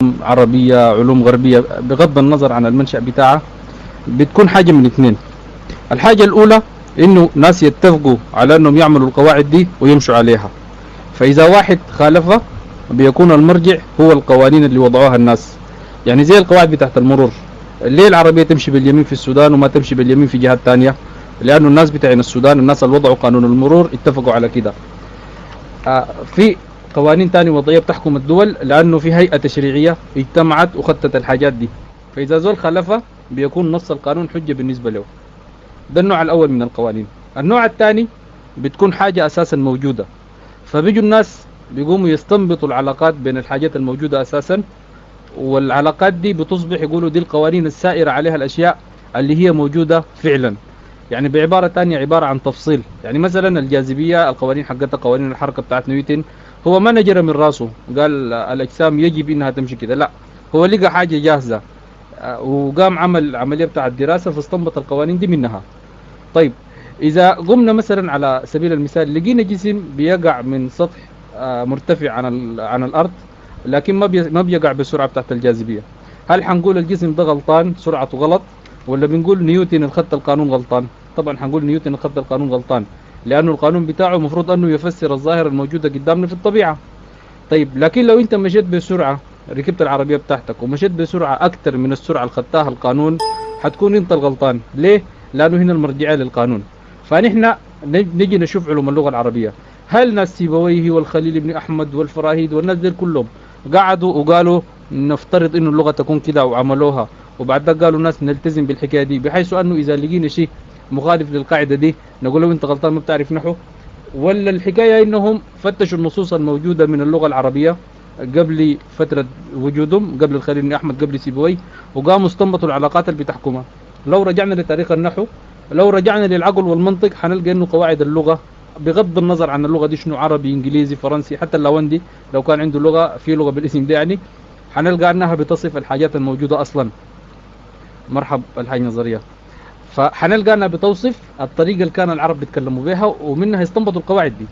عربية علوم غربية بغض النظر عن المنشأ بتاعها، بتكون حاجة من اثنين. الحاجة الأولى إنه ناس يتفقوا على إنهم يعملوا القواعد دي ويمشوا عليها، فإذا واحد خالفها بيكون المرجع هو القوانين اللي وضعوها الناس. يعني زي القواعد بتاعت المرور، ليه العربية تمشي باليمين في السودان وما تمشي باليمين في جهات تانية؟ لأنه الناس بتاعين السودان، الناس اللي وضعوا قانون المرور اتفقوا على كده. في قوانين تانية وضعية بتحكم الدول، لأنه في هيئة تشريعية اجتمعت وخطت الحاجات دي، فإذا زول خلفها بيكون نص القانون حجة بالنسبة له. ده النوع الأول من القوانين. النوع الثاني بتكون حاجة أساسا موجودة، فبيجوا الناس بيقوموا يستنبطوا العلاقات بين الحاجات الموجودة أساسا، والعلاقات دي بتصبح يقولوا دي القوانين السائرة عليها الأشياء اللي هي موجودة فعلا. يعني بعبارة تانية عبارة عن تفصيل. يعني مثلا الجاذبية، القوانين حقتها قوانين الحركة بتاعت نيوتن، هو ما نجرى من راسه قال الأجسام يجب إنها تمشي كده، لا، هو لقى حاجة جاهزة وقام عمل عملية بتاعت دراسة فاستنبط القوانين دي منها. طيب، إذا قمنا مثلا على سبيل المثال لقينا جسم بيقع من سطح مرتفع عن الأرض، لكن ما بيقع بالسرعة بتاعت الجاذبية، هل حنقول الجسم ده غلطان سرعته غلط، ولا بنقول نيوتن الخط القانون غلطان؟ طبعا حنقول نيوتن الخط القانون غلطان، لأنه القانون بتاعه المفروض أنه يفسر الظاهرة الموجودة قدامنا في الطبيعة. طيب، لكن لو أنت مشيت بسرعة، ركبت العربية بتاعتك ومشيت بسرعة أكتر من السرعة اللي خدتها القانون، حتكون أنت الغلطان. ليه؟ لأنه هنا المرجعية للقانون. فنحن نجي نشوف علوم اللغة العربية، هل ناس سيبويه والخليل بن أحمد والفراهيد والناس دي كلهم قعدوا وقالوا نفترض إنه اللغة تكون كده وعملوها، وبعد ذلك قالوا ناس نلتزم بالحكاية دي، بحيث أنه إذا لقينا شيء مخالف للقاعدة دي نقول له أنت غلطان ما بتعرف نحو؟ ولا الحكاية إنهم فتشوا النصوص الموجودة من اللغة العربية قبل فترة وجودهم، قبل الخليل بن أحمد، قبل سيبويه، وقاموا استنبطوا العلاقات اللي بتحكمها؟ لو رجعنا لتاريخ النحو، لو رجعنا للعقل والمنطق، حنلقى إنه قواعد اللغة بغض النظر عن اللغة دي شنو، عربي إنجليزي فرنسي، حتى اللاوندي لو كان عنده لغة في لغة بالاسم ده، يعني حنلقى أنها بتصف الحاجات الموجودة أصلا. مرحب الحاجة نظرية. فحنلقى أنها بتوصف الطريقة اللي كان العرب بيتكلموا بها، ومنها يستنبطوا القواعد دي.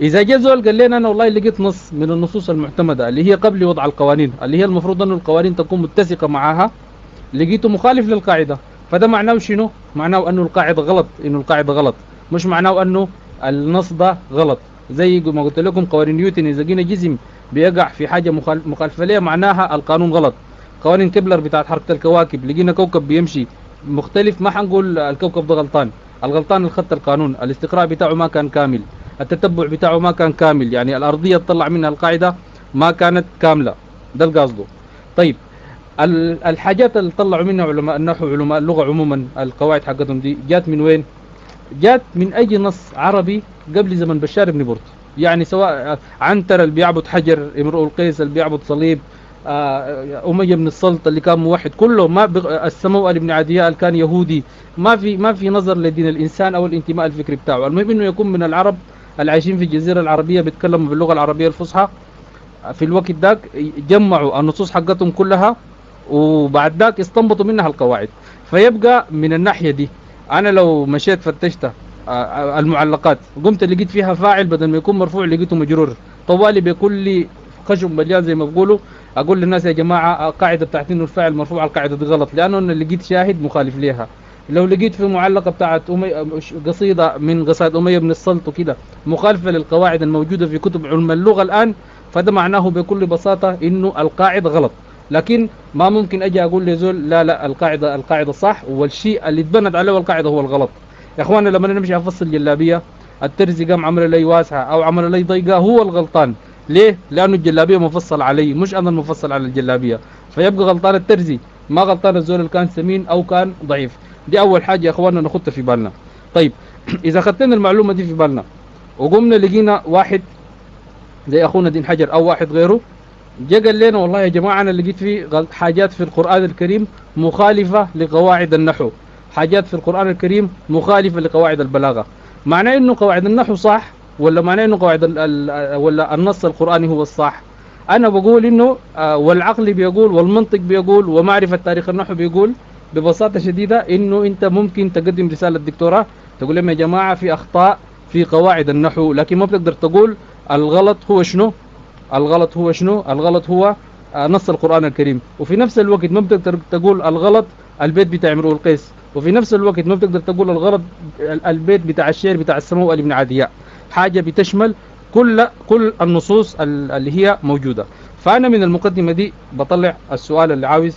إذا جاء زول قال لنا أنا والله لقيت نص من النصوص المعتمدة اللي هي قبل وضع القوانين، اللي هي المفروض أن القوانين تكون متسقة معها، لقيته مخالف للقاعدة، فده معناه شنو؟ معناه أنه القاعدة غلط، إنه القاعدة غلط، مش معناه أنه النص ده غلط. زي ما قلت لكم قوانين نيوتن، إذا جينا جسم بيقع في حاجة مخالفة ليها معناها القانون غلط. قوانين كبلر بتاعت حركة الكواكب، لقينا كوكب بيمشي مختلف، ما حنقول الكوكب ده غلطان، الغلطان الخط القانون، الاستقراء بتاعه ما كان كامل، التتبع بتاعه ما كان كامل، يعني الأرضية تطلع منها القاعدة ما كانت كاملة، ده القصد. طيب، الحاجات اللي طلعوا منها علماء النحو علماء اللغة عموما، القواعد حقتهم دي جات من وين؟ جات من أي نص عربي قبل زمن بشار بن برد. يعني سواء عنتر اللي بيعبد حجر، امرؤ القيس اللي بيعبد صليب، أمية بن السلط اللي كان موحد، كله ما السموأل بن عدياء اللي كان يهودي، ما في نظر لدين الإنسان أو الانتماء الفكري بتاعه. المهم إنه يكون من العرب العايشين في الجزيرة العربية بيتكلموا باللغة العربية الفصحى. في الوقت داك جمعوا النصوص حقتهم كلها، وبعد ذاك استنبطوا منها القواعد. فيبقى من الناحية دي أنا لو مشيت فتشت المعلقات، قمت لقيت فيها فاعل بدل ما يكون مرفوع لقيته مجرور، طوالي بكل خشب مليان زي ما بيقولوا، أقول للناس يا جماعة القاعدة بتاعت إنه الفاعل مرفوع القاعدة دي غلط، لأنه أنا لقيت شاهد مخالف ليها. لو لقيت في معلقة بتاعت قصيدة من قصائد أمية بن السلط وكده مخالفة للقواعد الموجودة في كتب علم اللغة الآن، فده معناه بكل بساطة إنه القاعدة غلط. لكن ما ممكن أجي أقول لزول لا القاعدة صح، والشيء اللي اتبنت عليه القاعدة هو الغلط. يا إخوانا، لما نمشي أفصل جلابية، الترزي قام عمل لي واسعة أو عمل لي ضيقة، هو الغلطان. ليه؟ لأنه الجلابية مفصل علي، مش أنا المفصل على الجلابية، فيبقى غلطان الترزي، ما غلطان الزول اللي كان سمين أو كان ضعيف. دي أول حاجة يا إخوانا نخطها في بالنا. طيب، إذا خدتنا المعلومة دي في بالنا وقمنا لقينا واحد زي أخونا دين حجر أو واحد غيره جا قال لنا والله يا جماعة أنا لقيت في حاجات في القرآن الكريم مخالفة لقواعد النحو، حاجات في القرآن الكريم مخالفة لقواعد البلاغة، معناه إنه قواعد النحو صح، ولا معناه إنه قواعد ولا النص القرآني هو الصح؟ أنا بقول إنه والعقل بيقول والمنطق بيقول ومعرفة تاريخ النحو بيقول ببساطة شديدة إنه أنت ممكن تقدم رسالة دكتوراه تقول لهم يا جماعة في أخطاء في قواعد النحو، لكن ما بتقدر تقول الغلط هو شنو. الغلط هو شنو؟ الغلط هو نص القرآن الكريم، وفي نفس الوقت ما بتقدر تقول الغلط البيت بتاع امرؤ القيس، وفي نفس الوقت ما بتقدر تقول الغلط البيت بتاع الشعر بتاع السمو بن عدياء. حاجة بتشمل كل النصوص اللي هي موجودة. فأنا من المقدمة دي بطلع السؤال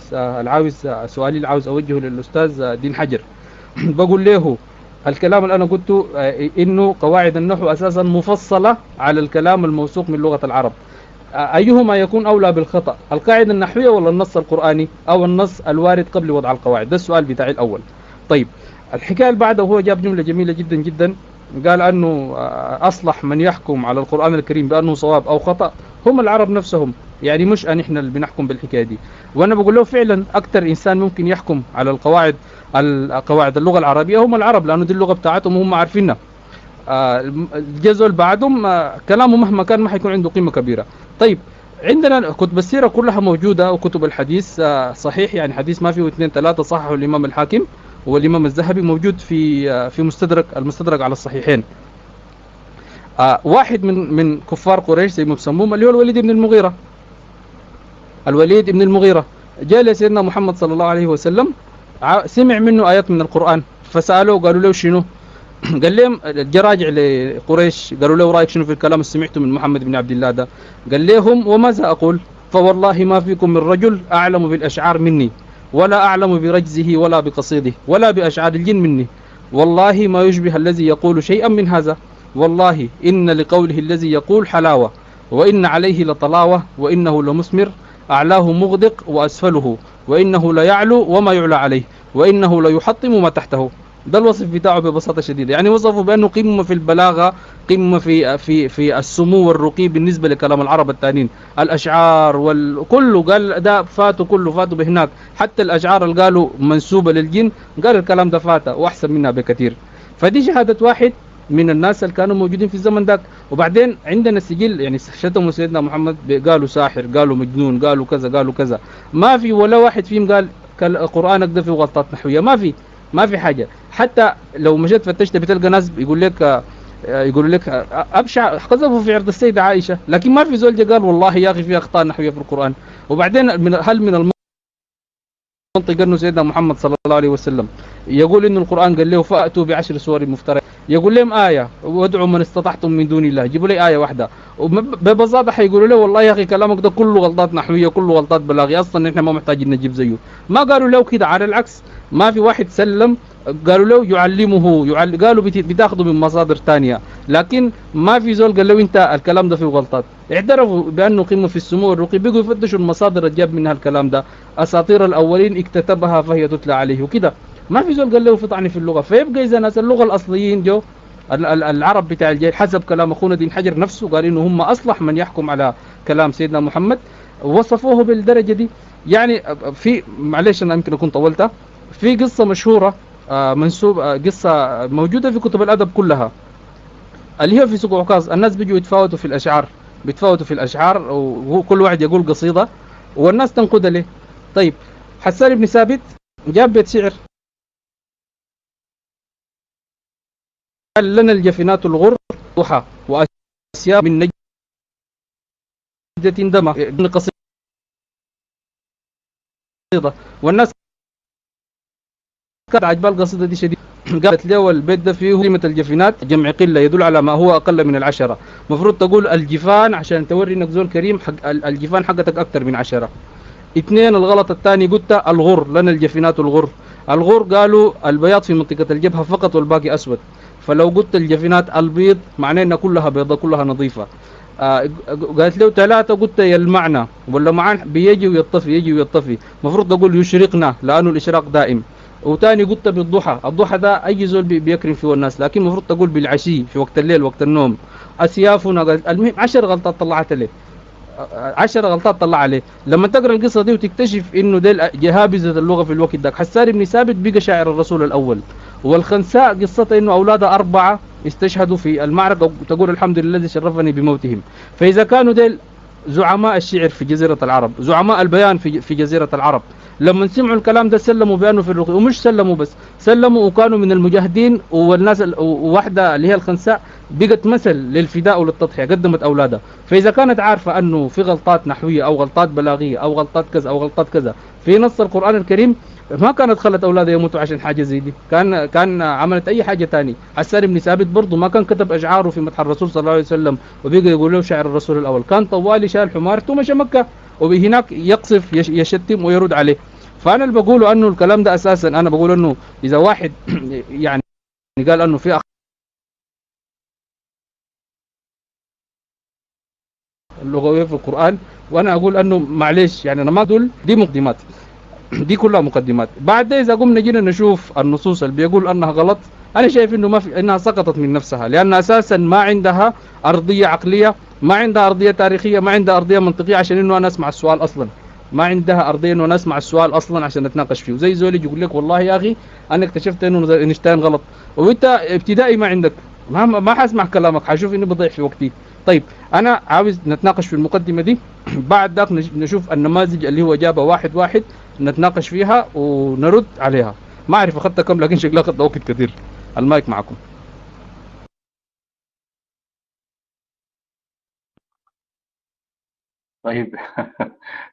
سؤالي اللي عاوز أوجهه للأستاذ دين حجر. بقول له الكلام اللي أنا قلته إنه قواعد النحو أساسا مفصلة على الكلام الموثوق من لغة العرب. أيهما يكون أولى بالخطأ، القاعدة النحوية ولا النص القرآني أو النص الوارد قبل وضع القواعد؟ ده السؤال بتاعي الأول. طيب الحكاية اللي بعده هو جاب جملة جميلة جدا جدا، قال أنه أصلح من يحكم على القرآن الكريم بأنه صواب أو خطأ هم العرب نفسهم، يعني مش أن إحنا اللي بنحكم بالحكاية دي. وأنا بقول له فعلا أكتر إنسان ممكن يحكم على القواعد اللغة العربية هم العرب، لأنه دي اللغة بتاعتهم وهم عارفينها. الجزء اللي بعدهم كلامه مهما كان ما حيكون عنده قيمة كبيرة. طيب عندنا كتب السيرة كلها موجودة، وكتب الحديث صحيح، يعني حديث ما فيه اثنين ثلاثة صححه الإمام الحاكم والإمام الذهبي، موجود في المستدرك على الصحيحين. واحد من كفار قريش زي ما بسموهم اللي هو الوليد بن المغيرة جاء لسيدنا محمد صلى الله عليه وسلم، سمع منه آيات من القرآن، فسألوه قالوا له شنو؟ قال لهم جراجع لقريش قالوا له رأيك شنو في الكلام اللي سمعته من محمد بن عبد الله ده؟ قال لهم وماذا أقول؟ فوالله ما فيكم من رجل أعلم بالأشعار مني، ولا أعلم برجزه ولا بقصيده ولا بأشعار الجن مني، والله ما يشبه الذي يقول شيئا من هذا، والله إن لقوله الذي يقول حلاوة، وإن عليه لطلاوة، وإنه لمثمر، أعلاه مغدق وأسفله، وإنه ليعلو وما يعلى عليه، وإنه ليحطم ما تحته. ده الوصف بتاعه ببساطة شديدة، يعني وصفه بأنه قمة في البلاغة، قمة في السمو والرقي بالنسبة لكلام العرب التانيين، الأشعار كله قال ده فاتوا، كله فاتوا بهناك، حتى الأشعار اللي قالوا منسوبة للجن قال الكلام ده فاته وأحسن منها بكثير. فدي شهادة واحد من الناس اللي كانوا موجودين في الزمن ذاك. وبعدين عندنا سجل، يعني شتموا سيدنا محمد، قالوا ساحر، قالوا مجنون، قالوا كذا قالوا كذا، ما في ولا واحد فيهم قال قرآنك ده فيه غلطات نحوية، ما في حاجة. حتى لو مشيت فتشت بتلقى ناس يقول لك أبشع قذفوا في عرض السيدة عائشة، لكن ما في زول قال والله يا أخي في أخطاء نحوية في القرآن. وبعدين هل من المنطق أنه سيدنا محمد صلى الله عليه وسلم يقول إنه القرآن قال له فأتوا ب10 سور مفتريات، يقول لهم آية وادعوا من استطعتم من دون الله، جيبوا لي آية واحدة، وببساطة حيقولوا له والله يا أخي كلامك ده كله غلطات نحوية، كله غلطات بلاغية، أصلا إحنا ما محتاجين نجيب زيه. ما قالوا له كده، على العكس ما في واحد سلم، قالوا له يعلمه قالوا بتاخذوا من مصادر ثانية، لكن ما في زول قال له انت الكلام ده فيه غلطات. اعترفوا بانه قمه في السمو والرقي، بقوا يفتشوا المصادر اللي جاب منها الكلام ده، اساطير الاولين اكتتبها فهي تتلى عليه وكده. ما في زول قال له في طعن في اللغه. فيبقى اذا ناس اللغه الاصليين جو العرب بتاع الجيل حسب كلام اخونا دين حجر نفسه قال انه هم اصلح من يحكم على كلام سيدنا محمد، وصفوه بالدرجه دي. يعني في معلش انا يمكن اكون طولتها، في قصه مشهوره منسوب، قصة موجودة في كتب الأدب كلها، اللي هي في سوق عكاظ، الناس بيجوا يتفاوتوا في الأشعار وكل واحد يقول قصيدة والناس تنقد له. طيب حسان بن ثابت جاب بيت شعر قال لنا الجفنات الغر ضحى وأسياب من نجدة دمى، قصيدة والناس كانت عجبال القصيدة دي شديد. قالت له البيت ده فيه قيمة الجفنات جمع قلة يدل على ما هو أقل من 10، مفروض تقول الجفان عشان توري إنك زول كريم، حق الجفان حقتك أكتر من 10. 2 الغلط الثاني قلت الغر لنا الجفنات الغر قالوا البياض في منطقة الجبهة فقط والباقي أسود، فلو قلت الجفنات البيض معناه إنها كلها بيضة كلها نظيفة. قالت له 3 قلت يلمعنا ولا معان بيجي ويطفي، مفروض تقول يشرقنا لأنه الإشراق دائم. وتاني قلت بالضحى، الضحى ده أي زول بيكرم فيه الناس، لكن المفروض تقول بالعشي في وقت الليل وقت النوم. أسيافنا المهم 10 غلطات طلعت له، 10 غلطات طلع عليه. لما تقرأ القصة دي وتكتشف إنه ديل جهابزة اللغة في الوقت ده. حسان بن ثابت بقى شاعر الرسول الأول، والخنساء قصته إنه أولادها 4 استشهدوا في المعركة، تقول الحمد لله الذي شرفني بموتهم. فإذا كانوا ديل زعماء الشعر في جزيرة العرب، زعماء البيان في جزيرة العرب، لما سمعوا الكلام ده سلموا بأنه في الرقي، ومش سلموا بس، سلموا وكانوا من المجاهدين، والناس وواحدة اللي هي الخنساء بقت مثل للفداء وللتضحية، قدمت أولادها. فإذا كانت عارفة أنه في غلطات نحوية أو غلطات بلاغية أو غلطات كذا أو غلطات كذا في نص القرآن الكريم، ما كانت خلت أولادها يموتوا عشان حاجة زي دي، كان عملت أي حاجة تاني. حسان بن ثابت برضه ما كان كتب أشعاره في مدح الرسول صلى الله عليه وسلم وبيقى يقول له شعر الرسول الأول، كان طوالي شال حمارته ومشى مكة، وهناك يقصف يشتم ويرد عليه. فأنا اللي بقوله أنه الكلام ده أساسا، أنا بقول أنه إذا واحد يعني قال أنه في اللغوية في القرآن، وأنا أقول أنه معلش يعني أنا ما أقول دي مقدمات دي كلها مقدمات. بعد ده إذا قمنا جينا نشوف النصوص اللي بيقول أنها غلط، أنا شايف إنه ما في، إنها سقطت من نفسها، لأن أساسا ما عندها أرضية عقلية، ما عندها أرضية تاريخية، ما عندها أرضية منطقية عشان إنه أنا أسمع السؤال أصلا. ما عندها أرضية إنه أنا أسمع السؤال أصلا عشان نتناقش فيه. زي زول يقول لك والله يا أخي أنا اكتشفت إنه اينشتاين غلط، وأنت ابتدائي ما عندك، ما حاسمع كلامك، حشوف إني بضيع في وقتي. طيب أنا عاوز نتناقش في المقدمة دي بعد ذاك نشوف النماذج اللي هو جابها واحد واحد، نتناقش فيها ونرد عليها. ما أعرف أخذت كم، لكن شكلها أخذت وقت كثير. المايك معكم. طيب.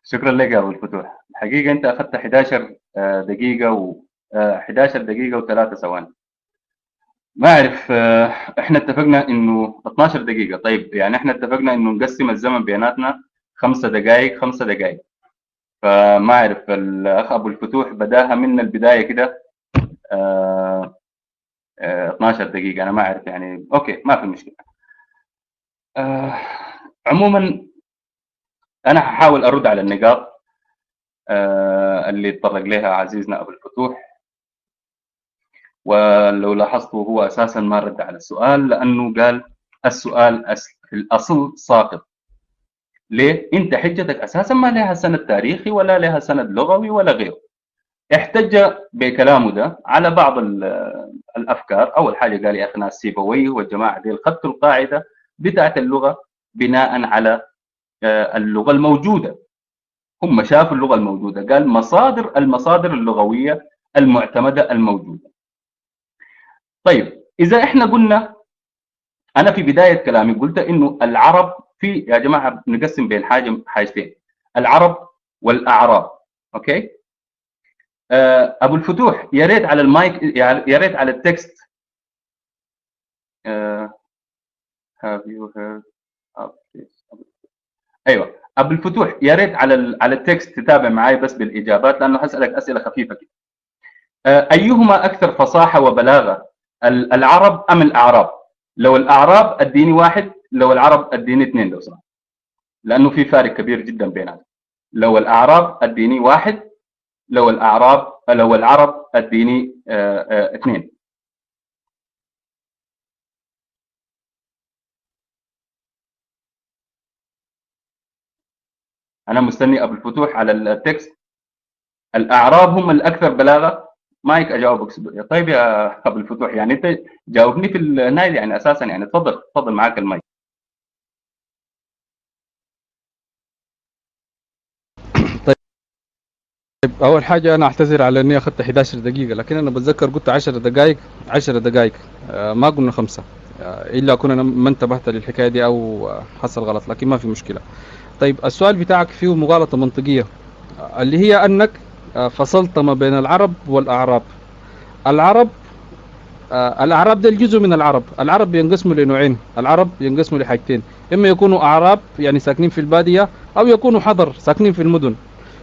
شكرا لك يا ابو الفتوح. الحقيقه انت اخذت 11 دقيقه و 11 دقيقه و3 ثواني. ما اعرف، احنا اتفقنا انه 12 دقيقه. طيب يعني احنا اتفقنا انه نقسم الزمن بيناتنا 5 دقائق 5 دقائق. فما اعرف الاخ ابو الفتوح بداها من البدايه كده 12 دقيقه. انا ما اعرف يعني، اوكي ما في مشكله. آه، عموما انا هحاول ارد على النقاط اللي اتطرق لها عزيزنا ابو الفتوح. ولو لاحظتوا هو اساسا ما رد على السؤال، لانه قال السؤال في الاصل ساقط. ليه؟ انت حجتك اساسا ما لها سند تاريخي ولا لها سند لغوي ولا غيره. احتج بكلامه ده على بعض الافكار. اول حاجه قال يا اخي ناس سيبويه والجماعه دي خدوا القاعده بتاعت اللغه بناء على اللغه الموجوده. هم شافوا اللغه الموجوده، قال المصادر اللغويه المعتمده الموجوده. طيب اذا احنا قلنا، انا في بدايه كلامي قلت انه العرب، في يا جماعه نقسم بين حاجتين، العرب والاعراب. اوكي. ابو الفتوح يا ريت على المايك، يا ريت على التكست. have you heard of this؟ ايوه ابو الفتوح يا ريت على التكست تتابع معي بس بالاجابات، لانه هسالك اسئله خفيفه كده. ايهما اكثر فصاحه وبلاغه، العرب ام الاعراب؟ لو الاعراب اديني واحد، لو العرب اديني اثنين لو سمحت، لانه في فارق كبير جدا بينهم. لو الاعراب اديني واحد، لو العرب اديني اثنين. انا مستني ابو الفتوح على التكست. الاعراب هم الاكثر بلاغه. مايك اجاوبك. طيب يا ابو الفتوح يعني انت جاوبني في النهايه يعني اساسا، يعني تفضل معاك المايك. طيب أول حاجة أنا أعتذر على إني أخذت 11 دقيقة، لكن أنا بتذكر قلت 10 دقائق. 10 دقائق ما قلنا 5، إلا أكون أنا ما انتبهت للحكاية دي أو حصل غلط، لكن ما في مشكلة. طيب السؤال بتاعك فيه مغالطة منطقية، اللي هي أنك فصلت ما بين العرب والأعراب. العرب الأعراب ده الجزء من العرب. العرب ينقسموا لنوعين، العرب ينقسموا لحاجتين، إما يكونوا أعراب يعني ساكنين في البادية، أو يكونوا حضر ساكنين في المدن.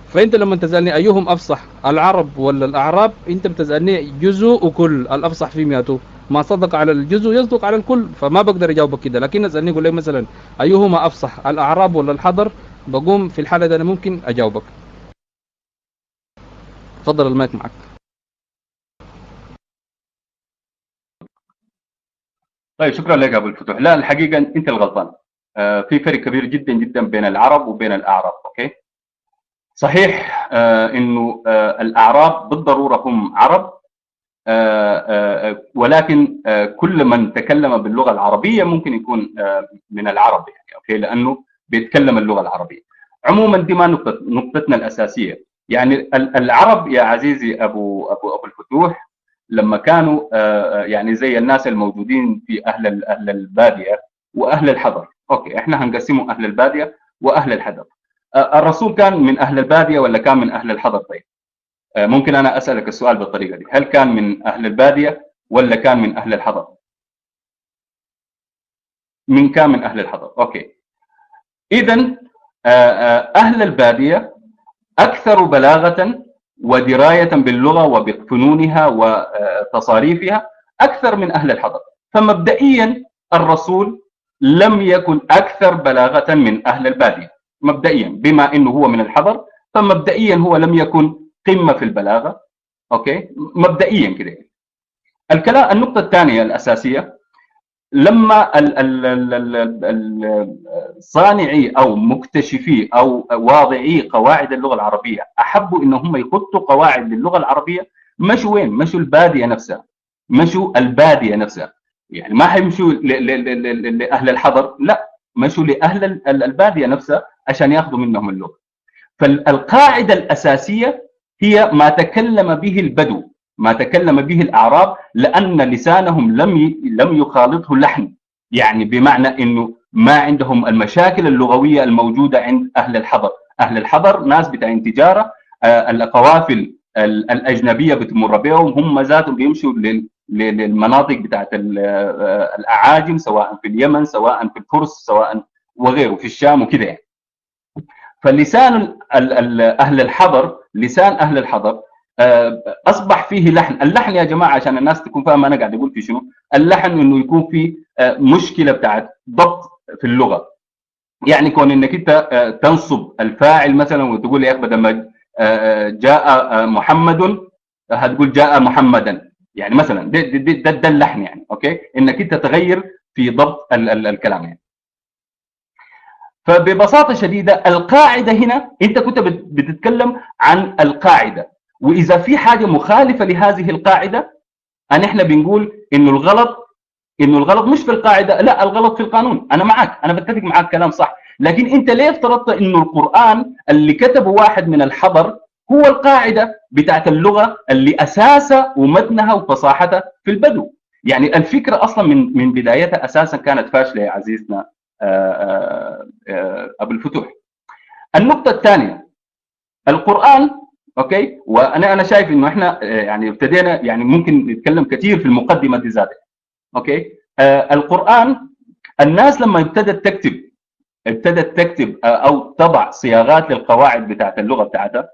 فأنت لما تسألني أيهم أفصح، العرب ولا الأعراب، أنت بتسألني جزء وكل، الأفصح في مئته، ما صدق على الجزء يصدق على الكل، فما بقدر أجاوبك كده. لكن اسألني قول لي مثلا أيهما أفصح، الأعراب ولا الحضر، بقوم في الحالة ده أنا ممكن أجاوبك. تفضل المايك معك. طيب شكرا لك يا ابو الفتوح. لا الحقيقه انت الغلطان. في فرق كبير جدا جدا بين العرب وبين الاعراب. اوكي. صحيح انه الاعراب بالضروره هم عرب، ولكن كل من تكلم باللغه العربيه ممكن يكون من العرب يعني. اوكي. لانه بيتكلم اللغة العربية. عموما دي ما نقطتنا الأساسية. يعني العرب يا عزيزي أبو الفتوح لما كانوا يعني زي الناس الموجودين في أهل البادية وأهل الحضر. أوكي، إحنا هنقسمه أهل البادية وأهل الحضر. الرسول كان من أهل البادية ولا كان من أهل الحضر؟ طيب ممكن أنا أسألك السؤال بالطريقة دي، هل كان من أهل البادية ولا كان من أهل الحضر؟ كان من أهل الحضر. أوكي، إذن أهل البادية أكثر بلاغة ودراية باللغة وبفنونها وتصاريفها أكثر من أهل الحضر. فمبدئيا الرسول لم يكن أكثر بلاغة من أهل البادية مبدئيا، بما أنه هو من الحضر فمبدئيا هو لم يكن قمة في البلاغة. أوكي، مبدئيا كده. النقطة الثانية الأساسية، لما صانعي أو مكتشفي أو واضعي قواعد اللغة العربية أحبوا إنهم يحطوا قواعد للغة العربية، مشوا وين؟ مشوا البادية نفسها، مشوا البادية نفسها. يعني ما حيمشوا لأهل الحضر، لا، مشوا لأهل البادية نفسها عشان ياخذوا منهم اللغة. فالقاعدة الأساسية هي ما تكلم به البدو، ما تكلم به الأعراب، لأن لسانهم لم يخالطه لحن. يعني بمعنى أنه ما عندهم المشاكل اللغوية الموجودة عند أهل الحضر. أهل الحضر ناس بتاعين تجارة، القوافل الأجنبية بتمر بهم، هم ذاتهم بيمشوا للمناطق بتاعت الأعاجم، سواء في اليمن سواء في الفرس سواء وغيره في الشام وكذا يعني. فلسان أهل الحضر، لسان أهل الحضر أصبح فيه لحن. اللحن يا جماعة عشان الناس تكون فاهمة أنا قاعد أقول في شنو. اللحن إنه يكون فيه مشكلة بتاعت ضبط في اللغة. يعني كون إنك أنت تنصب الفاعل مثلا وتقول يا أخي بدل ما جاء محمد هتقول جاء محمدا، يعني مثلا ده اللحن يعني. أوكي، إنك أنت تغير في ضبط الكلام يعني. فببساطة شديدة القاعدة هنا أنت كنت بتتكلم عن القاعدة، وإذا في حاجة مخالفة لهذه القاعدة احنا بنقول إنه الغلط مش في القاعدة، لا، الغلط في القانون. أنا معك، أنا بتفق معك كلام صح، لكن أنت ليه افترضت إنه القرآن اللي كتبه واحد من الحضر هو القاعدة بتاعت اللغة اللي أساسها ومتنها وفصاحتها في البدو؟ يعني الفكرة أصلا من بدايتها أساسا كانت فاشلة يا عزيزنا أبو الفتوح. النقطة الثانية، القرآن. أوكي، وأنا شايف إنه إحنا يعني ابتدينا يعني ممكن نتكلم كثير في المقدمة دي ذاتها. أوكي، القرآن الناس لما ابتدت تكتب أو تضع صياغات للقواعد بتاعت اللغة بتاعتها،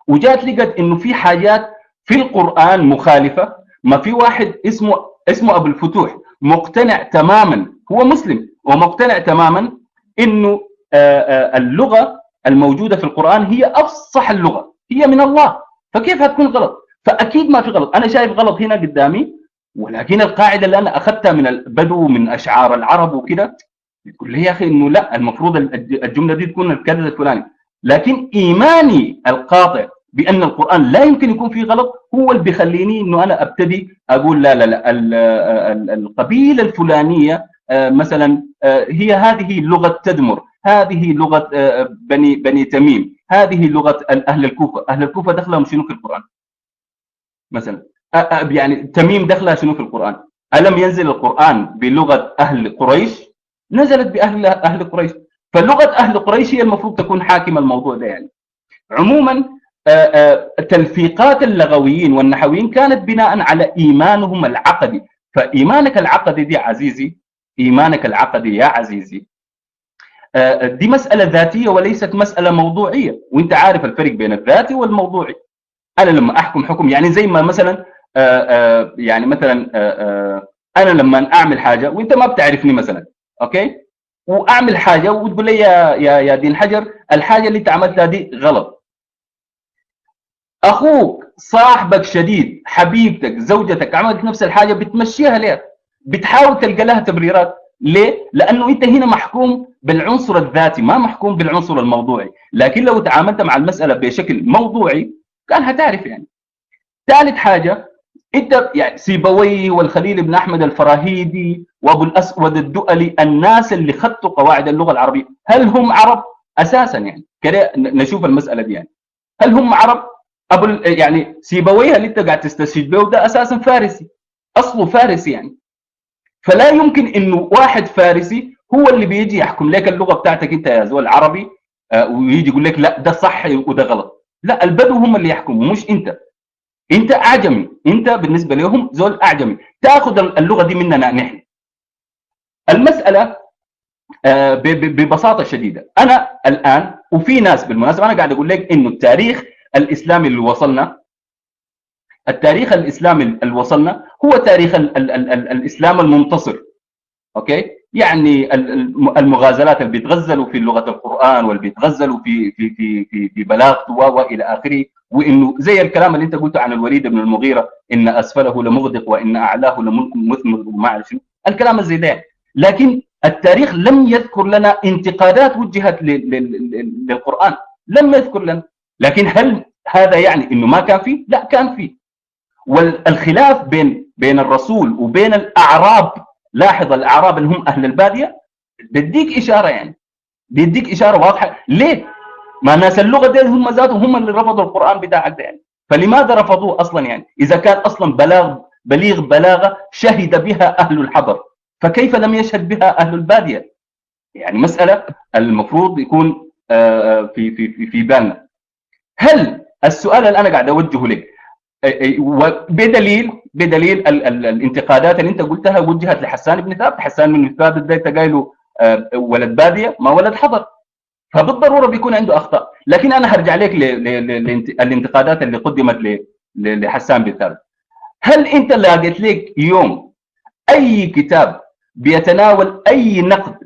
وجات لقت إنه في حاجات في القرآن مخالفة. ما في واحد اسمه أبو الفتوح مقتنع تماما، هو مسلم ومقتنع تماما إنه اللغة الموجودة في القرآن هي أفصح اللغة، هي من الله، فكيف هتكون غلط؟ فأكيد ما في غلط. أنا شايف غلط هنا قدامي، ولكن القاعدة اللي أنا أخذتها من البدو من أشعار العرب وكده بتقول لي يا أخي إنه لا، المفروض الجملة دي تكون الكذا الفلاني. لكن إيماني القاطع بأن القرآن لا يمكن يكون فيه غلط هو اللي بيخليني إنه أنا أبتدي أقول لا لا لا، القبيلة الفلانية مثلا هي هذه لغة تدمر، هذه لغة بني تميم، هذه لغة أهل الكوفة. أهل الكوفة دخلهم شنو في القرآن مثلا؟ يعني تميم دخلها شنو في القرآن؟ ألم ينزل القرآن بلغة أهل قريش؟ نزلت بأهل قريش. فلغة أهل قريش هي المفروض تكون حاكمة الموضوع ده يعني. عموما تلفيقات اللغويين والنحويين كانت بناء على إيمانهم العقدي. فإيمانك العقدي دي عزيزي، إيمانك العقدي يا عزيزي، دي مسألة ذاتية وليست مسألة موضوعية، وانت عارف الفرق بين الذاتي والموضوعي. أنا لما أحكم حكم يعني زي ما مثلا يعني مثلا أنا لما أعمل حاجة وانت ما بتعرفني مثلا، أوكي، وأعمل حاجة وتقول لي يا دين حجر الحاجة اللي انت عملتها دي غلط. أخوك، صاحبك شديد، حبيبتك، زوجتك عملت نفس الحاجة بتمشيها ليه؟ بتحاول تلقى لها تبريرات. ليه؟ لأنه أنت هنا محكوم بالعنصر الذاتي، ما محكوم بالعنصر الموضوعي. لكن لو تعاملت مع المسألة بشكل موضوعي كان هتعرف يعني. ثالث حاجة، انت يعني سيبويه والخليل بن احمد الفراهيدي وابو الاسود الدؤلي، الناس اللي خطوا قواعد اللغه العربيه، هل هم عرب اساسا؟ يعني كده نشوف المساله دي يعني، هل هم عرب؟ يعني سيبويه اللي انت قاعد تستشهد به ده اساسا فارسي، اصله فارسي يعني. فلا يمكن انه واحد فارسي هو اللي بيجي يحكم لك اللغه بتاعتك انت يا زول عربي، ويجي يقول لك لا ده صح وده غلط. لا، البدو هم اللي يحكموا مش انت. انت اعجمي، انت بالنسبه لهم زول اعجمي، تاخذ اللغه دي مننا نحن. المساله ببساطه شديده، انا الان وفي ناس بالمناسبه، انا قاعد اقول لك انه التاريخ الاسلامي اللي وصلنا، التاريخ الاسلامي اللي وصلنا هو تاريخ الاسلام المنتصر. اوكي، يعني المغازلات اللي بيتغزلوا في لغه القران واللي بيتغزلوا في بلاغته والى اخره، وانه زي الكلام اللي انت قلته عن الوليد بن المغيره، ان اسفله لمغدق وان اعلاه لمثمر وما اعرف شنو الكلام زي ده. لكن التاريخ لم يذكر لنا انتقادات وجهت للقران، لم يذكر لنا. لكن هل هذا يعني انه ما كان فيه؟ لا، كان فيه. والخلاف بين الرسول وبين الاعراب، لاحظ الاعراب اللي هم اهل الباديه، بديك اشاره يعني، بيديك اشاره واضحه. ليه؟ ما ناس اللغه دي هم ذاتهم هم اللي رفضوا القران بتاعك ده يعني. فلماذا رفضوه اصلا يعني؟ اذا كان اصلا بليغ بلاغه شهد بها اهل الحضر، فكيف لم يشهد بها اهل الباديه؟ يعني مساله المفروض يكون في بالنا. هل السؤال اللي انا قاعد اوجهه لك، بدليل الانتقادات اللي انت قلتها وجهت لحسان بن ثابت. حسان بن ثابت ده انت قايله ولد باديه ما ولد حضر، فبالضروره بيكون عنده اخطاء. لكن انا هرجع لك للانتقادات اللي قدمت لحسان بن ثابت. هل انت لقيت لك يوم اي كتاب بيتناول اي نقد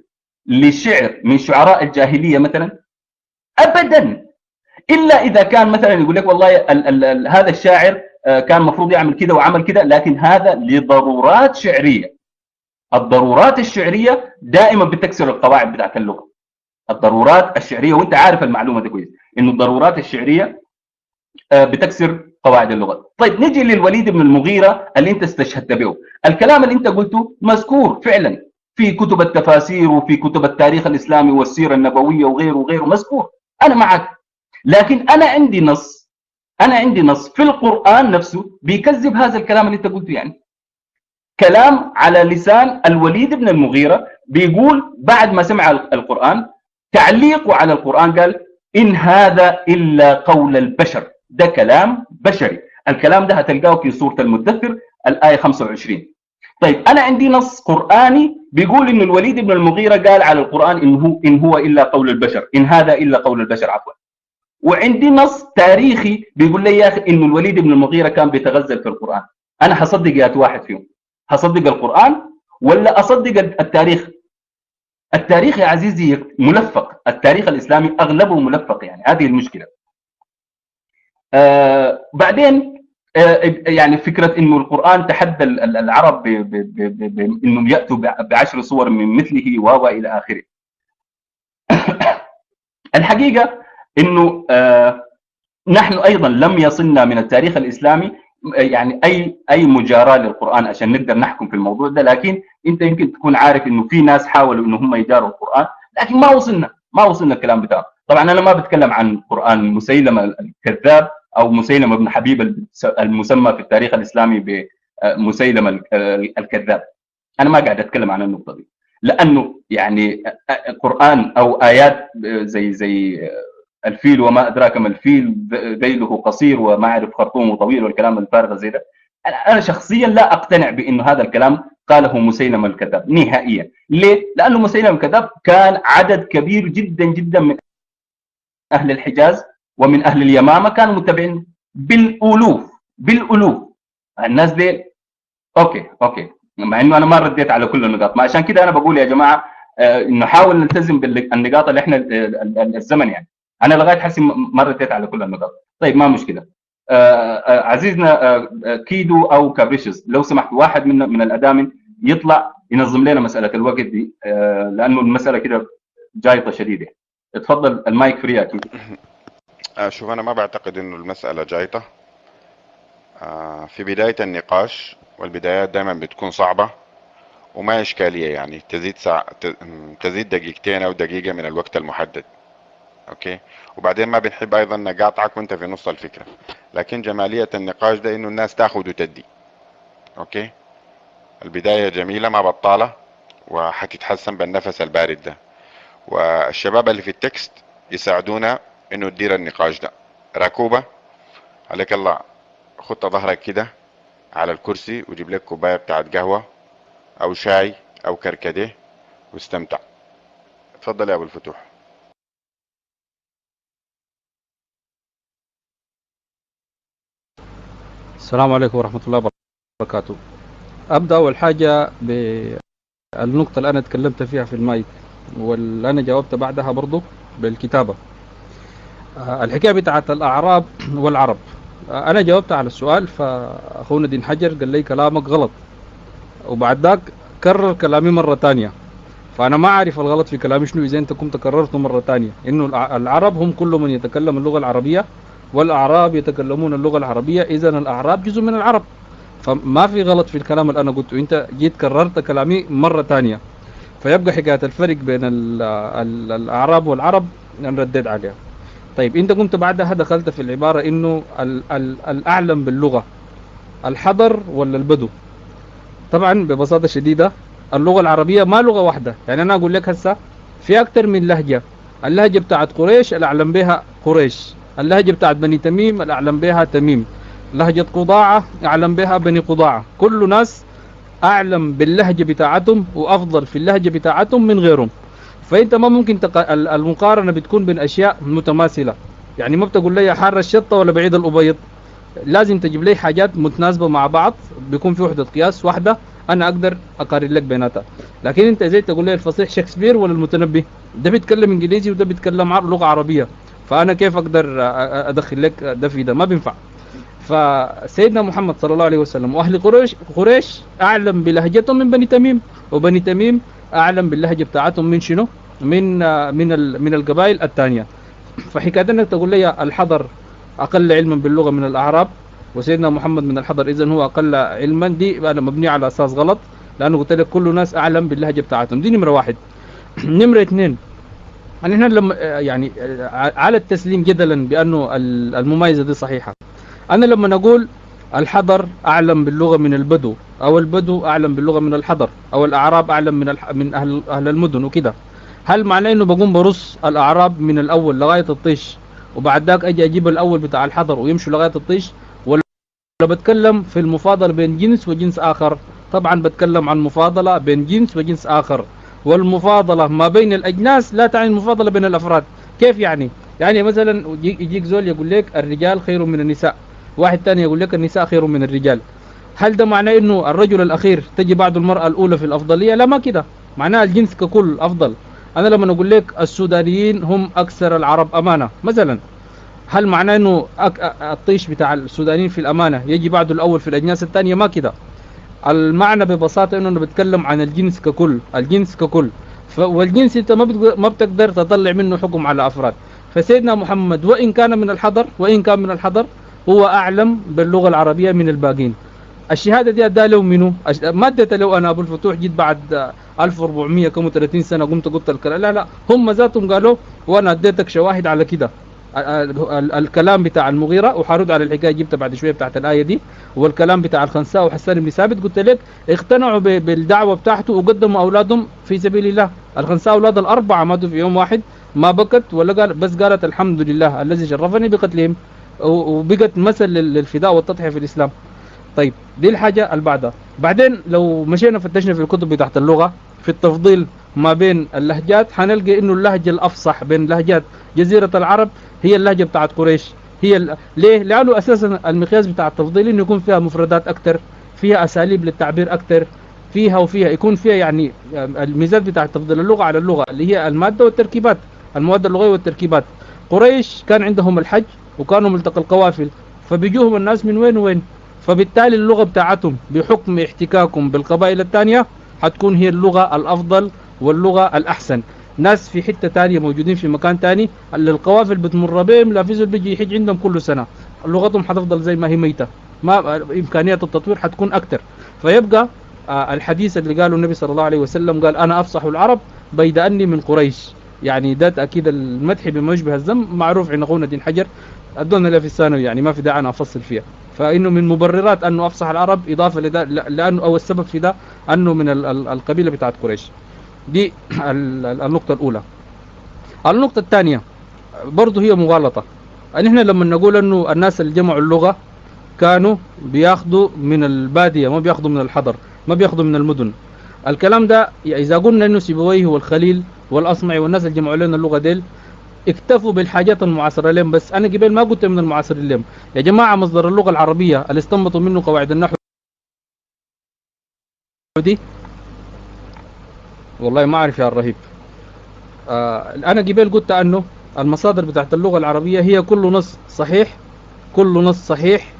لشعر من شعراء الجاهليه مثلا؟ ابدا. الا اذا كان مثلا يقول لك والله هذا الشاعر كان المفروض يعمل كده وعمل كده، لكن هذا لضرورات شعريه. الضرورات الشعريه دائما بتكسر القواعد بتاعت اللغه. الضرورات الشعريه، وانت عارف المعلومه دي كويس، انه الضرورات الشعريه بتكسر قواعد اللغه. طيب نجي للوليد بن المغيره اللي انت استشهدت به. الكلام اللي انت قلته مذكور فعلا في كتب التفاسير وفي كتب التاريخ الاسلامي والسيره النبويه وغيره وغيره، مذكور، انا معك. لكن انا عندي نص في القرآن نفسه بيكذب هذا الكلام اللي انت قلته يعني. كلام على لسان الوليد بن المغيرة بيقول بعد ما سمع القرآن، تعليقه على القرآن، قال إن هذا إلا قول البشر. ده كلام بشري. الكلام ده هتلقاه في سورة المدثر الآية 25. طيب أنا عندي نص قرآني بيقول إن الوليد بن المغيرة قال على القرآن إن هو إلا قول البشر، إن هذا إلا قول البشر، عفوا. وعندي نص تاريخي بيقول لي يا اخي انه الوليد بن المغيره كان بيتغزل في القران. انا هصدق يا واحد فيهم؟ هصدق القران ولا اصدق التاريخ؟ التاريخ يا عزيزي ملفق، التاريخ الاسلامي اغلبه ملفق، يعني هذه المشكله. بعدين يعني فكره انه القران تحدى العرب انهم ياتوا ب10 صور من مثله والى اخره. الحقيقه انه نحن ايضا لم يصلنا من التاريخ الاسلامي يعني اي مجاراه للقران عشان نقدر نحكم في الموضوع ده. لكن انت يمكن تكون عارف انه في ناس حاولوا انه هم يجاروا القران، لكن ما وصلنا الكلام بتاعه. طبعا انا ما بتكلم عن قران مسيلمه الكذاب او مسيلمه بن حبيب المسمى في التاريخ الاسلامي بمسيلمه الكذاب. انا ما قاعد اتكلم عن النقطه دي، لانه يعني قران او ايات زي الفيل وما ادراك ما الفيل ذيله قصير وما اعرف خرطومه طويل والكلام الفارغ زي ده، انا شخصيا لا اقتنع بانه هذا الكلام قاله مسيلمه الكذاب نهائيا. ليه؟ لانه مسيلمه الكذاب كان عدد كبير جدا جدا من اهل الحجاز ومن اهل اليمامه كانوا متبعين بالالوف. الناس دي اوكي، مع انه انا ما رديت على كل النقاط، ما عشان كده انا بقول يا جماعه نحاول نلتزم بالنقاط اللي احنا الزمن يعني. انا لغايه حسي ما رديت على كل النقاط. طيب ما مشكله. عزيزنا كيدو او كابريشس، لو سمحت واحد من الادامن يطلع ينظم لنا مساله الوقت دي، لانه المساله كده جايطه شديده. اتفضل المايك فري يا كيدو. شوف، انا ما بعتقد انه المساله جايطه. في بداية النقاش، والبدايات دايما بتكون صعبة وما إشكالية، يعني تزيد دقيقتين أو دقيقة من الوقت المحدد. أوكي. وبعدين ما بنحب أيضا نقاطعك وأنت في نص الفكرة، لكن جمالية النقاش ده إنه الناس تاخد وتدي. أوكي. البداية جميلة ما بطالة وحتتحسن بالنفس البارد ده، والشباب اللي في التكست يساعدونا إنه تدير النقاش ده. ركوبة عليك الله، خط ظهرك كده على الكرسي وجيب لك كوباية بتاعت قهوة أو شاي أو كركديه واستمتع. اتفضل يا أبو الفتوح. السلام عليكم ورحمة الله وبركاته. أبدأ أول حاجة بالنقطة اللي أنا تكلمت فيها في المايك، واللي أنا جاوبت بعدها برضو بالكتابة. الحكاية بتاعت الأعراب والعرب، أنا جاوبت على السؤال، فأخونا دين حجر قال لي كلامك غلط، وبعد ذاك كرر كلامي مرة تانية. فأنا ما أعرف الغلط في كلامي شنو إذا أنت كنت كررته مرة تانية، إنه العرب هم كل من يتكلم اللغة العربية، والأعراب يتكلمون اللغة العربية، إذا الأعراب جزء من العرب. فما في غلط في الكلام اللي أنا قلته، أنت جيت كررت كلامي مرة تانية، فيبقى حكاية الفرق بين الأعراب والعرب أنا رديت عليها. طيب أنت قمت بعدها دخلت في العبارة إنه الأعلم باللغة الحضر ولا البدو. طبعا ببساطة شديدة اللغة العربية ما لغة واحدة، يعني أنا أقول لك هسه في أكتر من لهجة. اللهجة بتاعت قريش الأعلم بها قريش، اللهجة بتاعت بني تميم الأعلم بها تميم، لهجة قضاعة أعلم بها بني قضاعة. كل ناس أعلم باللهجة بتاعتهم وأفضل في اللهجة بتاعتهم من غيرهم. فأنت ما ممكن المقارنة بتكون بين أشياء متماثلة، يعني ما بتقول لي حار الشطة ولا بعيد الأبيض، لازم تجيب لي حاجات متناسبة مع بعض، بيكون في وحدة قياس واحدة أنا أقدر أقارن لك بيناتها. لكن أنت زي تقول لي الفصيح شكسبير ولا المتنبي، ده بيتكلم إنجليزي وده بيتكلم لغة عربية، فأنا كيف أقدر أدخل لك ده في ده؟ ما بينفع. فسيدنا محمد صلى الله عليه وسلم وأهل قريش أعلم بلهجتهم من بني تميم، وبني تميم أعلم باللهجة بتاعتهم من شنو؟ من القبائل الثانية. فحكاية أنك تقول لي الحضر أقل علما باللغة من الأعراب وسيدنا محمد من الحضر إذن هو أقل علما، دي أنا مبني على أساس غلط، لأنه قلت لك كل الناس أعلم باللهجة بتاعتهم. دي نمرة واحد. نمرة اثنين، يعني هنا لما يعني على التسليم جدلا بأنه المميزة دي صحيحة، أنا لما نقول الحضر أعلم باللغة من البدو، أو البدو أعلم باللغة من الحضر، أو الأعراب أعلم من أهل المدن وكده، هل معناه إنه بقوم برص الأعراب من الأول لغاية الطيش وبعد ذاك أجي أجيب الأول بتاع الحضر ويمشوا لغاية الطيش؟ ولا بتكلم في المفاضلة بين جنس وجنس آخر؟ طبعا بتكلم عن مفاضلة بين جنس وجنس آخر، والمفاضلة ما بين الأجناس لا تعني المفاضلة بين الأفراد. كيف يعني؟ يعني مثلا يجيك زول يقول لك الرجال خير من النساء، واحد تاني يقول لك النساء خير من الرجال، هل ده معناه انه الرجل الأخير تجي بعد المرأة الأولى في الأفضلية؟ لا، ما كده، معناه الجنس ككل أفضل. أنا لما أقول لك السودانيين هم أكثر العرب أمانة مثلا، هل معناه انه الطيش بتاع السودانيين في الأمانة يجي بعده الأول في الأجناس الثانية؟ ما كده. المعنى ببساطة انه انا بتكلم عن الجنس ككل، الجنس ككل، والجنس انت ما بتقدر تطلع منه حكم على افراد. فسيدنا محمد وان كان من الحضر هو اعلم باللغة العربية من الباقين. الشهادة دي ادى له منه، ما اديت له انا ابو الفتوح جيت بعد 1430 سنة قمت قلت الكلام، لا هم ذاتهم قالوا وانا اديتك شواهد على كده. الكلام بتاع المغيرة وحارد على الحكاية جبتها بعد شوية بتاعت الآية دي، والكلام بتاع الخنساء وحسان بن ثابت قلت لك اقتنعوا بالدعوة بتاعته وقدموا أولادهم في سبيل الله. الخنساء أولاد الأربعة ماتوا في يوم واحد، ما بكت ولا قال، بس قالت الحمد لله الذي شرفني بقتلهم، وبقت مثل للفداء والتضحية في الإسلام. طيب دي الحاجة اللي بعدها. بعدين لو مشينا فتشنا في الكتب بتاعت اللغة في التفضيل ما بين اللهجات، حنلقى انه اللهجة الافصح بين لهجات جزيرة العرب هي اللهجة بتاعت قريش. ليه؟ لانه اساسا المقياس بتاع التفضيل انه يكون فيها مفردات اكتر، فيها اساليب للتعبير اكتر، فيها يكون فيها يعني الميزات بتاع تفضيل اللغة على اللغة اللي هي المادة والتركيبات، المواد اللغوية والتركيبات. قريش كان عندهم الحج وكانوا ملتقى القوافل، فبيجوهم الناس من وين وين، فبالتالي اللغة بتاعتهم بحكم احتكاكهم بالقبائل الثانية هتكون هي اللغة الأفضل واللغة الأحسن. ناس في حتة تانية موجودين في مكان تاني اللي القوافل بتمر بهم لا في زول بيجي يحج عندهم كل سنة، لغتهم هتفضل زي ما هي ميتة، ما إمكانيات التطوير حتكون أكثر. فيبقى الحديث اللي قاله النبي صلى الله عليه وسلم قال أنا أفصح العرب بيد أني من قريش، يعني ده تأكيد المدح بما يشبه الذم معروف عند أخونا دين حجر أدونا له في الثانوي، يعني ما في داعي أنا أفصل فيها. فإنه من مبررات أنه أفصح العرب إضافة لده، لأنه أو السبب في ده أنه من القبيلة بتاعت قريش. دي النقطة الأولى. النقطة الثانية برضه هي مغالطة، أن إحنا لما نقول أنه الناس اللي جمعوا اللغة كانوا بياخدوا من البادية، ما بياخدوا من الحضر، ما بياخدوا من المدن. الكلام ده إذا قلنا أنه سيبويه والخليل والأصمعي والناس اللي جمعوا لنا اللغة ديل اكتفوا بالحاجات المعاصرة لهم بس، أنا قبل ما قلت من المعاصرين لهم يا جماعة. مصدر اللغة العربية اللي استنبطوا منه قواعد النحو دي والله ما أعرف يا الرهيب. أنا قبل قلت أنه المصادر بتاعت اللغة العربية هي كل نص صحيح، كل نص صحيح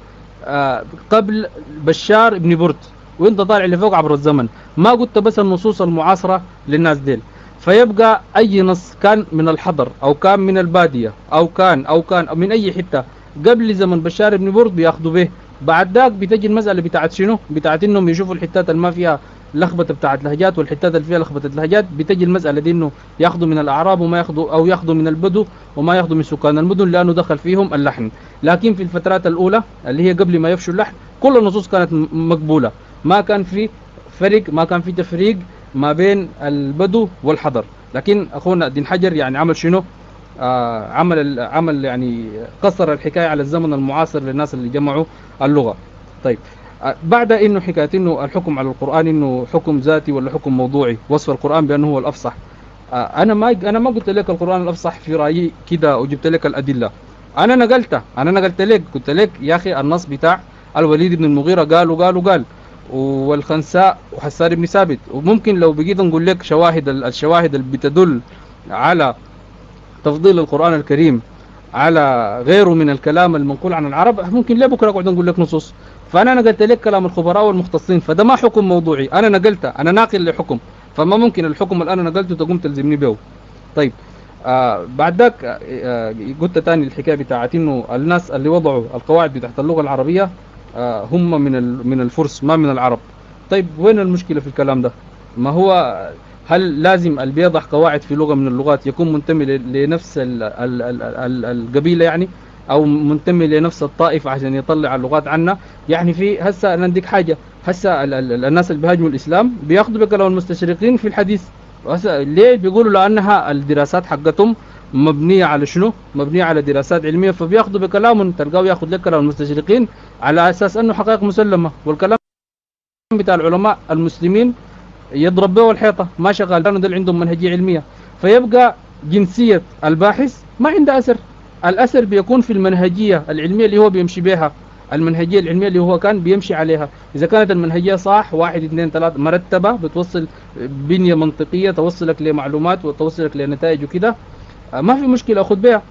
قبل بشار ابن برد وانت طالع لفوق عبر الزمن. ما قلت بس النصوص المعاصرة للناس ديل. فيبقى أي نص كان من الحضر أو كان من البادية أو كان من أي حتة قبل زمن بشار ابن برد بياخدوا به. بعد ذاك بتجي المسألة بتاعت شنو؟ بتاعت إنهم يشوفوا الحتات اللي ما فيها لخبطة بتاعت لهجات والحتات اللي فيها لخبطة لهجات، بتجي المسألة دي إنه ياخدوا من الأعراب وما ياخدوا، أو ياخدوا من البدو وما ياخدوا من سكان المدن لأنه دخل فيهم اللحن. لكن في الفترات الأولى اللي هي قبل ما يفشوا اللحن كل النصوص كانت مقبولة، ما كان في فرق، ما كان في تفريق ما بين البدو والحضر. لكن أخونا دين حجر يعني عمل شنو؟ عمل يعني قصر الحكاية على الزمن المعاصر للناس اللي جمعوا اللغة. طيب بعد انه حكايه انه الحكم على القرآن انه حكم ذاتي ولا حكم موضوعي، وصف القرآن بانه هو الافصح، انا ما قلت لك القرآن الافصح في رايي كده وجبت لك الادله. انا نقلت لك، قلت لك يا اخي النص بتاع الوليد بن المغيرة قال والخنساء وحسان بن ثابت، وممكن لو بقيت نقول لك الشواهد اللي بتدل على تفضيل القرآن الكريم على غيره من الكلام المنقول عن العرب ممكن ليه بكره اقعد نقول لك نصوص. فانا نقلت لك كلام الخبراء والمختصين، فده ما حكم موضوعي، انا نقلته، انا ناقل لحكم، فما ممكن الحكم اللي انا نقلته تقوم تلزمني به. طيب بعد ذاك قلت تاني الحكايه بتاعت انه الناس اللي وضعوا القواعد بتاعت اللغه العربيه هم من الفرس ما من العرب. طيب وين المشكله في الكلام ده؟ ما هو هل لازم اللي بيضع قواعد في لغة من اللغات يكون منتمي لنفس القبيلة يعني، أو منتمي لنفس الطائفة عشان يطلع اللغات عنا؟ يعني في هسه أنا عندك حاجة، هسه الناس اللي بيهاجموا الإسلام بياخذوا بكلام المستشرقين في الحديث. هسه ليه؟ بيقولوا لأنها الدراسات حقتهم مبنية على شنو؟ مبنية على دراسات علمية، فبياخذوا بكلامهم، تلقاه ياخذ لك كلام المستشرقين على أساس أنه حقائق مسلمة، والكلام بتاع العلماء المسلمين يضرب به الحيطة ما شغال، لأنه دول عندهم منهجية علمية. فيبقى جنسية الباحث ما عنده أثر، الأثر بيكون في المنهجية العلمية اللي هو بيمشي بها، المنهجية العلمية اللي هو كان بيمشي عليها. إذا كانت المنهجية صح 1 2 3 مرتبة بتوصل بنية منطقية توصلك لمعلومات وتوصلك لنتائج وكده، ما في مشكلة أخذ بها.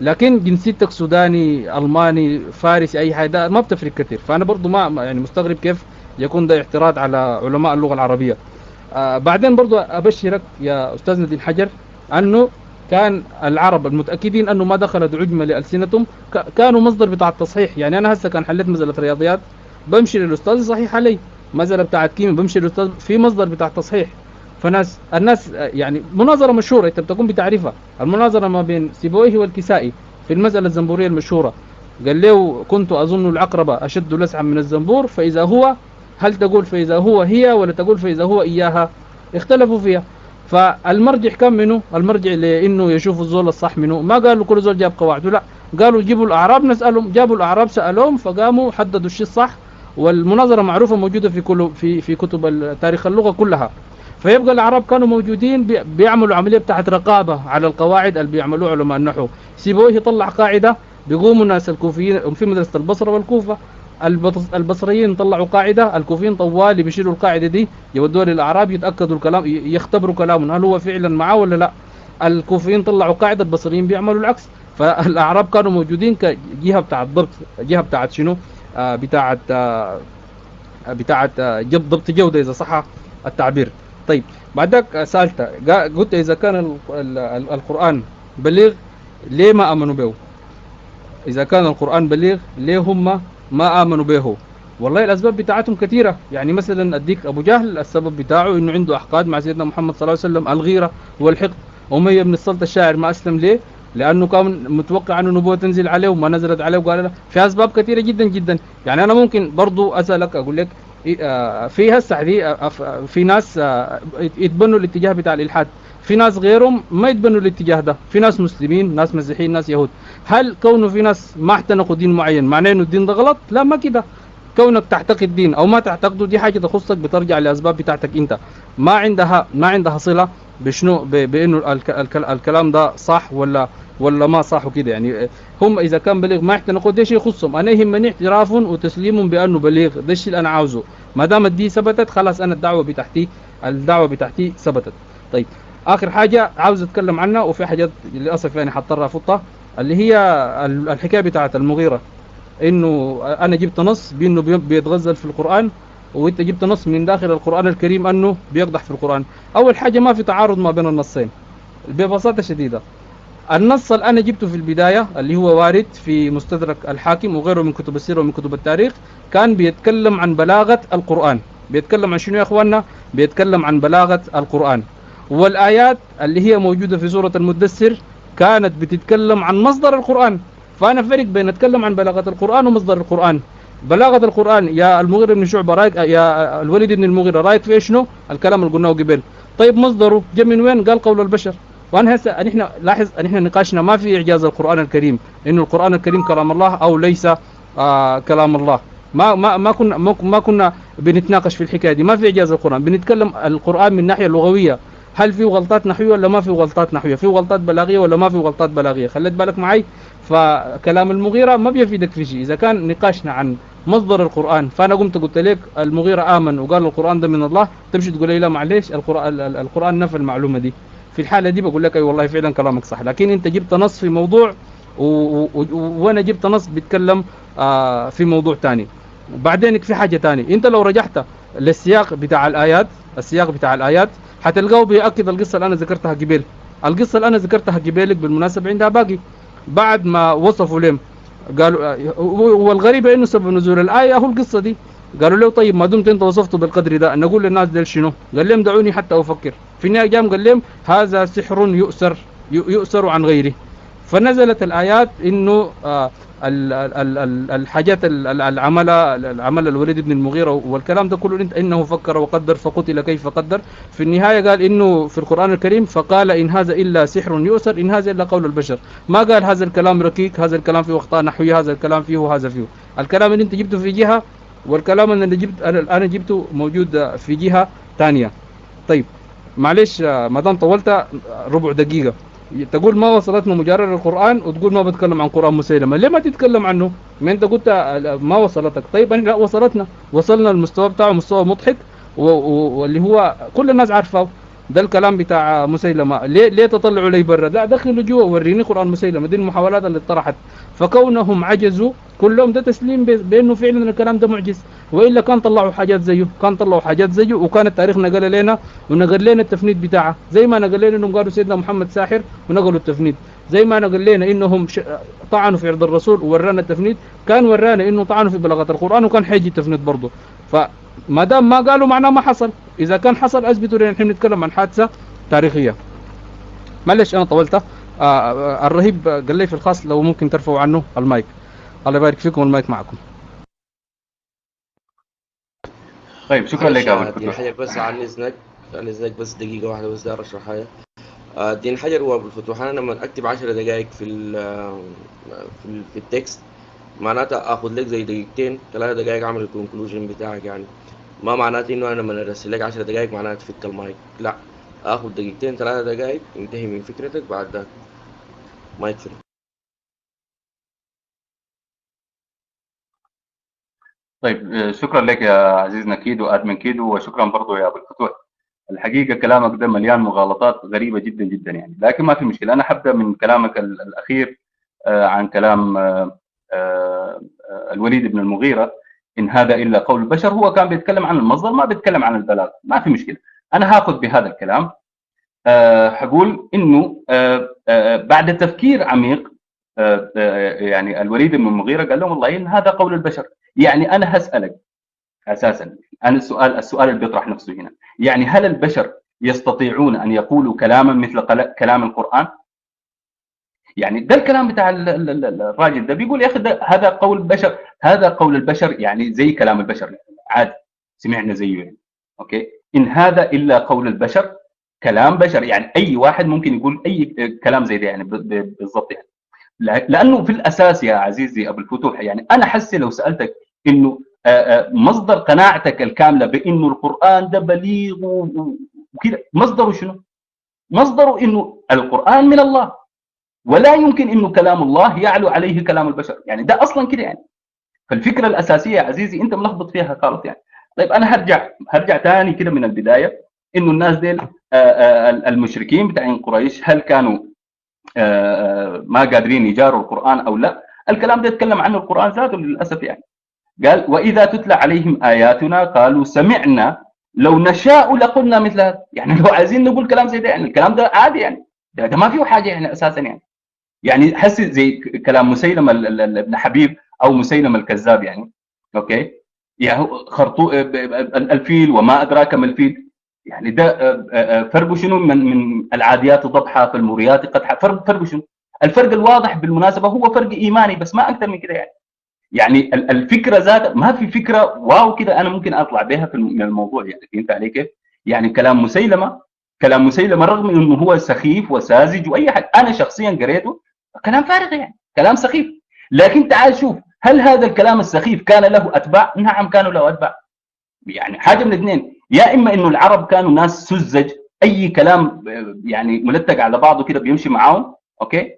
لكن جنسيتك سوداني ألماني فارسي أي حاجة ما بتفرق كثير. فأنا برضو ما يعني مستغرب كيف يكون ده اعتراض على علماء اللغة العربية. بعدين برضو أبشرك يا أستاذنا دين حجر أنه كان العرب المتأكدين أنه ما دخلت عجمة لألسنتهم كانوا مصدر بتاع التصحيح. يعني أنا هسه كان حليت مسألة رياضيات بمشي للأستاذ صحيح علي، مسألة بتاعت كيمياء بمشي للأستاذ في مصدر بتاع التصحيح. الناس يعني مناظرة مشهورة أنت بتكون بتعرفها، المناظرة ما بين سيبويه والكسائي في المسألة الزنبورية المشهورة. قال له كنت أظن العقربة أشد لسعا من الزنبور فإذا هو، هل تقول فإذا هو هي ولا تقول فإذا هو إياها؟ اختلفوا فيها. فالمرجع كم منه؟ المرجع لأنه يشوف الزول الصح منه، ما قالوا كل زول جاب قواعده، لا قالوا جيبوا الأعراب نسألهم، جابوا الأعراب سألوهم فقاموا حددوا الشيء الصح. والمناظرة معروفة موجودة في كتب تاريخ اللغة كلها. فيبقى الأعراب كانوا موجودين بيعملوا عملية بتاعت رقابة على القواعد اللي بيعملوها علماء النحو. سيبويه يطلع قاعدة بيقوموا الناس الكوفيين في مدرسة البصرة والكوفة، البصريين طلعوا قاعدة، الكوفيين طوالي بيشيلوا القاعدة دي يودوها للأعراب يتأكدوا الكلام، يختبروا كلامهم هل هو فعلا معاه ولا لا. الكوفيين طلعوا قاعدة، البصريين بيعملوا العكس. فالأعراب كانوا موجودين كجهة بتاعت ضبط، جهة بتاعت شنو؟ بتاعت ضبط جودة إذا صح التعبير. طيب بعدك سألت قلت إذا كان القرآن بليغ ليه ما أمنوا به؟ إذا كان القرآن بليغ ليه هم ما آمنوا به؟ والله الأسباب بتاعتهم كثيرة. يعني مثلا أديك أبو جهل السبب بتاعه إنه عنده أحقاد مع سيدنا محمد صلى الله عليه وسلم، الغيرة والحقد. أمية بن السلط الشاعر ما أسلم ليه؟ لأنه كان متوقع أنه النبوة تنزل عليه وما نزلت عليه، وقال لا. في أسباب كثيرة جدا جدا. يعني أنا ممكن برضو أسألك أقول لك في هسه دي في ناس يتبنوا الاتجاه بتاع الإلحاد، في ناس غيرهم ما يتبنوا الاتجاه ده، في ناس مسلمين، ناس مسيحيين، ناس يهود. هل كونه في ناس ما اعتنقوا دين معين معناه انه الدين ده غلط؟ لا، ما كده. كونك تعتقد دين او ما تعتقده دي حاجه تخصك، بترجع لاسباب بتاعتك انت، ما عندها صله بشنو بانه الكلام ده صح ولا ما صح وكده. يعني هم اذا كان بليغ ما اعتنقوا ده شيء يخصهم، انا يهمني اعتراف وتسليم بانه بليغ، ده الشيء اللي انا عاوزه. ما دام دي ثبتت خلاص، انا الدعوه بتاعتي ثبتت. طيب، اخر حاجه عاوز اتكلم عنها، وفي حاجات للاسف يعني حضطر افوتها، اللي هي الحكايه بتاعت المغيره. انه انا جبت نص بانه بيتغزل في القران، وانت جبت نص من داخل القران الكريم انه بيقدح في القران. اول حاجه ما في تعارض ما بين النصين ببساطه شديده. النص اللي انا جبته في البدايه اللي هو وارد في مستدرك الحاكم وغيره من كتب السيره ومن كتب التاريخ، كان بيتكلم عن بلاغه القران. بيتكلم عن شنو يا اخواننا؟ بيتكلم عن بلاغه القران. والايات اللي هي موجوده في سوره المدثر كانت بتتكلم عن مصدر القران. فانا فرق بين اتكلم عن بلاغه القران ومصدر القران. بلاغه القران يا المغيرة بن شعبه رايك، يا الوليد بن المغيرة رايك في شنو؟ الكلام اللي قلناه قبل. طيب مصدره جاء من وين؟ قال قول البشر. وانا هسه نحن لاحظ نحن نقاشنا ما في اعجاز القران الكريم، انه القران الكريم كلام الله او ليس كلام الله. ما كنا بنتناقش في الحكايه دي. ما في اعجاز القران، بنتكلم القران من الناحيه اللغويه. هل فيه غلطات نحويه ولا ما فيه غلطات نحويه؟ فيه غلطات بلاغيه ولا ما فيه غلطات بلاغيه؟ خليت بالك معي؟ فكلام المغيرة ما بيفيدك في شيء. اذا كان نقاشنا عن مصدر القران، فانا قلت لك المغيرة امن وقال القران ده من الله، تمشي تقول لي لا معلش القران نفى المعلومه دي. في الحاله دي بقول لك اي والله فعلا كلامك صح. لكن انت جبت نص في موضوع وانا جبت نص بيتكلم في موضوع ثاني. وبعدين في حاجه ثانيه، انت لو رجعت للسياق بتاع الايات، هتلقاه بيأكد القصه اللي انا ذكرتها قبل. القصه اللي انا ذكرتها قبلك بالمناسبه عندها باقي. بعد ما وصفوا لهم قالوا، والغريب انه سبب نزول الايه هو القصه دي. قالوا له طيب ما دمت انت وصفته بالقدر ده، نقول للناس ديل شنو؟ قال لهم دعوني حتى افكر. في النهايه قام قال لهم هذا سحر يؤسر عن غيره. فنزلت الايات انه الحاجات العمل الوليد بن المغيرة والكلام ده كله، انه فكر وقدر فقتل كيف قدر. في النهايه قال انه في القران الكريم فقال ان هذا الا سحر يؤسر، ان هذا الا قول البشر. ما قال هذا الكلام ركيك، هذا الكلام فيه اخطاء نحويه، هذا الكلام فيه، هذا فيه. الكلام اللي انت جبته في جهه، والكلام اللي انا جبته موجود في جهه ثانيه. طيب معلش ما دام طولت ربع دقيقه، تقول ما وصلتنا مجرد القرآن وتقول ما بتكلم عن قرآن مسيلمة. ليه ما تتكلم عنه؟ ما انت قلت ما وصلتك. طيب لا وصلتنا، وصلنا المستوى بتاعه مستوى مضحك واللي هو كل الناس عارفه. ده الكلام بتاع مسيلمة. ليه تطلعوا لي برا؟ لا دخلوا جوا وريني قرآن مسيلمة. دي المحاولات اللي طرحت. فكونهم عجزوا كلهم ده تسليم بانه فعلا الكلام ده معجز. والا كان طلعوا حاجات زيه، وكان التاريخ نقل لنا ونقل لنا التفنيد بتاعه. زي ما نقل لنا انهم قالوا سيدنا محمد ساحر ونقلوا التفنيد، زي ما نقل لنا انهم طعنوا في عرض الرسول وورانا التفنيد، كان ورانا انه طعنوا في بلاغة القرآن وكان حيجي التفنيد برضه. فما دام ما قالوا معناه ما حصل. اذا كان حصل اثبتوا لنا. نحن نتكلم عن حادثة تاريخية. معلش انا طولت. الرهيب قال لي في الخاص لو ممكن ترفعوا عنه المايك. الله يبارك فيكم، المايك معكم. طيب شكرا لك يا ابو دين الفتوح. حجر بس عن اذنك بس دقيقة واحدة بس داير اشرح حاجة. دين حجر وابو الفتوح، انا لما اكتب 10 دقائق في التكست معناتها اخذ لك زي دقيقتين 3 دقائق اعمل الكونكلوجن بتاعك. يعني ما معناته انه انا لما ارسل لك 10 دقائق معناتها تفك المايك، لا، اخذ دقيقتين 3 دقائق انتهي من فكرتك، بعد ذاك مايك فري. طيب شكرا لك يا عزيزنا كيدو ادمن كيدو، وشكرا برضو يا ابو الفتوح. الحقيقه كلامك ده مليان مغالطات غريبه جدا جدا يعني، لكن ما في مشكله. انا حبدا من كلامك الاخير عن كلام الوليد بن المغيرة، إن هذا إلا قول البشر. هو كان بيتكلم عن المصدر، ما بيتكلم عن البلاغ. ما في مشكلة. أنا هاخذ بهذا الكلام. هقول إنه بعد تفكير عميق يعني الوليد بن المغيرة قال لهم والله إن هذا قول البشر. يعني أنا هسألك أساسا، أنا السؤال اللي بيطرح نفسه هنا، يعني هل البشر يستطيعون أن يقولوا كلاما مثل كلام القرآن؟ يعني ده الكلام بتاع الراجل ده، بيقول يا أخي هذا قول البشر، هذا قول البشر يعني زي كلام البشر عادي، سمعنا زيه يعني. أوكي، إن هذا إلا قول البشر، كلام بشر، يعني أي واحد ممكن يقول أي كلام زي ده يعني بالضبط يعني. لانه في الاساس يا عزيزي ابو الفتوح، يعني انا حسي لو سالتك انه مصدر قناعتك الكامله بانه القران ده بليغ وكده، مصدره شنو؟ مصدره انه القران من الله، ولا يمكن انه كلام الله يعلو عليه كلام البشر، يعني ده اصلا كده يعني. فالفكره الاساسيه يا عزيزي انت ملخبط فيها خالص يعني. طيب انا هرجع ثاني كده من البدايه، انه الناس ديل المشركين بتاعين قريش هل كانوا ما قادرين يجاروا القرآن أو لا؟ الكلام ده يتكلم عنه القرآن ذاته للأسف يعني. قال وإذا تتلى عليهم آياتنا قالوا سمعنا لو نشاء لقلنا مثل هذا. يعني لو عايزين نقول كلام زي ده يعني الكلام ده عادي يعني، ده ما فيه حاجة يعني أساسا يعني. يعني حس زي كلام مسيلمة ابن حبيب أو مسيلمة الكذاب يعني. أوكي، يعني الفيل وما أدراك ما الفيل، يعني ده فرق شنو من العاديات ضبحا فالموريات قدحا، فرق شنو؟ الفرق الواضح بالمناسبه هو فرق ايماني بس، ما اكثر من كده يعني. يعني الفكره ذاتها ما في فكره واو كده انا ممكن اطلع بها من الموضوع، يعني فهمت علي كيف؟ يعني كلام مسيلمه رغم انه هو سخيف وساذج واي حاجه، انا شخصيا قريته كلام فارغ يعني، كلام سخيف. لكن تعال شوف، هل هذا الكلام السخيف كان له اتباع؟ نعم كانوا له اتباع. يعني حاجه من الاثنين، يا اما انه العرب كانوا ناس سذج، اي كلام يعني ملتق على بعضه كده بيمشي معاهم، اوكي،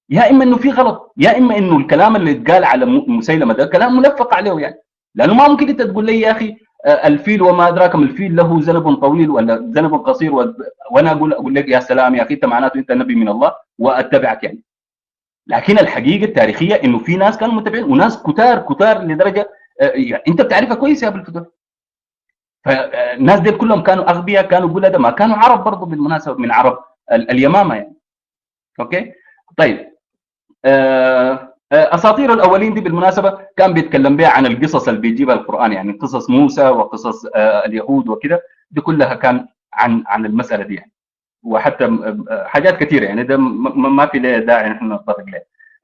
يا اما انه في غلط، يا اما انه الكلام اللي اتقال على مسيلمه ده كلام ملفق عليه يعني. لانه ما ممكن انت تقول لي يا اخي الفيل وما ادراك ما الفيل له ذنب طويل ولا ذنب قصير وانا اقول لك يا سلام يا اخي انت معناته انت نبي من الله واتبعك يعني. لكن الحقيقه التاريخيه انه في ناس كانوا متابعين وناس كتار لدرجه يعني انت بتعرفها كويس يا ابو الفتوح. فالناس دي كلهم كانوا اغبياء، كانوا قلده، ما كانوا عرب برضه بالمناسبه، من عرب اليمامه يعني. اوكي طيب اساطير الاولين دي بالمناسبه كان بيتكلم بها عن القصص اللي بيجيبها القران، يعني قصص موسى وقصص اليهود وكده، دي كلها كان عن المساله دي يعني. وحتى حاجات كثيره يعني، ده ما في له داعي نحن نتطرق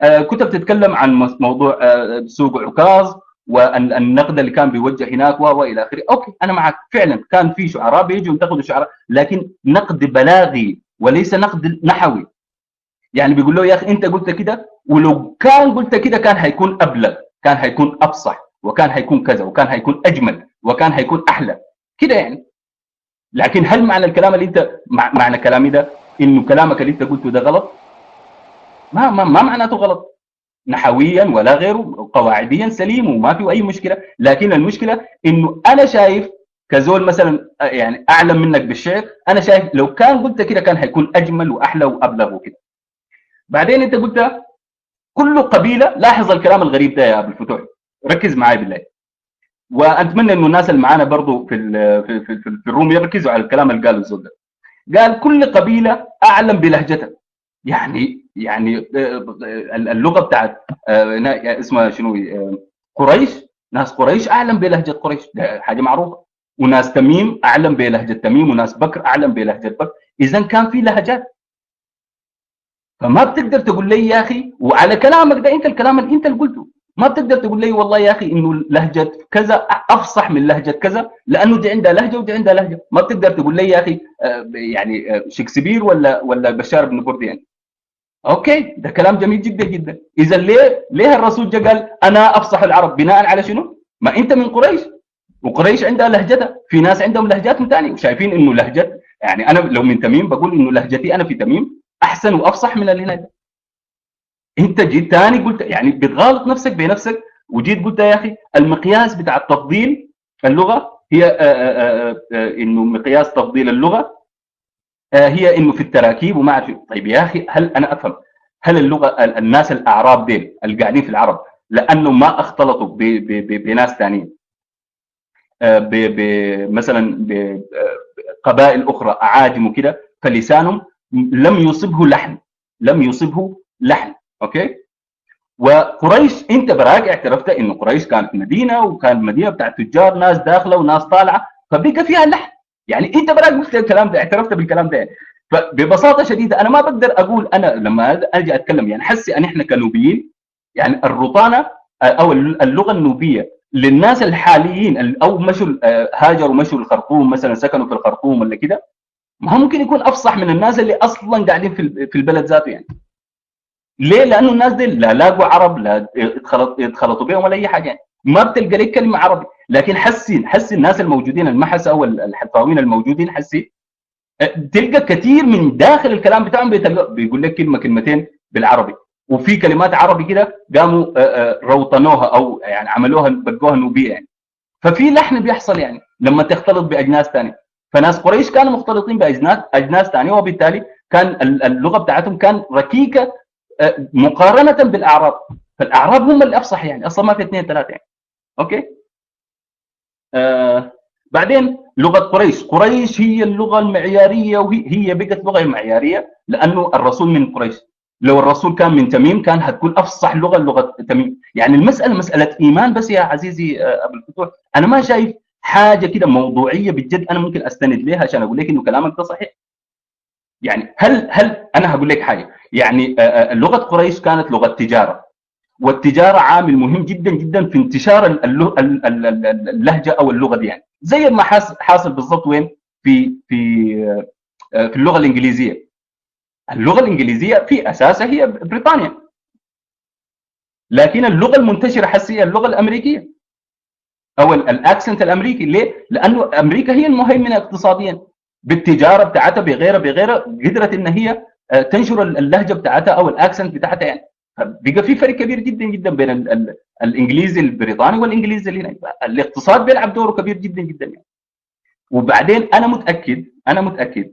له. كتب تتكلم عن موضوع سوق عكاظ والنقد اللي كان بيوجه هناك والى اخره. اوكي انا معك، فعلا كان في شعراء بيجوا ينتقدوا شعراء، لكن نقد بلاغي وليس نقد نحوي. يعني بيقول له يا اخي انت قلت كده، ولو كان قلت كده كان هيكون ابلغ، كان هيكون افصح، وكان هيكون كذا، وكان هيكون اجمل، وكان هيكون احلى كده يعني. لكن هل معنى الكلام اللي انت معنى كلامي ده انه كلامك اللي انت قلته ده غلط؟ ما معناته غلط نحويا ولا غيره، قواعديا سليم وما في اي مشكله. لكن المشكله انه انا شايف كزول مثلا يعني اعلم منك بالشعر، انا شايف لو كان قلت كده كان هيكون اجمل واحلى وابلغ وكده. بعدين انت قلت كل قبيله، لاحظ الكلام الغريب ده يا ابو الفتوح، ركز معي بالله، واتمنى انه الناس اللي معانا برضه في الروم يركزوا على الكلام اللي قاله الزول ده. قال كل قبيله اعلم بلهجتها. يعني اللغه بتاعت اسمها شنو، قريش، ناس قريش اعلم بلهجه قريش، ده حاجه معروفه. وناس تميم اعلم بلهجه تميم، وناس بكر اعلم بلهجه بكر. اذا كان في لهجات، فما بتقدر تقول لي يا اخي وعلى كلامك ده، انت الكلام اللي انت اللي قلته، ما بتقدر تقول لي والله يا اخي انه لهجه كذا افصح من لهجه كذا، لانه دي عندها لهجه ودي عندها لهجه. ما بتقدر تقول لي يا اخي يعني شكسبير ولا بشار بن برد يعني. اوكي ده كلام جميل جدا جدا. اذا ليه الرسول جا قال انا افصح العرب؟ بناء على شنو؟ ما انت من قريش، وقريش عندها لهجتها، في ناس عندهم لهجاتهم ثانيه وشايفين انه لهجه، يعني انا لو من تميم بقول انه لهجتي انا في تميم احسن وافصح من اللي هناك. انت جيت ثاني قلت يعني بتغالط نفسك بنفسك، وجيت قلت يا اخي المقياس بتاع التفضيل اللغه هي انه مقياس تفضيل اللغه هي انه في التراكيب وما اعرف. طيب يا اخي هل انا افهم، هل اللغه الناس الاعراب ديل اللي قاعدين في العرب لانه ما اختلطوا بناس ثانيين مثلا بقبائل اخرى اعاجم وكده، فلسانهم لم يصبه لحن، اوكي، وقريش انت براك اعترفت انه قريش كانت مدينه، وكان مدينه بتاعت تجار، ناس داخله وناس طالعه، فبقى فيها لحن. يعني انت براك قلت الكلام ده، اعترفت بالكلام ده يعني. فببساطه شديده انا ما بقدر اقول، انا لما اجي اتكلم يعني حسي ان احنا كنوبيين، يعني الرطانه او اللغه النوبيه للناس الحاليين او مشوا هاجروا مشوا الخرطوم مثلا، سكنوا في الخرطوم ولا كده، ما ممكن يكون افصح من الناس اللي اصلا قاعدين في البلد ذاته يعني. ليه؟ لانه الناس دي لا لاقوا عرب، لا اتخلطوا بهم ولا اي حاجه يعني. ما بتلقى لك كلمه عربي. لكن حسي الناس الموجودين المحسه او الحلفاويين الموجودين حسي تلقى كثير من داخل الكلام بتاعهم بيقول لك كلمه كلمتين بالعربي، وفي كلمات عربي كده قاموا روطنوها او يعني عملوها بقوها نوبيه يعني. ففي لحن بيحصل يعني لما تختلط باجناس ثانيه. فناس قريش كانوا مختلطين باجناس ثانيه، وبالتالي كان اللغه بتاعتهم كان ركيكه مقارنه بالاعراب. فالاعراب هم اللي افصح يعني، اصلا ما في اثنين ثلاثه يعني. اوكي. بعدين لغه قريش هي اللغه المعياريه، وهي بقت لغه معياريه لانه الرسول من قريش. لو الرسول كان من تميم كان هتكون افصح لغه تميم. يعني المساله مساله ايمان بس يا عزيزي ابو الفتوح. انا ما شايف حاجه كده موضوعيه بجد انا ممكن استند لها عشان اقول لك انه كلامك ده صحيح. يعني هل انا هقول لك حاجه، يعني لغه قريش كانت لغه تجاره، والتجاره عامل مهم جدا جدا في انتشار اللهجه او اللغه دي يعني. زي ما حاصل بالضبط وين في اللغه الانجليزيه. اللغه الانجليزيه في اساسها هي بريطانيا، لكن اللغه المنتشره حسي اللغه الامريكيه او الاكسنت الامريكي. ليه؟ لانه امريكا هي المهيمنه اقتصاديا بالتجاره بتاعتها بغيرها قدرت ان هي تنشر اللهجه بتاعتها او الاكسنت بتاعتها يعني. بقى في فرق كبير جدا جدا بين الانجليزي البريطاني والانجليزي اللي هنا. الاقتصاد بيلعب دوره كبير جدا جدا يعني. وبعدين انا متاكد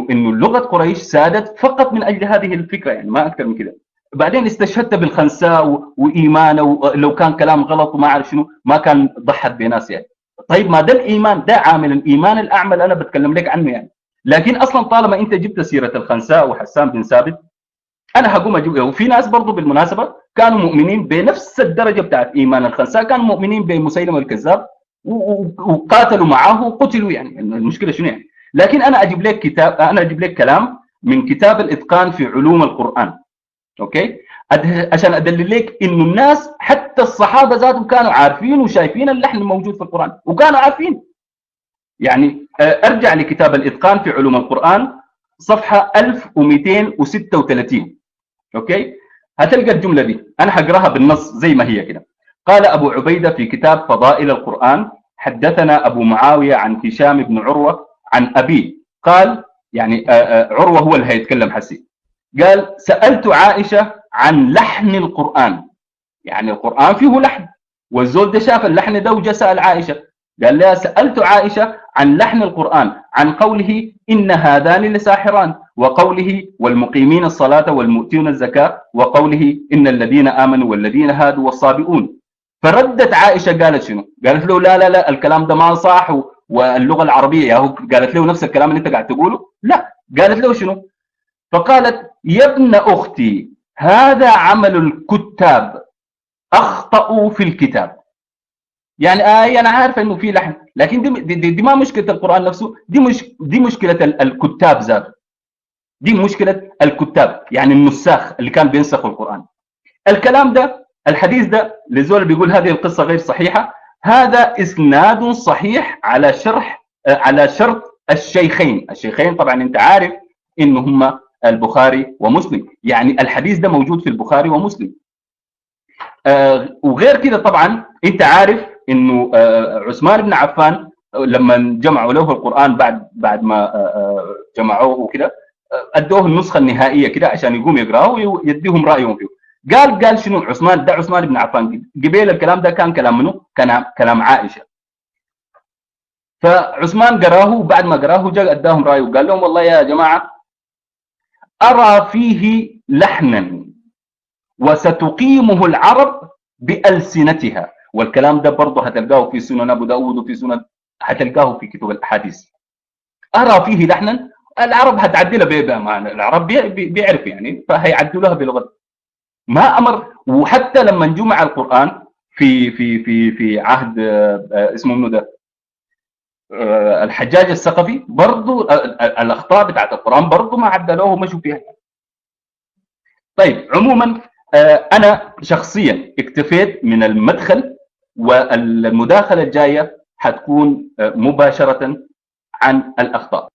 انه لغه قريش سادت فقط من اجل هذه الفكره يعني، ما اكثر من كده. بعدين استشهدت بالخنساء وايمانه، ولو كان كلام غلط وما اعرف شنو ما كان ضحت بناس يعني. طيب ما ده الايمان، ده عامل الايمان الاعمى اللي انا بتكلم لك عنه يعني. لكن اصلا طالما انت جبت سيره الخنساء وحسان بن ثابت، انا هقوم اجيب. وفي ناس برضه بالمناسبه كانوا مؤمنين بنفس الدرجه بتاعت ايمان الخنساء، كانوا مؤمنين بمسيلمه الكذاب وقاتلوا معه وقتلوا يعني. المشكله شنو يعني؟ لكن انا اجيب لك كلام من كتاب الاتقان في علوم القران. اوكي. عشان ادلل لك انه الناس حتى الصحابه ذاتهم كانوا عارفين وشايفين اللحن الموجود في القران، وكانوا عارفين يعني. ارجع لكتاب الاتقان في علوم القران صفحه 1236. اوكي. هتلقى الجمله دي انا هقراها بالنص زي ما هي كده. قال ابو عبيده في كتاب فضائل القران: حدثنا ابو معاويه عن هشام بن عروه عن ابيه قال، يعني عروه هو اللي هيتكلم حسي، قال: سالت عائشه عن لحن القران. يعني القران فيه لحن، والزول ده شاف اللحن ده وجا سال عائشه، قال لها: سالت عائشه عن لحن القران، عن قوله ان هذان لساحران، وقوله والمقيمين الصلاه والمؤتون الزكاه، وقوله ان الذين امنوا والذين هادوا والصابئون. فردت عائشه قالت شنو؟ قالت له: لا لا لا، الكلام ده ما صح، واللغه العربيه يا هو. قالت له نفس الكلام اللي انت قاعد تقوله؟ لا. قالت له شنو؟ فقالت: يا ابن اختي هذا عمل الكتاب، اخطاوا في الكتاب. يعني انا عارفه انه في لحن، لكن دي ما مشكله القران نفسه، دي مشكله الكتاب ذاته. دي مشكله الكتاب يعني النساخ اللي كان بينسخوا القران. الكلام ده الحديث ده لزول بيقول هذه القصه غير صحيحه، هذا اسناد صحيح على شرط الشيخين طبعا انت عارف انه هم البخاري ومسلم. يعني الحديث ده موجود في البخاري ومسلم. وغير كده طبعا انت عارف انه عثمان بن عفان لما جمعوا له القران بعد ما جمعوه وكده، ادوه النسخه النهائيه كده عشان يقوم يقراه ويديهم رايهم فيه. قال شنو عثمان بن عفان قبيل الكلام ده كان كلام منه؟ كان كلام عائشه. فعثمان قراه، وبعد ما قراه جاء اداهم رايه وقال لهم: والله يا جماعه ارى فيه لحنا وستقيمه العرب بألسنتها. والكلام ده برضه هتلقاه في سنن ابو داود وفي سنن، هتلقاه في كتب الاحاديث. ارى فيه لحنا، العرب هتعدلها بمعنى العرب بيعرف يعني، فهيعدلوها بلغه. ما أمر. وحتى لما جمع القرآن في عهد اسمه منو ده، الحجاج الثقفي، برضو الأخطاء بتاعت القرآن برضو ما عدلوه ومشوا فيها. طيب عموما أنا شخصيا اكتفيت من المدخل، والمداخلة الجاية حتكون مباشرة عن الأخطاء.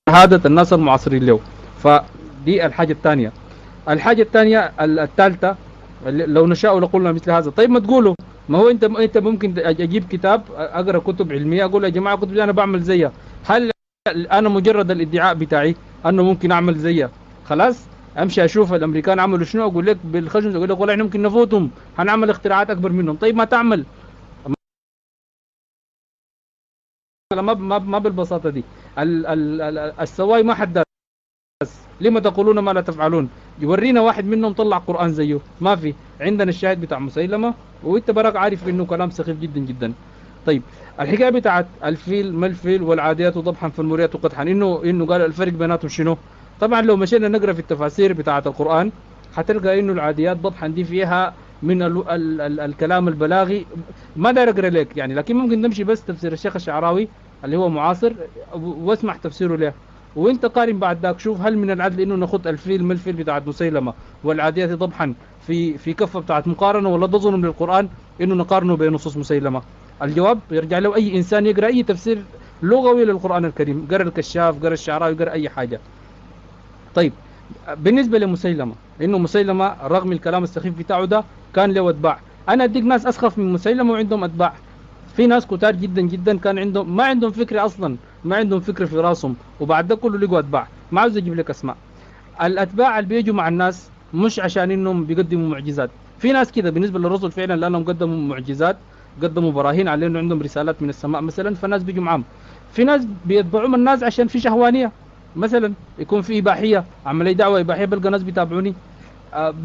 شهادة الناس المعاصرين له. فدي الحاجة الثانية. الحاجة الثانية الثالثة لو نشاء لقلنا مثل هذا. طيب ما تقولوا، ما هو انت ممكن اجيب كتاب اقرا كتب علميه اقول يا جماعه كتب دي انا بعمل زيها، هل انا مجرد الادعاء بتاعي انه ممكن اعمل زيها خلاص امشي اشوف الامريكان عملوا شنو اقول لك بالخشن، اقول لك والله احنا ممكن نفوتهم هنعمل اختراعات اكبر منهم؟ طيب ما تعمل، ما بالبساطه دي. السواي ما حد لما تقولون ما لا تفعلون؟ يورينا واحد منهم طلع قرآن زيه، ما في. عندنا الشاهد بتاع مسيلمة، وانت براك عارف انه كلام سخيف جدا جدا. طيب الحكايه بتاعت الفيل ما الفيل والعاديات ضبحا فالموريات قدحا، انه قال الفرق بيناتهم شنو؟ طبعا لو مشينا نقرا في التفاسير بتاعت القرآن حتلقى انه العاديات ضبحا دي فيها من الكلام البلاغي. ما داير اقرا لك يعني، لكن ممكن نمشي بس تفسير الشيخ الشعراوي اللي هو معاصر واسمع تفسيره له، وانت قارن بعد ذاك شوف هل من العدل انه ناخذ الفيل ما الفيل بتاعت مسيلمه والعاديات ضبحا في كفه بتاعت مقارنه، ولا ده ظلم للقران انه نقارنه بين نصوص مسيلمه؟ الجواب يرجع له اي انسان يقرا اي تفسير لغوي للقران الكريم، قرا الكشاف، قرا الشعراوي، قرا اي حاجه. طيب بالنسبه لمسيلمه، انه مسيلمه رغم الكلام السخيف بتاعه ده كان له اتباع. انا اديك ناس اسخف من مسيلمه وعندهم اتباع. في ناس كتار جدا جدا كان عندهم ما عندهم فكره اصلا، ما عندهم فكره في راسهم، وبعد ده كله لقوا اتباع. ما عاوز اجيب لك اسماء. الاتباع اللي بيجوا مع الناس مش عشان انهم بيقدموا معجزات، في ناس كده بالنسبه للرسل فعلا لانهم قدموا معجزات، قدموا براهين على انه عندهم رسالات من السماء مثلا، فالناس بيجوا معاهم. في ناس بيتبعوا الناس عشان في شهوانيه، مثلا يكون في اباحيه، عمل لي دعوه اباحيه بلقى ناس بيتابعوني.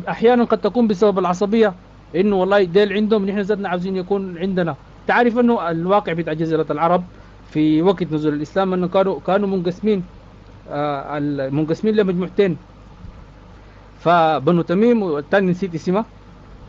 احيانا قد تكون بسبب العصبيه، انه والله ديل عندهم نحن ذاتنا عاوزين يكون عندنا. تعرف انه الواقع بتاع جزيره العرب في وقت نزول الاسلام انه كانوا منقسمين، منقسمين لمجموعتين. فبنو تميم والثاني نسيت اسمه،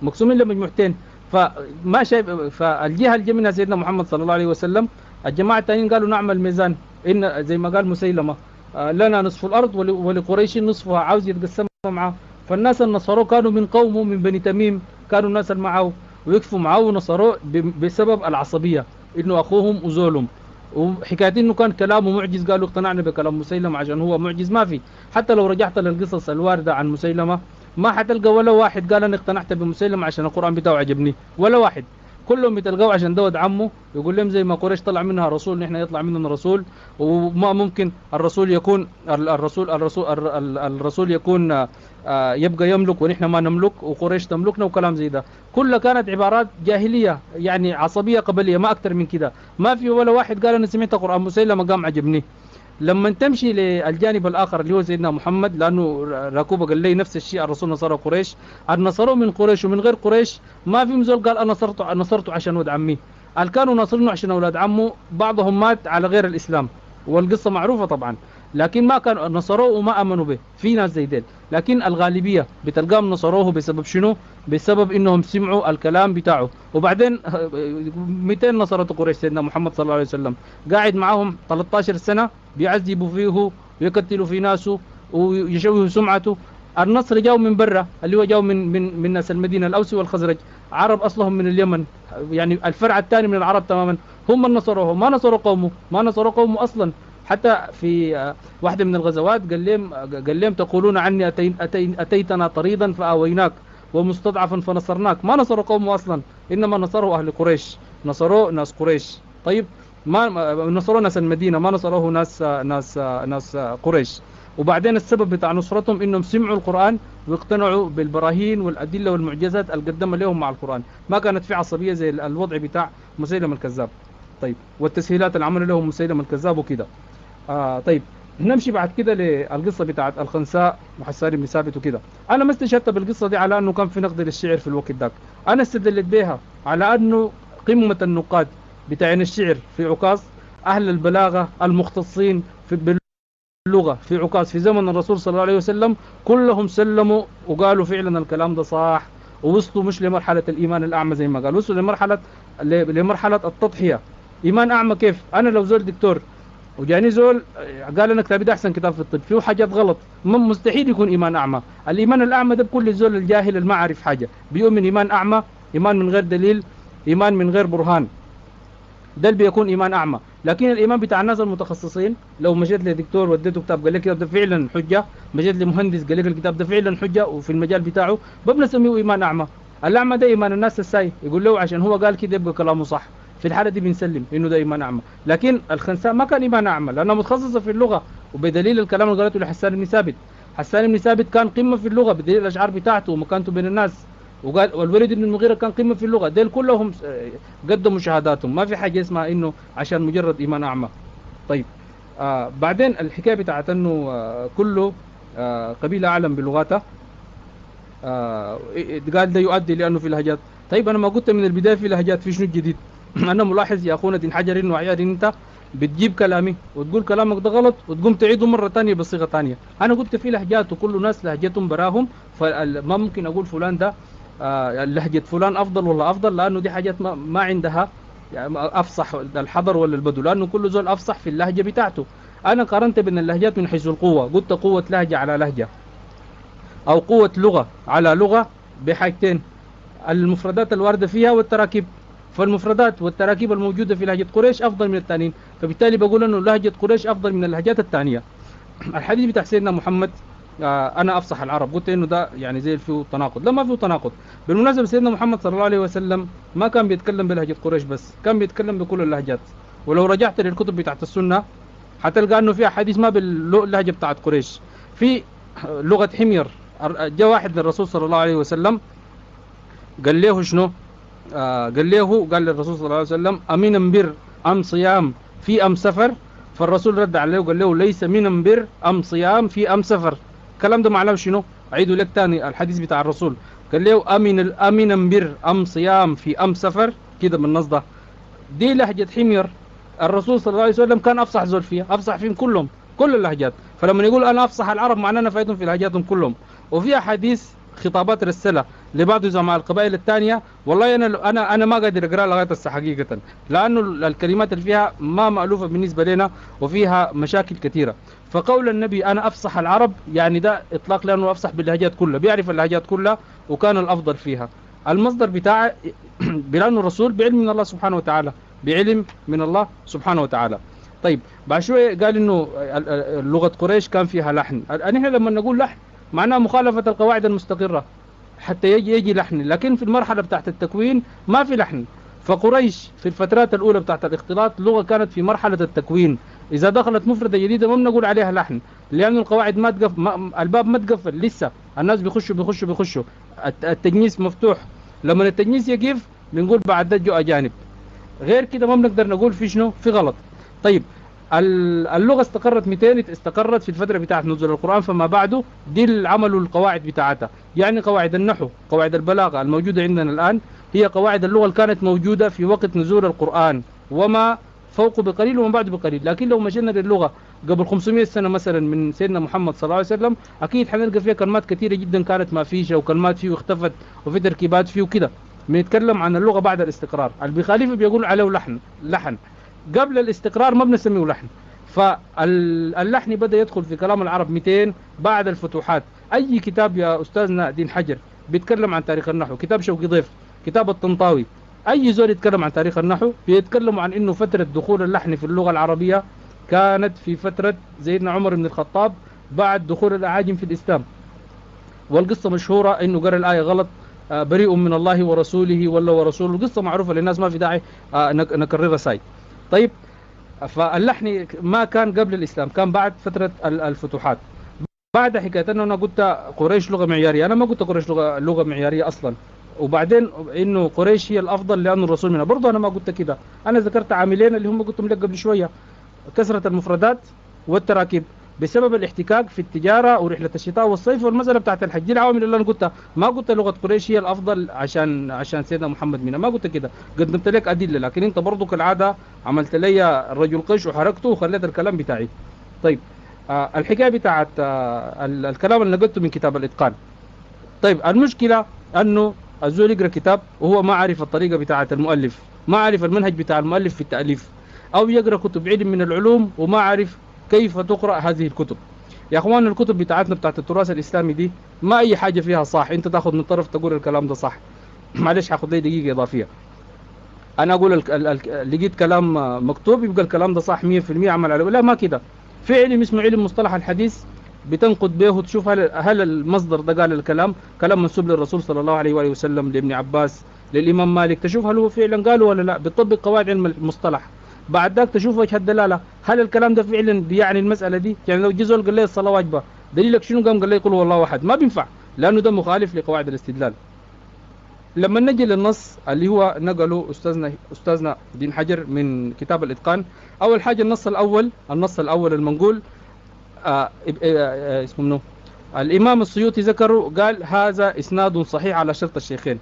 مقسومين لمجموعتين. فما شايف، فالجهه اللي جا منها سيدنا محمد صلى الله عليه وسلم الجماعه الثانيين قالوا نعمل ميزان، ان زي ما قال مسيلمه لنا نصف الارض ولقريش نصفها، عاوز يتقسم معه. فالناس النصارى كانوا من قومه من بني تميم، كانوا الناس اللي معه ويكفوا معه ونصروه بسبب العصبيه، انه اخوهم وزولهم. وحكايه انه كان كلامه معجز قالوا اقتنعنا بكلام مسيلمه عشان هو معجز. ما في، حتى لو رجعت للقصص الوارده عن مسيلمه ما حتلقى ولا واحد قال انا اقتنعت بمسيلمه عشان القران بتاعه عجبني، ولا واحد. كلهم بتلقوا عشان دود عمه يقول لهم زي ما قريش طلع منها رسول نحن يطلع مننا رسول، وما ممكن الرسول يكون الرسول يكون يبقى يملك ونحن ما نملك وقريش تملكنا وكلام زي ده. كلها كانت عبارات جاهليه يعني عصبيه قبليه ما اكثر من كده. ما في ولا واحد قال انا سمعت قران مسيلمه قام عجبني. لما تمشي للجانب الاخر اللي هو سيدنا محمد، لانه راكوبه قال لي نفس الشيء الرسول نصر قريش، النصروا من قريش ومن غير قريش ما في مزول قال انا نصرته عشان ولد عمي. اللي كانوا ناصرينه عشان اولاد عمه بعضهم مات على غير الاسلام والقصه معروفه طبعا، لكن ما كانوا نصروه وما امنوا به، في ناس زي ديل. لكن الغالبيه بتلقاهم نصروه بسبب شنو؟ بسبب انهم سمعوا الكلام بتاعه. وبعدين 200 نصرته قريش سيدنا محمد صلى الله عليه وسلم قاعد معاهم 13 سنه بيعذبوا فيه ويقتلوا في ناسه ويشوهوا سمعته. النصر جاءوا من برا اللي هو جاءوا من ناس المدينه، الاوس والخزرج، عرب اصلهم من اليمن، يعني الفرع الثاني من العرب تماما، هم اللي نصروه ما نصروا قومه، ما نصروا قومه اصلا. حتى في واحده من الغزوات قال لهم تقولون عني اتيتنا طريدا فاويناك ومستضعفا فنصرناك. ما نصروا قومه اصلا، انما نصروا اهل قريش، نصروا ناس قريش. طيب ما نصروا ناس المدينه، ما نصروه ناس قريش. وبعدين السبب بتاع نصرتهم انهم سمعوا القران واقتنعوا بالبراهين والادله والمعجزات اللي قدمها لهم مع القران، ما كانت في عصبيه زي الوضع بتاع مسيلمه الكذاب. طيب والتسهيلات اللي عملوا لهم مسيلمه الكذاب وكده. طيب نمشي بعد كده للقصه بتاعت الخنساء وحسان بن ثابت وكده. انا ما استشهدت بالقصه دي على انه كان في نقد للشعر في الوقت ذاك، انا استدلت بها على انه قمه النقاد بتاعين الشعر في عكاظ، اهل البلاغه المختصين في اللغه في عكاظ في زمن الرسول صلى الله عليه وسلم، كلهم سلموا وقالوا فعلا الكلام ده صح، ووصلوا مش لمرحله الايمان الاعمى زي ما قال، وصلوا لمرحله التضحيه. ايمان اعمى كيف؟ انا لو زول دكتور وجاني زول قال انا كتابي ده احسن كتاب في الطب، فيه حاجات غلط، مستحيل يكون ايمان اعمى. الايمان الاعمى ده بكل الزول الجاهل اللي ما عارف حاجه بيؤمن ايمان اعمى، ايمان من غير دليل، ايمان من غير برهان، ده اللي بيكون ايمان اعمى. لكن الإيمان بتاع الناس المتخصصين لو مشيت لدكتور وديته كتاب قال لك الكتاب ده فعلا حجة، مشيت لمهندس قال لك الكتاب ده فعلا حجة وفي المجال بتاعه، بنسميه إيمان أعمى. الأعمى ده إيمان الناس الساي، يقول له عشان هو قال كده يبقى كلامه صح، في الحالة دي بنسلم إنه ده إيمان أعمى. لكن الخنساء ما كان إيمان أعمى لأنها متخصصة في اللغة، وبدليل الكلام اللي قالته لحسان بن ثابت. حسان بن ثابت كان قمة في اللغة بدليل الأشعار بتاعته ومكانته بين الناس، وقال والوليد بن المغيرة كان قمة في اللغة. ديل كلهم قدموا شهاداتهم، ما في حاجة اسمها إنه عشان مجرد إيمان أعمى. طيب بعدين الحكاية بتاعت إنه كله قبيلة أعلم بلغاتها، قال ده يؤدي لأنه في لهجات. طيب أنا ما قلت من البداية في لهجات، في شنو الجديد؟ أنا ملاحظ يا أخونا دين حجر إنه عيال أنت بتجيب كلامي وتقول كلامك ده غلط وتقوم تعيده مرة تانية بصيغة تانية. أنا قلت في لهجات وكل ناس لهجتهم براهم، فما ممكن أقول فلان ده لهجة فلان أفضل ولا أفضل، لأنه دي حاجات ما عندها يعني أفصح الحضر ولا البدو، لأنه كل زول أفصح في اللهجة بتاعته. أنا قارنت بين اللهجات من حيث القوة، قلت قوة لهجة على لهجة أو قوة لغة على لغة بحاجتين: المفردات الواردة فيها والتراكيب. فالمفردات والتراكيب الموجودة في لهجة قريش أفضل من الثانيين، فبالتالي بقول أنه لهجة قريش أفضل من اللهجات الثانية. الحديث بتاع سيدنا محمد أنا أفصح العرب، قلت إنه ده يعني زي فيه تناقض. لا، ما فيه تناقض. بالمناسبة سيدنا محمد صلى الله عليه وسلم ما كان بيتكلم بلهجة قريش بس، كان بيتكلم بكل اللهجات. ولو رجعت للكتب بتاعت السنة هتلقى إنه في حديث ما باللهجة بتاعت قريش، في لغة حمير. جاء واحد للرسول صلى الله عليه وسلم قال له شنو؟ قال للرسول صلى الله عليه وسلم: أمين بر أم صيام في أم سفر؟ فالرسول رد عليه وقال له: ليس من بر أم صيام في أم سفر. الكلام ده معناه شنو؟ أعيده لك تاني الحديث بتاع الرسول. قال له: أمين بر أم صيام في أم سفر، كده بالنص ده. دي لهجة حمير، الرسول صلى الله عليه وسلم كان أفصح زول فيها، أفصح فيهم كلهم، كل اللهجات. فلما يقول أنا أفصح العرب معناه أنا فايتهم في لهجاتهم كلهم. وفي أحاديث خطابات رسلة لبعض زعماء القبائل الثانية، والله أنا ما قادر أقرأ لغاية الساعة حقيقة، لأنه الكلمات اللي فيها ما مألوفة بالنسبة لنا وفيها مشاكل كثيرة. فقول النبي أنا أفصح العرب يعني ده إطلاق، لأنه أفصح باللهجات كلها، بيعرف اللهجات كلها وكان الأفضل فيها. المصدر بتاعه بلأنه الرسول بعلم من الله سبحانه وتعالى، بعلم من الله سبحانه وتعالى. طيب بعد شوية قال إنه لغة قريش كان فيها لحن. نحن لما نقول لحن معناه مخالفة القواعد المستقرة حتى يجي لحن، لكن في المرحلة بتاعت التكوين ما في لحن. فقريش في الفترات الأولى بتاعت الاختلاط لغة كانت في مرحلة التكوين، إذا دخلت مفردة جديدة ما بنقول عليها لحن، لأن القواعد ما الباب ما تقفل لسه، الناس بيخشوا التجنيس مفتوح. لما التجنيس يقف بنقول بعد ده جو أجانب، غير كده ما بنقدر نقول في شنو في غلط. طيب اللغة استقرت 200 استقرت في الفترة بتاعت نزول القرآن فما بعده، دي اللي عملوا القواعد بتاعتها. يعني قواعد النحو، قواعد البلاغة الموجودة عندنا الآن هي قواعد اللغة اللي كانت موجودة في وقت نزول القرآن وما فوقه بقليل وما بعده بقليل. لكن لو مشينا للغة قبل 500 سنة مثلا من سيدنا محمد صلى الله عليه وسلم، أكيد حنلقى فيها كلمات كثيرة جدا كانت ما فيش، وكلمات فيه اختفت وفي تركيبات فيه وكده. بنتكلم عن اللغة بعد الاستقرار. اللي بيخالفه بيقول عليه لحن. قبل الاستقرار ما بنسميه لحن. فاللحن بدأ يدخل في كلام العرب 200 بعد الفتوحات. أي كتاب يا أستاذنا دين حجر بيتكلم عن تاريخ النحو، كتاب شوقي ضيف، كتاب الطنطاوي، أي زول يتكلم عن تاريخ النحو بيتكلموا عن إنه فترة دخول اللحن في اللغة العربية كانت في فترة سيدنا عمر بن الخطاب بعد دخول الأعاجم في الإسلام. والقصة مشهورة إنه قرأ الآية غلط، بريء من الله ورسوله ولا ورسوله. القصة معروفة للناس ما في داعي نكررها ساي. طيب فاللحن ما كان قبل الإسلام، كان بعد فترة الفتوحات. بعد حكاية أنه أنا قلت قريش لغة معيارية، أنا ما قلت قريش لغة معيارية أصلا. وبعدين إنه قريش هي الأفضل لأنه الرسول منها، برضو أنا ما قلت كده. أنا ذكرت عاملين اللي هم قلتهم لك قبل شوية: كثرة المفردات والتراكيب بسبب الاحتكاك في التجارة ورحلة الشتاء والصيف والمسألة بتاعت الحج. دي العوامل اللي أنا قلتها. ما قلت لغة قريش هي الأفضل عشان سيدنا محمد منها، ما قلت كده. قدمت لك أدلة، لكن أنت برضو كالعادة عملت لي الرجل قش وحركته وخليت الكلام بتاعي. طيب الحكاية بتاعت الكلام اللي نقلته من كتاب الإتقان. طيب المشكلة أنه الزول يقرأ كتاب وهو ما عارف الطريقة بتاعت المؤلف، ما عارف المنهج بتاع المؤلف في التأليف، أو يقرأ كتب علم من العلوم وما عارف كيف تقرأ هذه الكتب. يا أخوان الكتب بتاعتنا بتاعت التراث الإسلامي دي ما أي حاجة فيها صح، أنت تاخذ من طرف تقول الكلام ده صح. معلش هاخذ لي دقيقة إضافية. انا اقول لقيت كلام مكتوب يبقى الكلام ده صح 100% عمل عليه. لا، ما كده. في علم اسمه علم مصطلح الحديث، بتنقد به وتشوف هل المصدر ده قال الكلام كلام منسوب للرسول صلى الله عليه واله وسلم، لابن عباس، للامام مالك، تشوف هل هو فعلا قاله ولا لا، بتطبق قواعد علم المصطلح. بعد ذاك تشوف وجه الدلاله، هل الكلام ده فعلا بيعني المساله دي. يعني لو جزول قال لي الصلاه واجبه، دليلك شنو؟ قام قال لي قل هو الله احد، ما بينفع، لانه ده مخالف لقواعد الاستدلال. لما نجي للنص اللي هو نقله استاذنا دين حجر من كتاب الاتقان، اول حاجه النص الاول المنقول اسمه منو؟ الامام السيوطي ذكره، قال هذا اسناد صحيح على شرط الشيخين.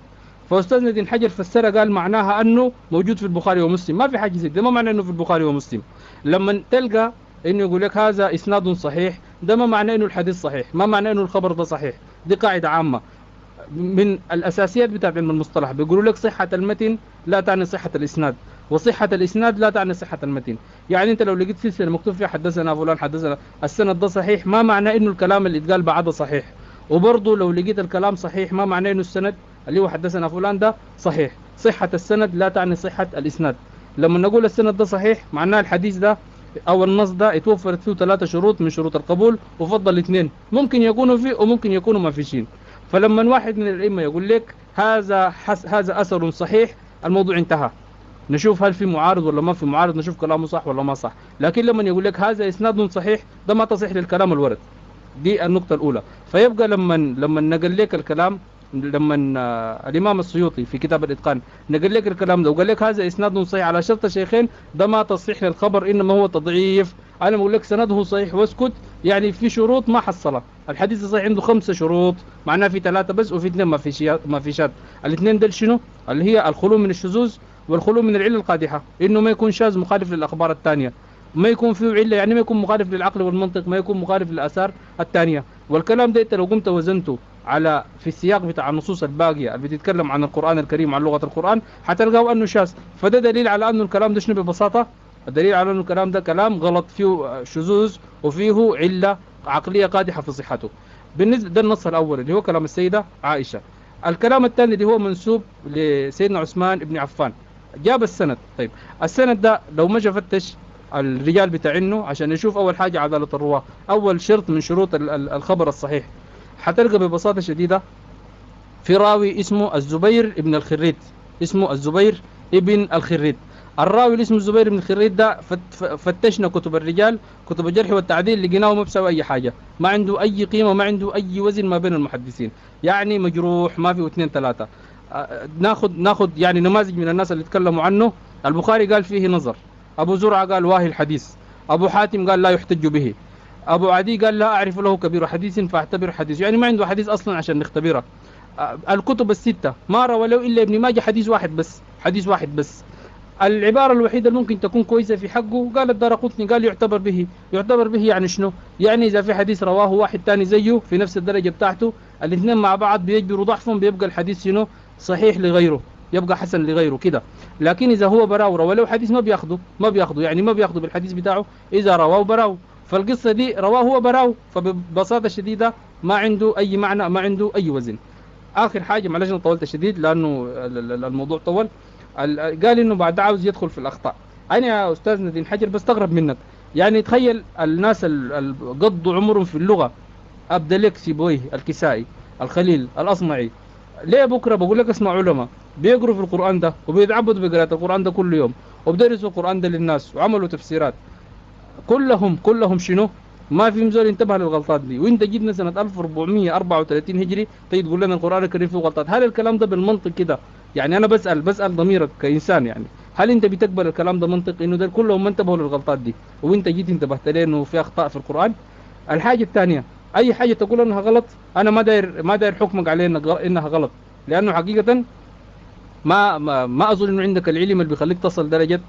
فاستاذنا دين حجر فسرها قال معناها انه موجود في البخاري ومسلم. ما في حاجه زي ده، ما معناه انه في البخاري ومسلم. لما تلقى انه يقول لك هذا اسناد صحيح، ده ما معناه انه الحديث صحيح، ما معناه انه الخبر ده صحيح. دي قاعده عامه من الاساسيات بتاعت علم المصطلح. بيقولوا لك صحه المتن لا تعني صحه الاسناد، وصحه الاسناد لا تعني صحه المتن. يعني انت لو لقيت سلسله مكتوب فيها حدثنا فلان حدثنا، السند ده صحيح، ما معناه انه الكلام اللي اتقال بعده صحيح. وبرضه لو لقيت الكلام صحيح، ما معناه انه السند اللي هو حدثنا فلان ده صحيح. صحه السند لا تعني صحه الاسناد. لما نقول السند ده صحيح، معناه الحديث ده او النص ده اتوفرت فيه 3 شروط من شروط القبول، وفضل 2 ممكن يكونوا فيه وممكن يكونوا ما فيشين. فلما واحد من الائمه يقول لك هذا اثر صحيح، الموضوع انتهى. نشوف هل في معارض ولا ما في معارض، نشوف كلامه صح ولا ما صح. لكن لما يقول لك هذا اسناد صحيح، ده ما تصح للكلام الورد. دي النقطه الاولى. فيبقى لما نقل لك الكلام، لما الامام السيوطي في كتاب الاتقان نقل لك الكلام ده وقال لك هذا اسناد صحيح على شرط الشيخين، ده ما تصح للخبر، انما هو تضعيف. انا بقول لك سنده صحيح واسكت، يعني في شروط ما حصلها. الحديث الصحيح عنده 5 شروط، معناه في 3 بس وفي 2 ما في شاذ. الاثنين دول شنو؟ اللي هي الخلو من الشذوذ والخلو من العله القادحه، انه ما يكون شاذ مخالف للاخبار الثانيه، ما يكون فيه عله، يعني ما يكون مخالف للعقل والمنطق، ما يكون مخالف للاثار الثانيه. والكلام ده انت لو قمت وزنته على في السياق بتاع النصوص الباقيه اللي بتتكلم عن القران الكريم وعن لغه القران، حتلقاه انه شاذ. فده دليل على انه الكلام ده شنو ببساطه؟ الدليل على انه الكلام ده كلام غلط، فيه شذوذ وفيه عله عقليه قادحه في صحته. بالنسبه ده النص الاول اللي هو كلام السيده عائشه. الكلام الثاني اللي هو منسوب لسيدنا عثمان بن عفان، جاب السند. طيب السند ده لو ما فتش الرجال بتاعنه عشان يشوف اول حاجه عداله الرواه، اول شرط من شروط الخبر الصحيح، حتلقى ببساطه شديده في راوي اسمه الزبير ابن الخريت. اسمه الزبير ابن الخريت. الراوي اللي اسمه الزبير بن الخريت ده فتشنا كتب الرجال، كتب الجرح والتعديل، لقيناه ما بيسوي اي حاجه، ما عنده اي قيمه، ما عنده اي وزن ما بين المحدثين، يعني مجروح، ما في 2 3. ناخذ يعني نماذج من الناس اللي تكلموا عنه. البخاري قال فيه نظر، ابو زرعه قال واهي الحديث، ابو حاتم قال لا يحتج به، ابو عدي قال لا اعرف له كبير حديث فاعتبر حديث، يعني ما عنده حديث اصلا عشان نختبره. الكتب ال6 ما روى له الا ابن ماجه حديث واحد بس، حديث واحد بس. العباره الوحيده اللي ممكن تكون كويسه في حقه قال الدارقطني، قال يعتبر به. يعتبر به يعني شنو؟ يعني اذا في حديث رواه واحد ثاني زيه في نفس الدرجه بتاعته، الاثنين مع بعض بيجبروا ضعفهم، بيبقى الحديث شنو؟ صحيح لغيره، يبقى حسن لغيره كده. لكن اذا هو براو روى له حديث ما بياخذه يعني ما بياخذه بالحديث بتاعه اذا رواه براو. فالقصه دي رواه هو براو، فببساطه شديده ما عنده اي معنى، ما عنده اي وزن. اخر حاجه، معلش انا طولت شديد لانه الموضوع طول. قال انه بعد عاوز يدخل في الاخطاء. انا يا استاذنا دين حجر بستغرب منك، يعني تخيل الناس قضوا عمرهم في اللغه، ابدلك سيبويه، الكسائي، الخليل، الاصمعي، ليه بكره بقول لك اسمع علماء بيقروا في القران ده وبيتعبدوا بقراءه القران ده كل يوم وبدرسوا القران ده للناس وعملوا تفسيرات، كلهم شنو؟ ما في مزول انتبه للغلطات دي. وانت جبنا سنه 1434 هجري تيجي تقول لنا القران الكريم فيه غلطات. هل الكلام ده بالمنطق كده؟ يعني انا بسال ضميرك كانسان، يعني هل انت بتقبل الكلام ده منطق انه ده كلهم ما انتبهوا للغلطات دي وانت جيت انتبهت ليه انه في اخطاء في القران؟ الحاجه الثانيه، اي حاجه تقول انها غلط انا ما داير حكمك عليه انها غلط، لانه حقيقه ما اظن انه عندك العلم اللي بيخليك تصل درجه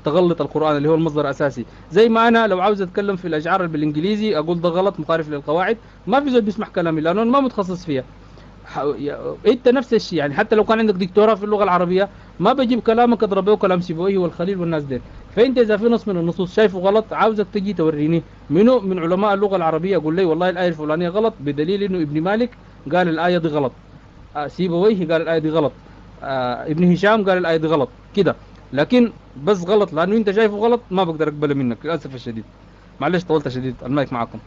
تغلط القران اللي هو المصدر الاساسي. زي ما انا لو عاوز اتكلم في الاشعار بالانجليزي اقول ده غلط مخالف للقواعد، ما في زول بيسمح كلامي لانه انا ما متخصص فيها. انت نفس الشيء، يعني حتى لو كان عندك دكتوراه في اللغه العربيه ما بجيب كلامك اضربه كلام سيبويه والخليل والناس دي. فانت اذا في نص من النصوص شايفه غلط عاوزك تجي توريني منو من علماء اللغه العربيه يقول لي والله الايه الفلانيه غلط بدليل انه ابن مالك قال الايه دي غلط، سيبويه قال الايه دي غلط، ابن هشام قال الايه دي غلط كده. لكن بس غلط لانه انت شايفه غلط ما بقدر اقبله منك للاسف الشديد. معلش طولت شديد، المايك معكم.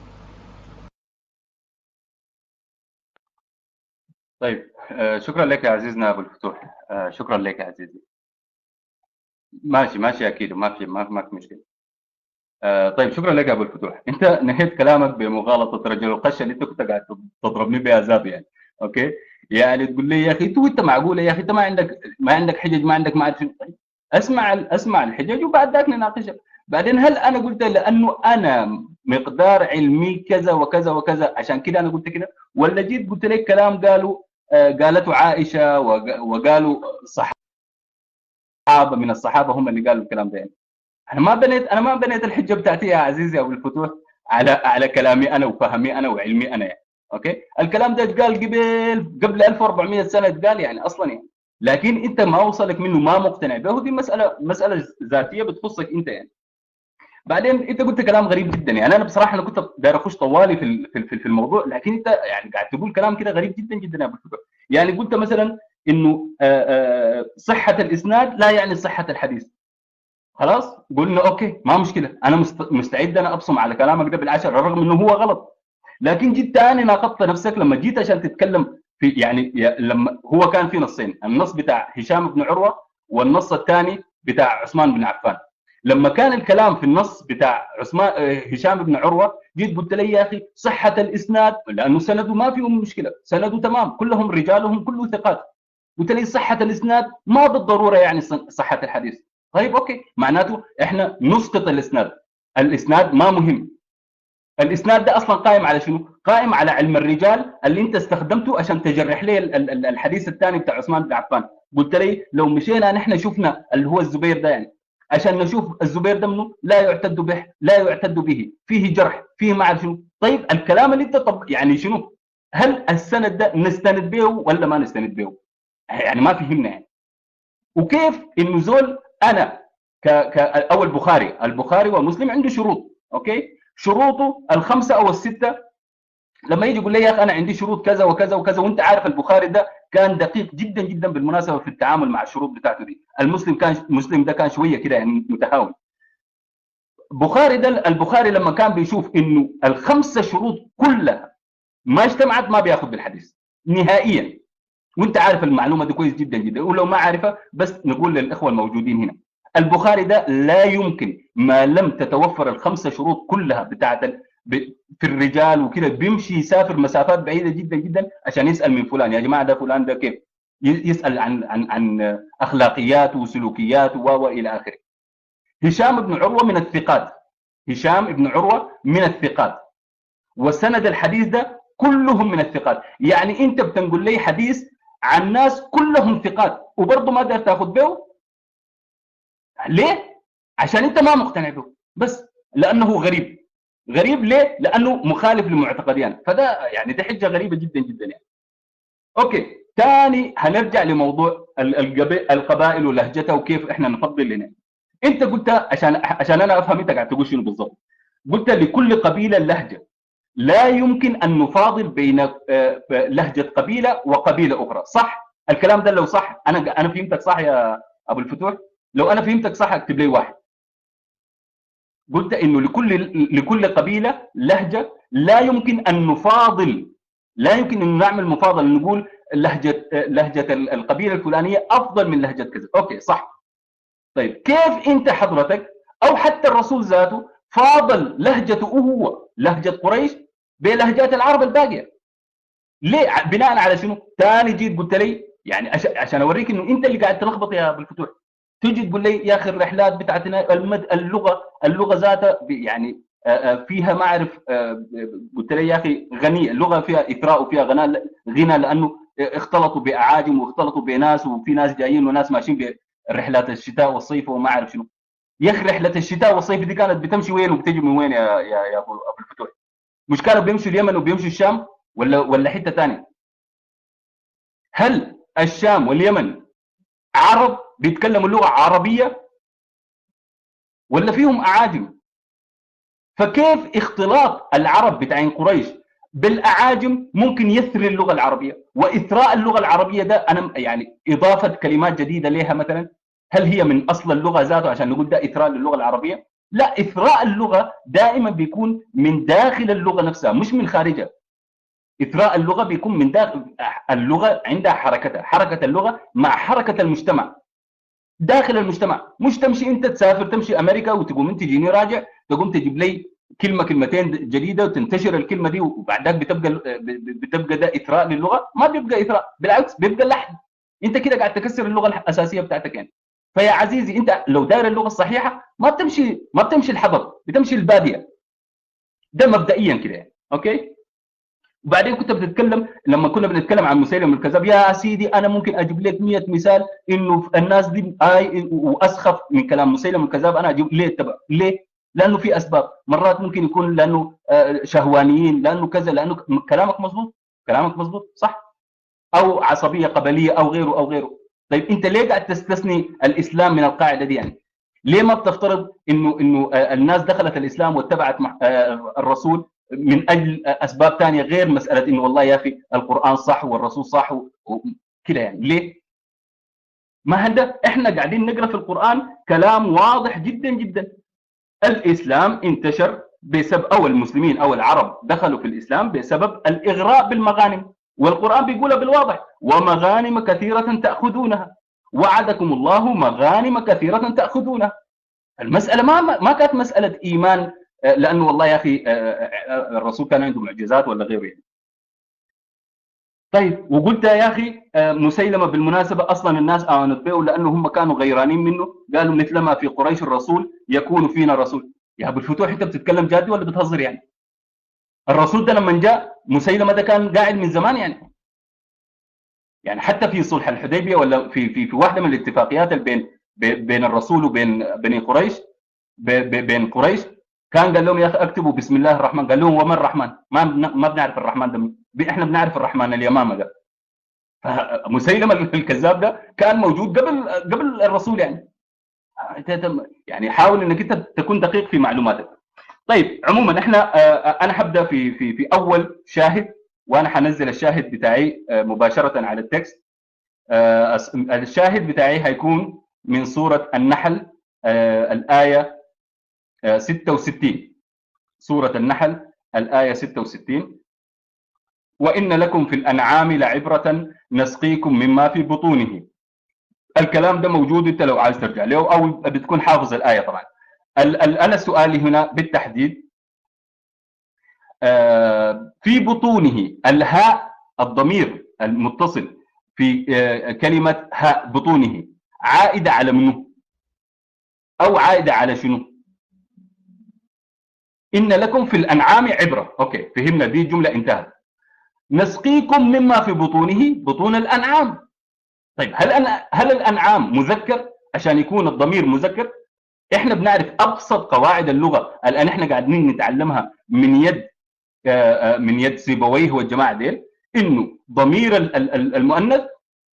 طيب شكرا لك يا عزيزنا ابو الفتوح، شكرا لك يا عزيزي. ماشي اكيد، ما في مشكله. طيب شكرا لك يا ابو الفتوح. انت نهيت كلامك بمغالطه رجل القشه اللي انت كنت قاعد تضربني بها زاب يعني. اوكي، يعني تقول لي يا اخي انت معقوله يا اخي، انت ما عندك حجج، ما عندك ما اعرف شنو. طيب اسمع الحجج وبعد ذاك نناقشها. بعدين هل انا قلت لانه انا مقدار علمي كذا وكذا وكذا عشان كده انا قلت كده، ولا جيت قلت لك كلام قالته عائشه وقالوا صحابه من الصحابه هم اللي قالوا الكلام ده يعني. انا ما بنيت الحجه بتاعتي يا عزيزي ابو الفتوح على كلامي انا وفهمي انا وعلمي انا يعني. اوكي، الكلام ده اتقال قبل 1400 سنه اتقال يعني اصلا يعني. لكن انت ما وصلك منه، ما مقتنع به، دي مساله ذاتيه بتخصك انت يعني. بعدين انت قلت كلام غريب جدا يعني. انا بصراحه انا كنت داير اخش طوالي في الموضوع، لكن انت يعني قاعد تقول كلام كده غريب جدا جدا يا ابو الفتوح. يعني قلت مثلا انه صحه الاسناد لا يعني صحه الحديث. خلاص قلنا اوكي ما مشكله، انا مستعد انا ابصم على كلامك ده بالعشر رغم انه هو غلط. لكن جيت تاني ناقضت نفسك لما جيت عشان تتكلم في يعني لما هو كان في نصين، النص بتاع هشام بن عروه والنص الثاني بتاع عثمان بن عفان. لما كان الكلام في النص بتاع عثمان هشام بن عروه، جيت قلت لي يا اخي صحه الاسناد لانه سنده ما فيهم مشكله، سنده تمام كلهم رجالهم كله ثقات. قلت لي صحه الاسناد ما بالضروره يعني صحه الحديث. طيب اوكي، معناته احنا نسقط الاسناد. الاسناد ما مهم. الاسناد ده اصلا قائم على شنو؟ قائم على علم الرجال اللي انت استخدمته عشان تجرح لي الحديث الثاني بتاع عثمان بن عفان. قلت لي لو مشينا نحن شفنا اللي هو الزبير ده يعني، عشان نشوف الزبير ده منه لا يعتد به، لا يعتد به، فيه جرح، فيه ما اعرف شنو. طيب الكلام اللي انت يعني شنو؟ هل السند ده نستند به ولا ما نستند به؟ يعني ما فهمنا يعني. وكيف انه زول انا او البخاري ومسلم عنده شروط، اوكي، شروطه الخمسه او السته. لما يجي يقول لي يا اخي انا عندي شروط كذا وكذا وكذا، وانت عارف البخاري ده كان دقيق جدا جدا بالمناسبه في التعامل مع الشروط بتاعته دي. مسلم ده كان شويه كده يعني متهاون. البخاري لما كان بيشوف انه الخمسه شروط كلها ما اجتمعت ما بياخذ بالحديث نهائيا. وانت عارف المعلومه دي كويس جدا جدا، ولو ما عارفها بس نقول للاخوه الموجودين هنا. البخاري ده لا يمكن ما لم تتوفر الخمسه شروط كلها بتاعت في الرجال وكده بيمشي يسافر مسافات بعيده جدا جدا عشان يسال من فلان يا جماعه ده فلان ده كيف، يسال عن اخلاقياته وسلوكياته والى اخره. هشام بن عروه من الثقات، هشام بن عروه من الثقات، وسند الحديث ده كلهم من الثقات. يعني انت بتنقل لي حديث عن ناس كلهم ثقات وبرضه ما قدرت تاخذ به. ليه؟ عشان انت ما مقتنع به، بس لانه غريب. غريب ليه؟ لانه مخالف لمعتقديان. فده يعني دي حجه غريبه جدا جدا يعني. اوكي، ثاني هنرجع لموضوع القبائل ولهجتها وكيف احنا نفضل هنا. انت قلت عشان انا افهم انت قاعد تقول شنو بالضبط. قلت لكل قبيله لهجه، لا يمكن ان نفاضل بين لهجه قبيله وقبيله اخرى، صح؟ الكلام ده لو صح انا فهمتك صح يا ابو الفتوح؟ لو انا فهمتك صح اكتب لي واحد. قلت انه لكل قبيله لهجه، لا يمكن ان نفاضل، لا يمكن ان نعمل مفاضله نقول لهجه القبيله الفلانيه افضل من لهجه كذا. اوكي صح. طيب كيف انت حضرتك او حتى الرسول ذاته فاضل لهجته هو لهجه قريش بلهجات العرب الباقيه؟ ليه؟ بناء على شنو؟ ثاني جيت قلت لي يعني عشان اوريك انه انت اللي قاعد تلخبط يا ابو الفتوح. تجي تقول لي يا اخي الرحلات بتاعتنا اللغه ذاتها يعني فيها ما اعرف. قلت لي يا اخي غنيه، اللغه فيها اثراء وفيها غنى لانه اختلطوا باعاجم واختلطوا بناس، وفي ناس جايين وناس ماشيين برحلات الشتاء والصيف وما اعرف شنو. يا اخي رحله الشتاء والصيف دي كانت بتمشي وين وبتجي من وين يا ابو الفتوح؟ مش كانوا بيمشوا اليمن وبيمشوا الشام ولا حته ثانيه؟ هل الشام واليمن عرب بيتكلموا اللغه عربيه ولا فيهم اعاجم؟ فكيف اختلاط العرب بتاعين قريش بالاعاجم ممكن يثري اللغه العربيه؟ واثراء اللغه العربيه ده انا يعني اضافه كلمات جديده لها مثلا، هل هي من اصل اللغه ذاته عشان نقول ده اثراء للغه العربيه؟ لا، اثراء اللغه دائما بيكون من داخل اللغه نفسها مش من خارجها. اثراء اللغه بيكون من داخل اللغه، عندها حركتها، حركه اللغه مع حركه المجتمع داخل المجتمع. مش تمشي انت تسافر تمشي امريكا وتقوم انت تجيني راجع تقوم تجيب لي كلمه كلمتين جديده وتنتشر الكلمه دي وبعدك بتبقى ده اثراء للغه. ما بيبقى اثراء، بالعكس بيبقى لحن. انت كده قاعد تكسر اللغه الاساسيه بتاعتك يعني. فيا عزيزي انت لو داير اللغه الصحيحه ما بتمشي الحضر، بتمشي الباديه. ده مبدئيا كده يعني. اوكي. وبعدين كنت بتتكلم لما كنا بنتكلم عن مسيلم الكذاب، يا سيدي انا ممكن اجيب لك 100 مثال انه الناس دي واسخف من كلام مسيلم الكذاب. انا اجيب ليه تبع ليه؟ لانه في اسباب. مرات ممكن يكون لانه شهوانيين، لانه كذا، لانه كلامك مظبوط، كلامك مظبوط صح، او عصبيه قبليه او غيره او غيره. طيب انت ليه قاعد تستثني الاسلام من القاعده دي يعني؟ ليه ما بتفترض انه الناس دخلت الاسلام واتبعت الرسول من اجل اسباب ثانيه غير مساله انه والله يا اخي القران صح والرسول صح وكذا يعني؟ ليه؟ ما هذا احنا قاعدين نقرا في القران كلام واضح جدا جدا. الاسلام انتشر بسبب، او المسلمين او العرب دخلوا في الاسلام بسبب الاغراء بالمغانم، والقران بيقولها بالواضح: ومغانم كثيره تاخذونها، وعدكم الله مغانم كثيره تاخذونها. المساله ما كانت مساله ايمان لانه والله يا اخي الرسول كان عنده معجزات ولا غيره يعني. طيب وقلت يا اخي مسيلمه بالمناسبه اصلا الناس امنت به لانه هم كانوا غيرانين منه، قالوا مثلما في قريش الرسول يكون فينا رسول. يا ابو الفتوح انت بتتكلم جد ولا بتهزر يعني؟ الرسول ده لما جاء مسيلمه ده كان قاعد من زمان يعني حتى في صلح الحديبيه ولا في واحده من الاتفاقيات بين الرسول وبين بني قريش، بين قريش، كان قال لهم يا اخي اكتبوا بسم الله الرحمن. قال لهم وما الرحمن؟ ما بنعرف الرحمن ده، احنا بنعرف الرحمن اليمامه ده. فمسيلمه الكذاب ده كان موجود قبل الرسول يعني حاول انك انت تكون دقيق في معلوماتك. طيب عموما احنا انا حبدا في اول شاهد، وانا حنزل الشاهد بتاعي مباشره على التكست. الشاهد بتاعي هيكون من سوره النحل الايه 66. سورة النحل الآية 66: وإن لكم في الأنعام لعبرة نسقيكم مما في بطونه. الكلام ده موجود انت لو عايز ترجع له او بتكون حافظ الآية طبعا. أنا سؤالي هنا بالتحديد في بطونه الهاء، الضمير المتصل في كلمة هاء بطونه عائدة على منه أو عائدة على شنو؟ إن لكم في الأنعام عبرة. أوكي فهمنا، دي جملة انتهت. نسقيكم مما في بطونه، بطون الأنعام. طيب هل الأنعام مذكر عشان يكون الضمير مذكر؟ إحنا بنعرف أبسط قواعد اللغة الآن إحنا قاعدين نتعلمها من يد سيبويه والجماعة ديل، إنه ضمير المؤنث،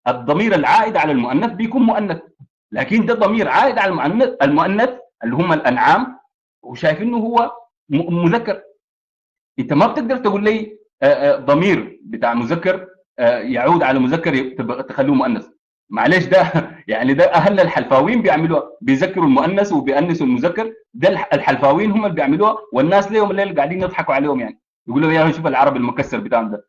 الضمير العائد على المؤنث بيكون مؤنث، لكن ده ضمير عائد على المؤنث اللي هم الأنعام وشايف إنه هو مذكر. انت ما بتقدر تقول لي ضمير بتاع مذكر يعود على مذكر تخلوه مؤنث. معلش ده يعني ده اهل الحلفاوين بيعملوها، بيذكروا المؤنث وبيأنسوا المذكر. ده الحلفاوين هم اللي بيعملوها، والناس ليهم الليل قاعدين يضحكوا عليهم يعني، يقولوا يا شوف العربي المكسر بتاعهم ده.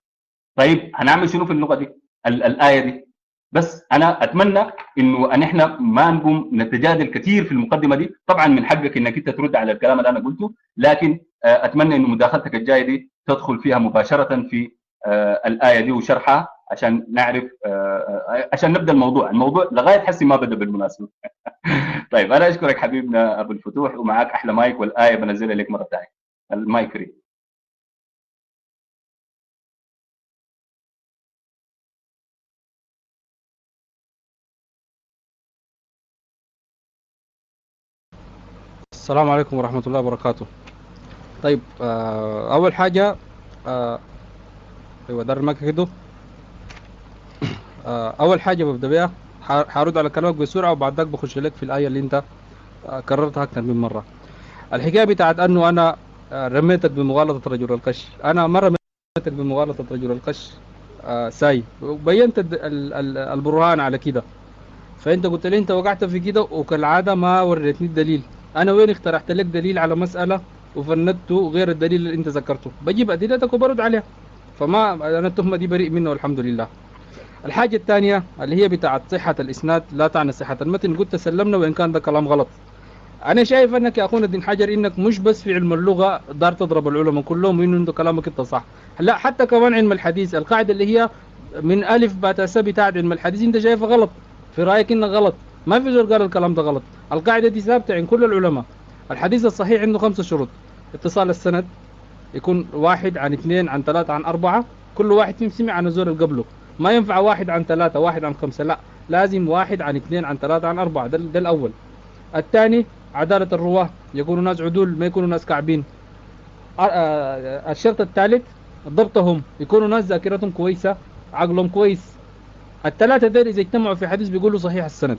طيب هنعمل شنو في اللغه دي الايه دي؟ بس انا اتمنى انه ان احنا ما نقوم نتجادل كثير في المقدمه دي. طبعا من حقك انك انت ترد على الكلام اللي انا قلته، لكن اتمنى انه مداخلتك الجايه دي تدخل فيها مباشره في الايه دي وشرحها عشان نعرف عشان نبدا الموضوع لغايه حسي ما بدا بالمناسبه. طيب انا اشكرك حبيبنا ابو الفتوح، ومعاك احلى مايك، والايه بنزلها لك مره ثانيه. المايك فري. السلام عليكم ورحمة الله وبركاته. طيب أول حاجة أيوة دار المايك كده. أول حاجة ببدأ بيها حارد على كلامك بسرعة، وبعد ذلك بخش لك في الآية اللي أنت كررتها أكثر من مرة. الحكاية بتاعت أنه أنا رميتك بمغالطة رجل القش. أنا ما رميتك بمغالطة رجل القش ساي، وبينت البرهان على كده. فانت قلت لي انت وقعت في كده، وكالعاده ما وريتني الدليل. انا وين اقترحت لك دليل على مساله وفندته غير الدليل اللي انت ذكرته، بجيب ادلتك وبرد عليها. فما انا التهمه دي بريء منها والحمد لله. الحاجه الثانيه اللي هي بتاعت صحه الاسناد لا تعني صحه المتن، قلت سلمنا وان كان ده كلام غلط. انا شايف انك يا اخونا الدين حجر انك مش بس في علم اللغه دار تضرب العلماء كلهم وانه انت كلامك انت صح، لا حتى كمان علم الحديث القاعده اللي هي من الف باء تاء بتاعت علم الحديث انت شايفها غلط، في رايك انك غلط. ما في زول قال الكلام ده غلط، القاعده دي ثابته عند كل العلماء. الحديث الصحيح عنده 5 شروط: اتصال السند، يكون 1 عن 2 عن 3 عن 4، كل واحد فيهم سمع عن الزول اللي قبله. ما ينفع 1 عن 3 1 عن 5، لا لازم 1 عن 2 عن 3 عن 4. ده الاول. الثاني عدالة الرواة، يكونوا ناس عدول ما يكونوا ناس كعبين. الشرط الثالث ضبطهم، يكونوا ناس ذاكرتهم كويسة عقلهم كويس. الثلاثة دول إذا اجتمعوا في حديث بيقولوا صحيح السند.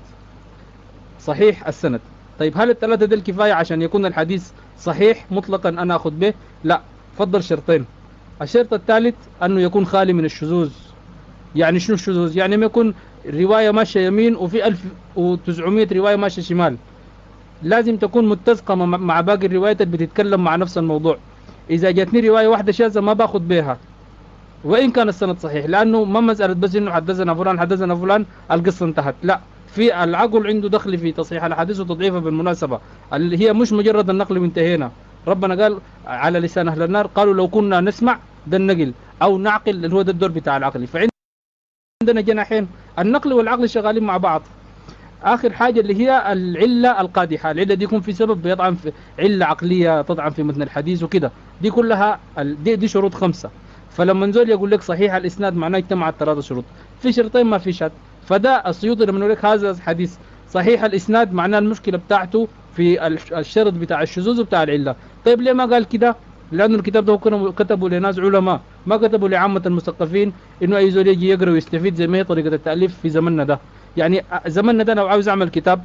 صحيح السند. طيب هل الثلاثة دول كفاية عشان يكون الحديث صحيح مطلقا أنا أخذ به؟ لا، فضل شرطين. الشرط الثالث أنه يكون خالي من الشذوذ. يعني شنو الشذوذ؟ يعني ما يكون رواية ماشية يمين وفي 1900 رواية ماشية شمال. لازم تكون متسقة مع باقي الروايات اللي بتتكلم مع نفس الموضوع. إذا جاتني رواية واحدة شاذة ما باخذ بها وإن كان السند صحيح، لأنه ما مسألة بس إنه حدثنا فلان حدثنا فلان القصة انتهت، لا، في العقل عنده دخل في تصحيح الحديث وتضعيفها بالمناسبة، اللي هي مش مجرد النقل وانتهينا. ربنا قال على لسان أهل النار قالوا لو كنا نسمع ده النقل أو نعقل، اللي هو ده الدور بتاع العقل. فعندنا جناحين، النقل والعقل شغالين مع بعض. آخر حاجة اللي هي العلة القادحة، العلة دي يكون في سبب بيطعن في علة عقلية تطعن في متن الحديث وكده، دي كلها دي شروط 5. فلما نزول يقول لك صحيح الإسناد معناه اجتمعت 3 شروط، في شرطين ما في شرط. فده السيوطي لما يقول لك هذا حديث صحيح الإسناد معناه المشكلة بتاعته في الشرط بتاع الشذوذ وبتاع العلة. طيب ليه ما قال كده؟ لأنه الكتاب ده كتبه لناس علماء، ما كتبه لعامة المثقفين إنه أي زول يجي يقرأ ويستفيد زي ما هي طريقة التأليف في زمننا ده. يعني زمننا ده لو عاوز أعمل كتاب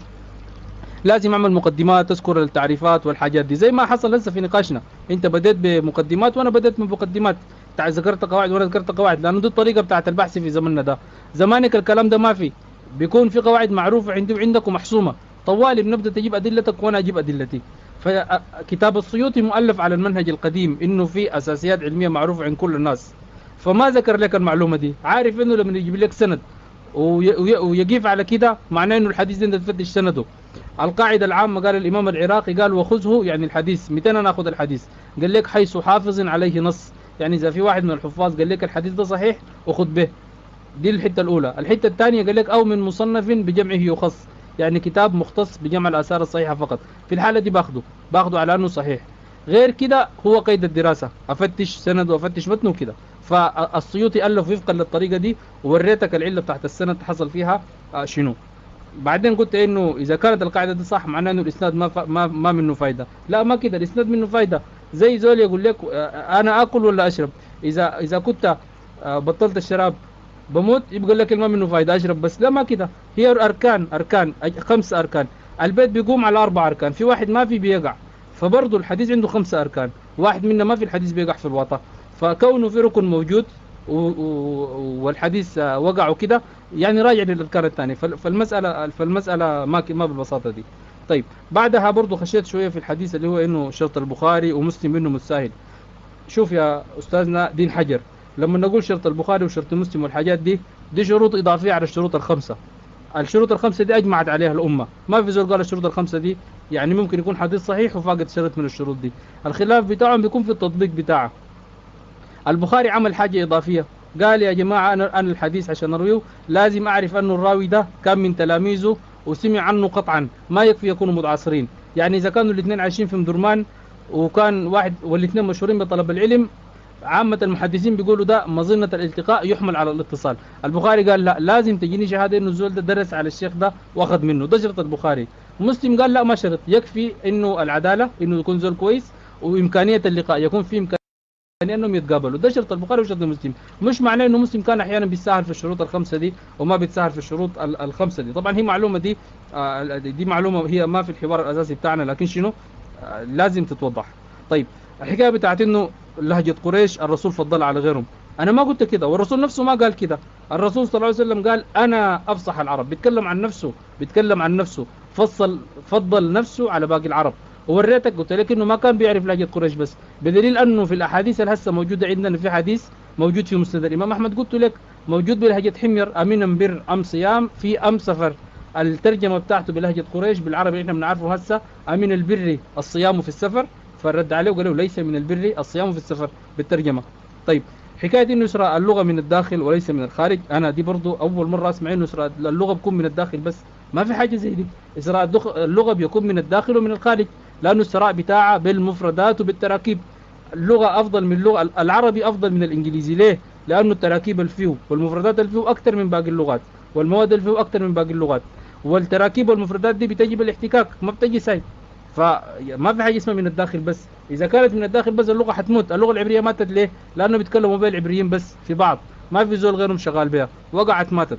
لازم أعمل مقدمات تذكر التعريفات والحاجات دي، زي ما حصل لسه في نقاشنا. أنت بديت بمقدمات وأنا بديت بمقدمات، ذكرت قواعد وأنا ذكرت قواعد، لأنه دي الطريقة بتاعت البحث في زمننا ده. زمانك الكلام ده ما في، بيكون في قواعد معروفة عندي وعندك ومحسومة، طوالي بنبدأ تجيب أدلتك وأنا أجيب أدلتي. فكتاب السيوطي مؤلف على المنهج القديم، إنه في أساسيات علمية معروفة عند كل الناس، فما ذكر لك المعلومة دي. عارف إنه لما يجيب لك سند ويقيف على كده معناه إنه الحديث ده أنت تفتش سنده. القاعدة العامة قال الإمام العراقي قال وخذه، يعني الحديث 200 أنا أخذ الحديث، قال لك حيث حافظ عليه نص، يعني إذا في واحد من الحفاظ قال لك الحديث ده صحيح وخذ به. دي الحتة الأولى. الحتة الثانية قال لك أو من مصنف بجمعه يخص، يعني كتاب مختص بجمع الآثار الصحيحة فقط، في الحالة دي باخده على أنه صحيح. غير كده هو قيد الدراسة، أفتش سند وأفتش متن وكده. فالسيوطي ألف وفقا للطريقة دي، ووريتك العلة بتاعت السند حصل فيها شنو. بعدين قلت انه اذا كانت القاعده دي صح معناه انه الاسناد ما منه فايده. لا، ما كده، الاسناد منه فايده. زي زول يقول لك انا اكل ولا اشرب، اذا كنت بطلت الشراب بموت، يبقى لك ما منه فايده اشرب بس. لا، ما كده، هي اركان 5 اركان. البيت بيقوم على 4 اركان، في واحد ما في بيقع، فبرضه الحديث عنده 5 اركان، واحد منه ما في الحديث بيقع في الوطا. فكونه في ركن موجود والحديث وقع وكده، يعني راجع للأذكار الثانية. فالمسألة ما بالبساطة دي. طيب بعدها برضو خشيت شوية في الحديث اللي هو إنه شرط البخاري ومسلم إنه متساهل. شوف يا أستاذنا دين حجر، لما نقول شرط البخاري وشرط مسلم والحاجات دي شروط إضافية على الشروط ال5. الشروط ال5 دي أجمعت عليها الأمة، ما في زول قال الشروط ال5 دي يعني ممكن يكون حديث صحيح وفاقد شرط من الشروط دي. الخلاف بتاعهم بيكون في التطبيق بتاعه. البخاري عمل حاجة إضافية، قال يا جماعة أنا الحديث عشان أرويه لازم أعرف أنه الراوي ده كان من تلاميذه وسمع عنه قطعا، ما يكفي يكونوا متعاصرين. يعني إذا كانوا الاثنين عايشين في مدرمان وكان واحد والاثنين مشهورين بطلب العلم، عامة المحدثين بيقولوا ده مظنة الالتقاء يحمل على الاتصال. البخاري قال لا، لازم تجيني شهادة إنه الزول ده درس على الشيخ ده وأخذ منه، ده شرط البخاري. مسلم قال لا، ما شرط، يكفي إنه العدالة، إنه يكون زول كويس، وإمكانية اللقاء، يكون في إمكانية يعني انهم يتقابلوا. ده شرط البخاري وشرط مسلم. مش معناه انه مسلم كان احيانا بيتساهل في الشروط ال5 دي وما بيتساهل في الشروط ال5 دي. طبعا هي معلومه دي معلومه هي ما في الحوار الاساسي بتاعنا، لكن شنو لازم تتوضح. طيب الحكايه بتاعت انه لهجه قريش الرسول فضل على غيرهم، أنا ما قلت كده، والرسول نفسه ما قال كده. الرسول صلى الله عليه وسلم قال أنا أفصح العرب، بيتكلم عن نفسه، بيتكلم عن نفسه، فضل نفسه على باقي العرب. ووريتك قلت لك انه ما كان بيعرف لهجة قريش بس، بدليل انه في الاحاديث اللي هسه موجوده عندنا، في حديث موجود في مسند الامام احمد قلت لك موجود بلهجة حمير، امين بر ام صيام في ام سفر. الترجمه بتاعته بلهجة قريش بالعربي اللي احنا بنعرفه هسه امين البر الصيام في السفر، فرد عليه وقال له ليس من البر الصيام في السفر بالترجمه. طيب حكايه انه يسرى اللغه من الداخل وليس من الخارج، انا دي برضو اول مره اسمع انه يسرى اللغه بكون من الداخل بس، ما في حاجه زي دي. اسراء اللغه بيكون من الداخل ومن الخارج، لانه السراء بتاعها بالمفردات وبالتراكيب. اللغه افضل من اللغه، العربي افضل من الانجليزي. ليه؟ لانه التراكيب اللي فيه والمفردات اللي فيه اكثر من باقي اللغات، والمواد اللي فيه اكثر من باقي اللغات، والتراكيب والمفردات دي بتجي بالاحتكاك، ما بتجي ساي. فما في حاجه اسمها من الداخل بس. اذا كانت من الداخل بس اللغه حتموت. اللغه العبريه ماتت ليه؟ لانه بيتكلموا بها العبريين بس في بعض، ما في زول غيرهم شغال بها، وقعت ماتت.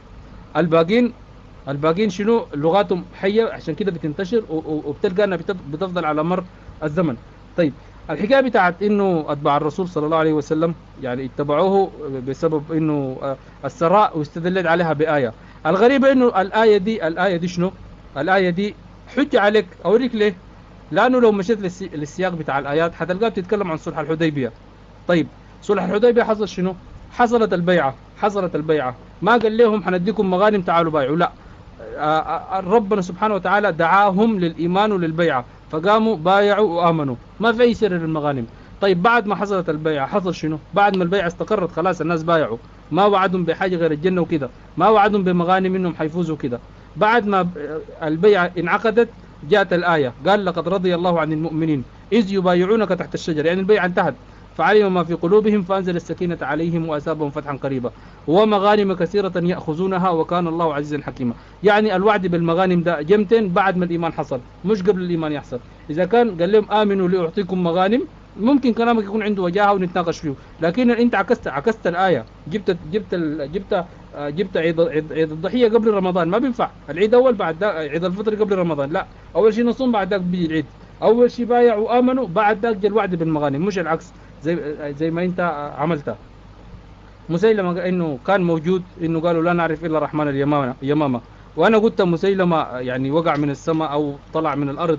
الباقين شنو؟ لغاتهم حيه، عشان كده بتنتشر وبتلقى انها بتفضل على مر الزمن. طيب الحكايه بتاعت انه اتباع الرسول صلى الله عليه وسلم يعني اتبعوه بسبب انه السراء، واستدلت عليها بايه. الغريبه انه الايه دي شنو؟ الايه دي حجه عليك، اوريك ليه. لانه لو مشيت للسياق بتاع الايات حتلقاها بتتكلم عن صلح الحديبيه. طيب صلح الحديبيه حصل شنو؟ حصلت البيعه، ما قال لهم حنديكم مغانم تعالوا بايعوا، لا. ربنا سبحانه وتعالى دعاهم للإيمان وللبيعة، فقاموا بايعوا وآمنوا، ما في أي سر للمغانم. طيب بعد ما حصلت البيعة حصل شنو؟ بعد ما البيعة استقرت خلاص الناس بايعوا، ما وعدهم بحاجة غير الجنة وكده، ما وعدهم بمغانم إنهم حيفوزوا كده. بعد ما البيعة انعقدت جاءت الآية قال لقد رضي الله عن المؤمنين إذ يبايعونك تحت الشجر، يعني البيعة انتهت. فعلم ما في قلوبهم فأنزل السكينة عليهم وأثابهم فتحا قريبا ومغانم كثيرة يأخذونها وكان الله عزيزا حكيما. يعني الوعد بالمغانم ده جمتين بعد ما الإيمان حصل، مش قبل الإيمان يحصل. إذا كان قال لهم آمنوا لأعطيكم مغانم ممكن كلامك يكون عنده وجاهه ونتناقش فيه، لكن انت عكست الآية، جبت عيد الضحية قبل رمضان، ما بينفع. العيد أول بعد عيد الفطر قبل رمضان، لا. أول شيء نصوم بعد ذاك بيجي العيد. أول شيء بايعوا وآمنوا بعد ذاك جاء الوعد بالمغانم، مش العكس زي ما انت عملتها. مسيلمة انه كان موجود، انه قالوا لا نعرف الا الرحمن اليمامة، وانا قلت مسيلمة يعني وقع من السماء او طلع من الارض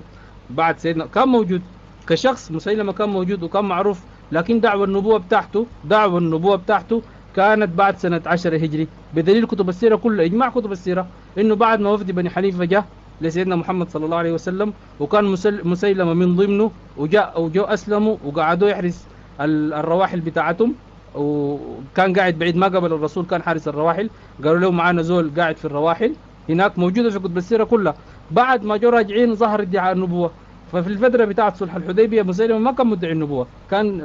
بعد سيدنا، كان موجود كشخص. مسيلمة كان موجود وكان معروف، لكن دعوة النبوة بتاعته كانت بعد سنة 10 هجري، بدليل كتب السيرة كلها، اجماع كتب السيرة انه بعد ما وفد بني حنيفة جاء لسيدنا محمد صلى الله عليه وسلم، وكان مسيلمة من ضمنه، وجاء اسلموا وقعدوا يحرس الرواحل بتاعتهم، وكان قاعد بعيد ما قبل الرسول، كان حارس الرواحل. قالوا له معانا زول قاعد في الرواحل هناك، موجوده في كتب السيره كلها. بعد ما جو راجعين ظهر ادعاء النبوه. ففي الفتره بتاعه صلح الحديبيه مسيلمه ما كان مدعي النبوه،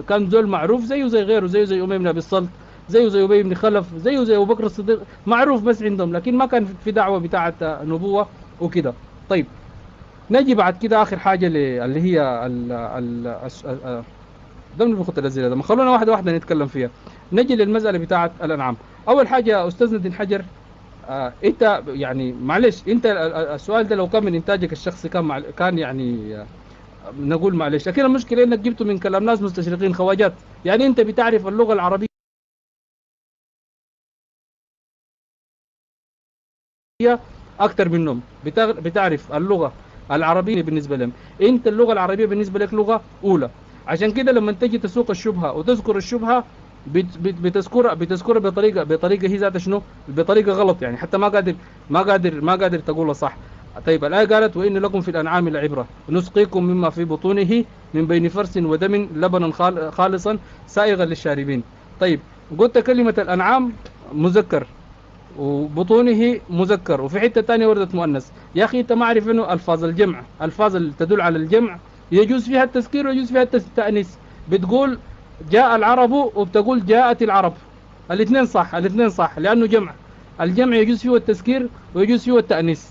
كان زول معروف زيه زي غيره، زي اميه بن ابي الصلت، زي ابي بن خلف، زي ابو بكر الصديق، معروف بس عندهم، لكن ما كان في دعوه بتاعه نبوه وكده. طيب نجي بعد كده اخر حاجه اللي هي ده من الخطة الأزلة ده، ما خلونا واحدة واحدة نتكلم فيها. نجي للمسألة بتاعة الأنعام. أول حاجة أستاذ ندين حجر، أنت يعني معلش، أنت السؤال ده لو كان من إنتاجك الشخصي كان يعني نقول معلش، لكن المشكلة إنك جبته من كلام ناس مستشرقين خواجات. يعني أنت بتعرف اللغة العربية أكثر منهم، بتعرف اللغة العربية بالنسبة لهم. أنت اللغة العربية بالنسبة لك لغة أولى، عشان كده لما تجي تسوق الشبهة وتذكر الشبهة بتذكرها بطريقة هي ذاتها شنو؟ بطريقة غلط، يعني حتى ما قادر تقولها صح. طيب الآية قالت وإن لكم في الأنعام لعبرة نسقيكم مما في بطونه من بين فرس ودم لبنا خالصا سائغا للشاربين. طيب قلت كلمة الأنعام مذكر وبطونه مذكر، وفي حتة تانية وردت مؤنث. يا أخي أنت ما عارف إنه ألفاظ الجمع، ألفاظ اللي تدل على الجمع يجوز فيها التذكير ويجوز فيها التأنيث. بتقول جاء العرب وبتقول جاءت العرب، الاثنين صح لأنه جمع. الجمع يجوز فيه التذكير ويجوز فيه التأنيث،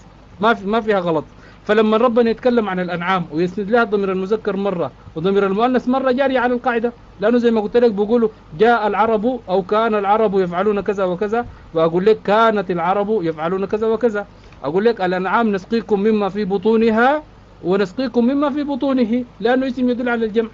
ما فيها غلط. فلما ربنا يتكلم عن الأنعام ويسند لها ضمير المذكر مرة وضمير المؤنث مرة، جاري على القاعدة، لأنه زي ما قلت لك بيقولوا جاء العرب أو كان العرب يفعلون كذا وكذا، وأقول لك كانت العرب يفعلون كذا وكذا. أقول لك الأنعام نسقيكم مما في بطونها ونسقيكم مما في بطونه، لأنه اسم يدل على الجمع.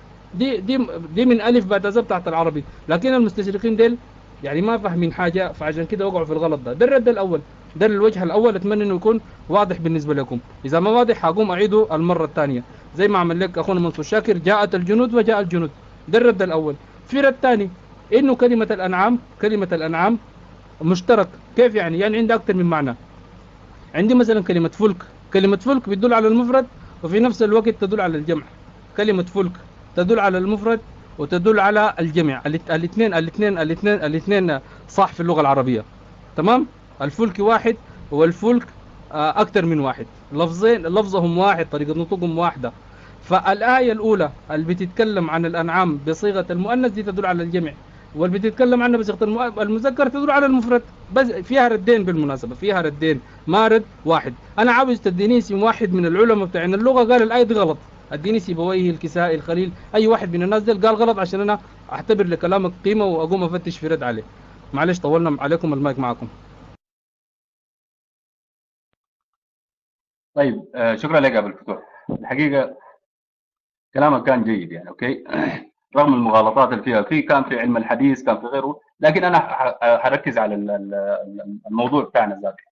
دي من ألف باء تاء تحت العربي. لكن المستشرقين ديل يعني ما فاهمين حاجة، فعشان كده وقعوا في الغلط ده. ده الرد الأول، ده الوجه الأول. أتمنى إنه يكون واضح بالنسبة لكم. إذا ما واضح هقوم أعيده المرة الثانية زي ما عمل لك أخونا منصور شاكر، جاءت الجنود وجاء الجنود. ده الرد الأول. في رد ثاني، إنه كلمة الأنعام، كلمة الأنعام مشترك. كيف يعني؟ يعني عندي أكثر من معنى. عندي مثلا كلمة فلك، كلمة فلك بتدل على المفرد وفي نفس الوقت تدل على الجمع. كلمة فلك تدل على المفرد وتدل على الجمع. الاثنين صح في اللغة العربية. تمام. الفلك واحد والفلك أكثر من واحد، لفظين لفظهم واحد، طريقة نطقهم واحدة. فالآية الأولى اللي بتتكلم عن الأنعام بصيغة المؤنث دي تدل على الجمع، واللي بتتكلم عنها بصيغة المذكر تدل على المفرد. بس فيها ردين بالمناسبة، فيها ردين ما رد واحد. أنا عاوز تديني اسم واحد من العلماء بتاعين اللغة قال الآية دي غلط، اديني سيبويه، الكسائي، الخليل، أي واحد من الناس دول قال غلط عشان أنا أعتبر لكلامك قيمة وأقوم أفتش في رد عليه. معلش طولنا عليكم، المايك معكم. طيب شكرا لك يا ابو الفتوح. الحقيقه كلامك كان جيد يعني اوكي. رغم المغالطات اللي فيها، كان في علم الحديث، كان في غيره، لكن انا حركز على الموضوع بتاعنا ذاته.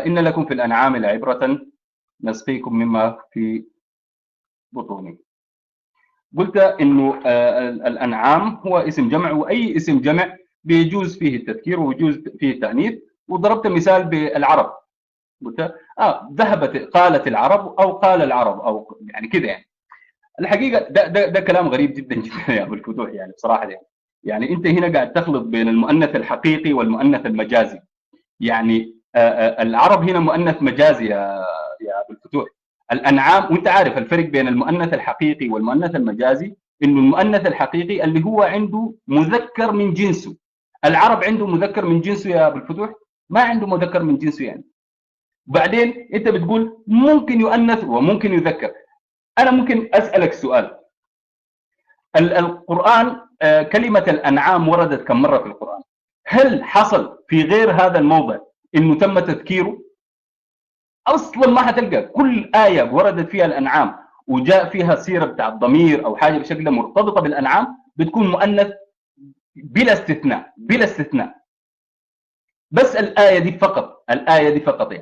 ان لكم في الانعام لعبره نسقيكم مما في بطونه. قلت انه الانعام هو اسم جمع، واي اسم جمع بيجوز فيه التذكير ويجوز فيه التانيث. وضربت مثال بالعرب، قلت ذهبت قالت العرب او قال العرب او يعني كده يعني. الحقيقه ده كلام غريب جدا جدا يا ابو الفتوح يعني بصراحه يعني انت هنا قاعد تخلط بين المؤنث الحقيقي والمؤنث المجازي. يعني العرب هنا مؤنث مجازي يا ابو الفتوح. الانعام، وانت عارف الفرق بين المؤنث الحقيقي والمؤنث المجازي، انه المؤنث الحقيقي اللي هو عنده مذكر من جنسه. العرب عنده مذكر من جنسه يا ابو الفتوح؟ ما عنده مذكر من جنسه يعني. بعدين انت بتقول ممكن يؤنث وممكن يذكر. انا ممكن اسالك سؤال. القران كلمه الانعام وردت كم مره في القران؟ هل حصل في غير هذا الموضع انه تم تذكيره؟ اصلا ما حتلقى. كل ايه وردت فيها الانعام وجاء فيها سيره بتاع الضمير او حاجه بشكل مرتبطه بالانعام بتكون مؤنث بلا استثناء، بلا استثناء. بس الايه دي فقط، الايه دي فقط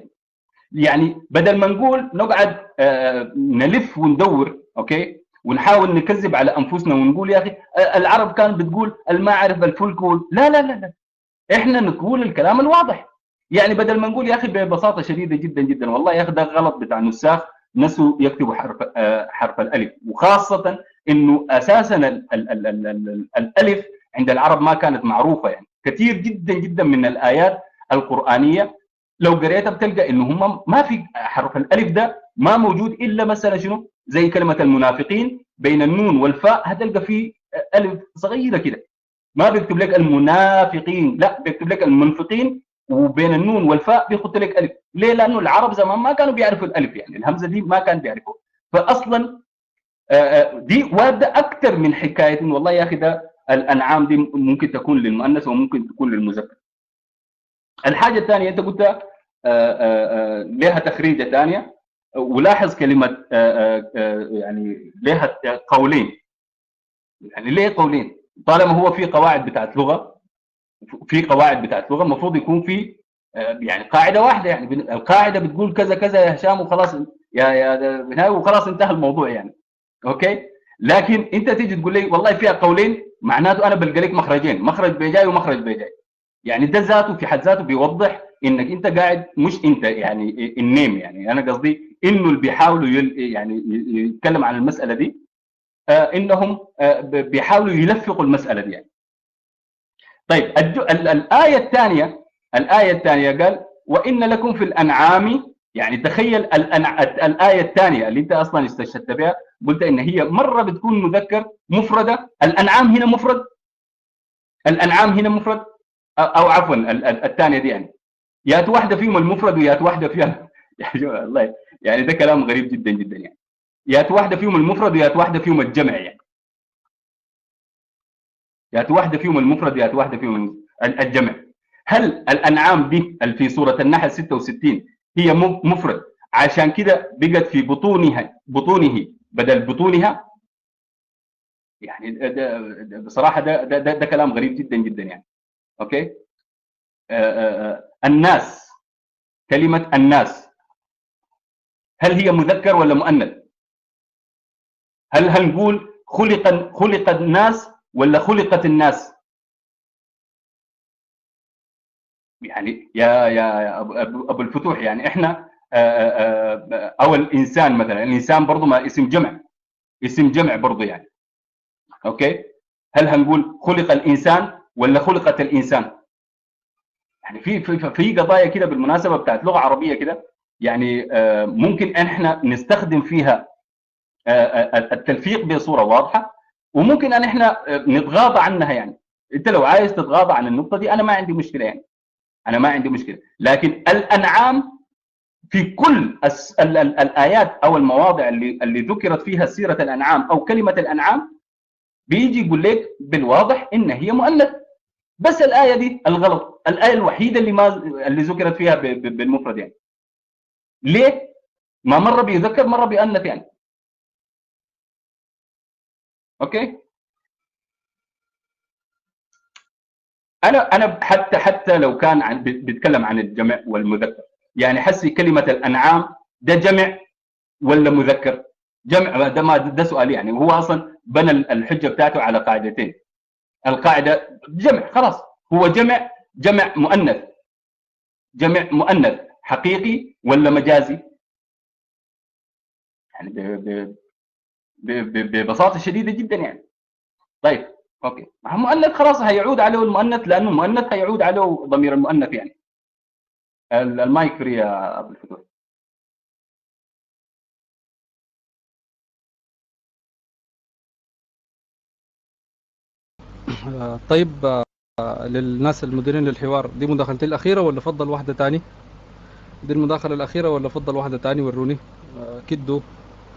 يعني بدل ما نقول نقعد نلف وندور اوكي ونحاول نكذب على انفسنا ونقول يا اخي العرب كانت بتقول ما اعرف الفلك لا لا لا لا، احنا نقول الكلام الواضح. يعني بدل ما نقول يا اخي ببساطه شديده جدا جدا والله يا اخي ده غلط بتاع النساخ، نسوا يكتبوا حرف الالف، وخاصه انه اساسا الالف عند العرب ما كانت معروفه. يعني كثير جدا جدا من الايات القرانيه لو قريتها بتلقى انه هم ما في حرف الالف ده ما موجود الا مثلا شنو زي كلمه المنافقين بين النون والفاء هتلقى فيه الف صغيره كده، ما بيكتب لك المنافقين، لا بيكتب لك المنفقين وبين النون والفاء بيحط لك الف. ليه؟ لانه العرب زمان ما كانوا بيعرفوا الالف، يعني الهمزه دي ما كان بيعرفوا. فاصلا دي وارده اكثر من حكايه انه والله يا اخي ده الانعام دي ممكن تكون للمؤنث وممكن تكون للمذكر. الحاجه الثانيه انت قلت لها تخريجه ثانيه، ولاحظ كلمه يعني لها قولين. يعني ليه قولين؟ طالما هو في قواعد بتاعت لغه، في قواعد بتاعت لغه المفروض يكون في يعني قاعده واحده. يعني القاعده بتقول كذا كذا يا هشام وخلاص يا وخلاص انتهى الموضوع يعني اوكي. لكن انت تيجي تقول لي والله فيها قولين، معناته انا بلقى لك مخرجين، مخرج بيجاي ومخرج بيجاي. يعني ده ذاته في حد ذاته بيوضح انك انت قاعد، مش انت يعني النيم، يعني انا قصدي انه اللي بيحاولوا يعني يتكلم عن المساله دي انهم بيحاولوا يلفقوا المساله دي يعني. طيب الايه الثانيه، الايه الثانيه قال وان لكم في الانعام. يعني تخيل الايه الثانيه اللي انت اصلا استشهدت بها، قلت ان هي مره بتكون مذكر مفرده. الانعام هنا مفرد، الانعام هنا مفرد، او عفوا الثانيه دي يعني يات واحده فيهم المفرد ويات واحده فيها يعني والله يعني ده كلام غريب جدا جدا يعني. يات واحده فيهم المفرد ويات واحده فيهم الجمع يعني. يات واحده فيهم المفرد ويات واحده فيهم الجمع. هل الانعام دي اللي في سوره النحل 66 هي مفرد عشان كده بقت في بطونه بدل بطونها؟ يعني ده بصراحه ده كلام غريب جدا جدا يعني. اوكي. الناس، كلمة الناس هل هي مذكر ولا مؤنث؟ هل نقول خلق الناس ولا خلقت الناس؟ يعني يا ابو الفتوح، يعني احنا او الانسان مثلا، الانسان برضه ما اسم جمع برضه يعني. اوكي، هل هنقول خلق الانسان ولا خلقت الانسان؟ يعني في قضايا كده بالمناسبه بتاعت لغه عربيه كده، يعني ممكن احنا نستخدم فيها التلفيق بصوره واضحه، وممكن ان احنا نتغاضى عنها. يعني انت لو عايز تتغاضى عن النقطه دي انا ما عندي مشكله، يعني انا ما عندي مشكله. لكن الانعام في كل الايات او المواضع اللي ذكرت فيها سيره الانعام او كلمه الانعام بيجي يقول لك بالواضح ان هي مؤنث. بس الايه دي الغلط، الايه الوحيده اللي ذكرت فيها بالمفرد. يعني ليه؟ ما مره بيذكر مره بيؤنث يعني. اوكي. انا حتى لو كان بيتكلم عن الجمع والمذكر، يعني حسي كلمه الانعام ده جمع ولا مذكر؟ جمع. ده سؤال يعني. وهو اصلا بنى الحجه بتاعته على قاعدتين. القاعده جمع، خلاص هو جمع مؤنث. جمع مؤنث حقيقي ولا مجازي؟ يعني ببساطه شديده جدا يعني. طيب اوكي، مؤنث خلاص هيعود عليه المؤنث، لانه مؤنث هيعود عليه ضمير المؤنث يعني. المايك فري يا ابو الفتوح. طيب للناس المديرين للحوار، دي مداخلتي الأخيرة ولا فضل واحدة تاني؟ دي المداخلة الأخيرة ولا فضل واحدة تاني؟ وروني كدو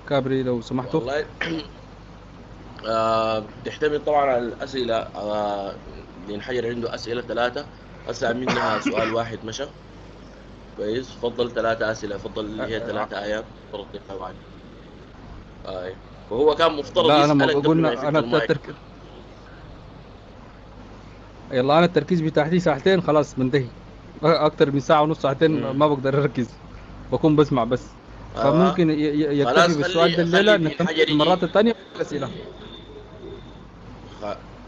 كابري لو سمحتوا. والله بتحتمل طبعا على الأسئلة. لأن حجر عنده أسئلة 3، أسأل منها سؤال واحد مشى كويس. فضل 3 أسئلة، فضل اللي هي 3 آيات فرض واحد. وهو كان مفترض لا أنا يسألك قبل ما قلنا يفك أنا المايك. يلا أنا التركيز بتاعتي ساعتين خلاص منتهي. أكتر من ساعة ونص ساعتين ما بقدر أركز، بكون بسمع بس. فممكن يكتفي بالسؤال ده الليلة، نكمل المرات الثانية الأسئلة.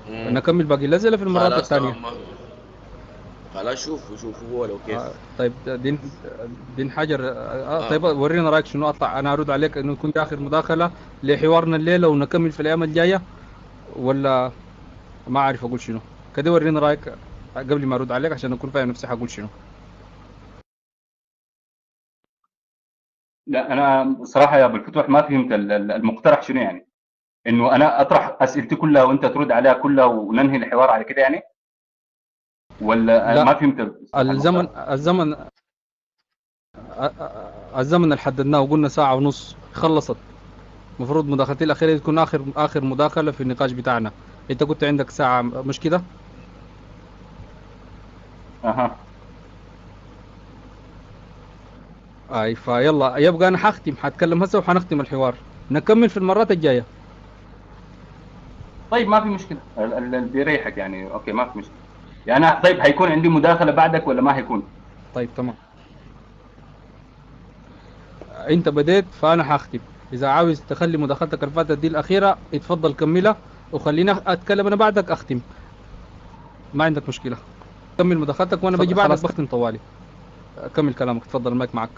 نكمل باقي الأسئلة في المرات الثانية. خلاص شوفوا هو لو كيف. طيب دين حجر طيب ورينا رايك شنو. اطلع انا ارد عليك انه يكون دي اخر مداخله لحوارنا الليله ونكمل في الايام الجايه، ولا ما اعرف اقول شنو. كده ورينا رايك قبل ما ارد عليك عشان اكون فاهم نفسي حقول شنو. لا انا صراحه يا ابو الفتوح ما فهمت المقترح شنو يعني. انه انا اطرح اسئلتي كلها وانت ترد عليها كلها وننهي الحوار على كده يعني، ولا لا ما فهمت الزمن اللي حددناه وقلنا ساعه ونص خلصت. المفروض مداخلتي الاخيره تكون اخر مداخله في النقاش بتاعنا. انت كنت عندك ساعه مش كده؟ اها. فيلا يبقى انا هتكلم هسه وحنختم الحوار، نكمل في المرات الجايه. طيب ما في مشكله، اللي بيريحك يعني. اوكي ما في مشكله يعني. طيب هيكون عندي مداخله بعدك ولا ما هيكون؟ طيب تمام، انت بديت فانا هختم. اذا عاوز تخلي مداخلتك اللي فاتت دي الاخيره اتفضل كملها، وخلينا اتكلم انا بعدك اختم. ما عندك مشكله، كمل مداخلتك وانا بجي بعدك بختم طوالي. كمل كلامك، اتفضل المايك معك.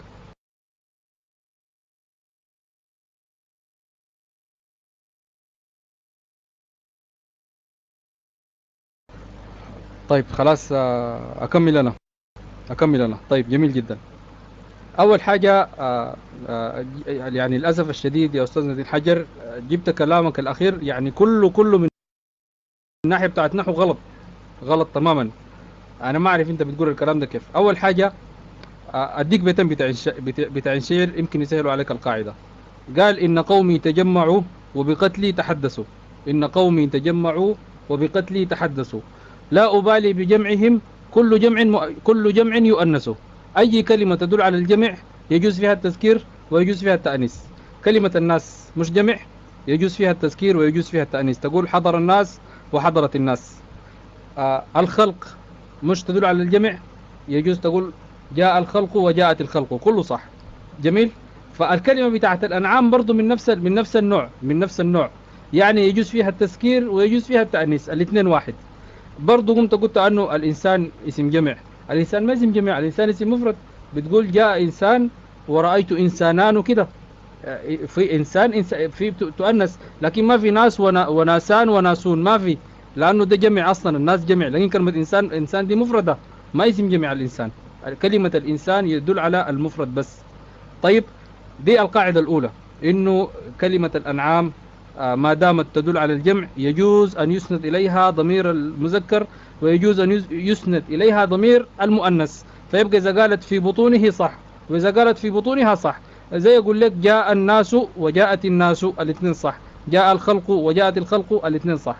طيب خلاص اكمل انا. طيب جميل جدا. اول حاجه يعني للاسف الشديد يا استاذ نادين حجر، جبت كلامك الاخير يعني كله من الناحيه بتاعت نحو غلط تماما. انا ما اعرف انت بتقول الكلام ده كيف. اول حاجه اديك بيتين بتاع شعر يمكن يسهلوا عليك القاعده. قال ان قومي تجمعوا وبقتلي تحدثوا. ان قومي تجمعوا وبقتلي تحدثوا، لا ابالي بجمعهم، كل جمع يؤنس. اي كلمه تدل على الجمع يجوز فيها التذكير ويجوز فيها التأنيث. كلمه الناس مش جمع، يجوز فيها التذكير ويجوز فيها التأنيث. تقول حضر الناس وحضرت الناس. الخلق مش تدل على الجمع، يجوز تقول جاء الخلق وجاءت الخلق، كله صح. جميل. فالكلمة بتاعت الأنعام برضو من نفس النوع، يعني يجوز فيها التذكير ويجوز فيها التأنيث، الاثنين واحد. برضو قلت أنه الإنسان اسم جمع، الإنسان ما اسم جمع، الإنسان اسم مفرد. بتقول جاء إنسان ورأيت إنسانان وكده، في إنسان في تؤنس، لكن ما في ناس وناسان وناسون، ما في، لأنه ده جمع أصلا، الناس جمع، لكن كلمة إنسان دي مفردة، ما اسم جمع الإنسان. كلمة الإنسان يدل على المفرد بس. طيب، دي القاعدة الأولى، إنه كلمة الأنعام ما دامت تدل على الجمع يجوز أن يسند إليها ضمير المذكر، ويجوز أن يسند إليها ضمير المؤنث، فيبقى إذا قالت في بطونه صح، وإذا قالت في بطونها صح. زي يقول لك جاء الناس وجاءت الناس، الاثنين صح. جاء الخلق وجاءت الخلق، الاثنين صح.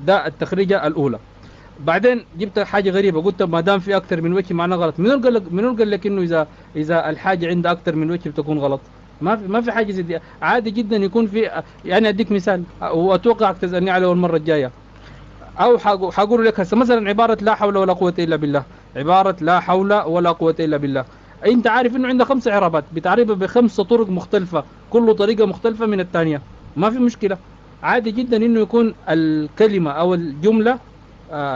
ده التخريجة الأولى. بعدين جبت حاجة غريبة، قلت ما دام في أكثر من وجه معناه غلط. منو قال لك إنه إذا الحاجة عندها أكثر من وجه بتكون غلط؟ ما في حاجة زي دي، عادي جدا يكون في. يعني أديك مثال، وأتوقعك تسألني عليه المرة الجاية، أو حقول لك هسه مثلا عبارة لا حول ولا قوة إلا بالله. عبارة لا حول ولا قوة إلا بالله، أنت عارف إنه عندها 5 إعرابات، بتعريبها ب5 طرق مختلفة، كل طريقة مختلفة من الثانية، ما في مشكلة. عادي جدا إنه يكون الكلمة أو الجملة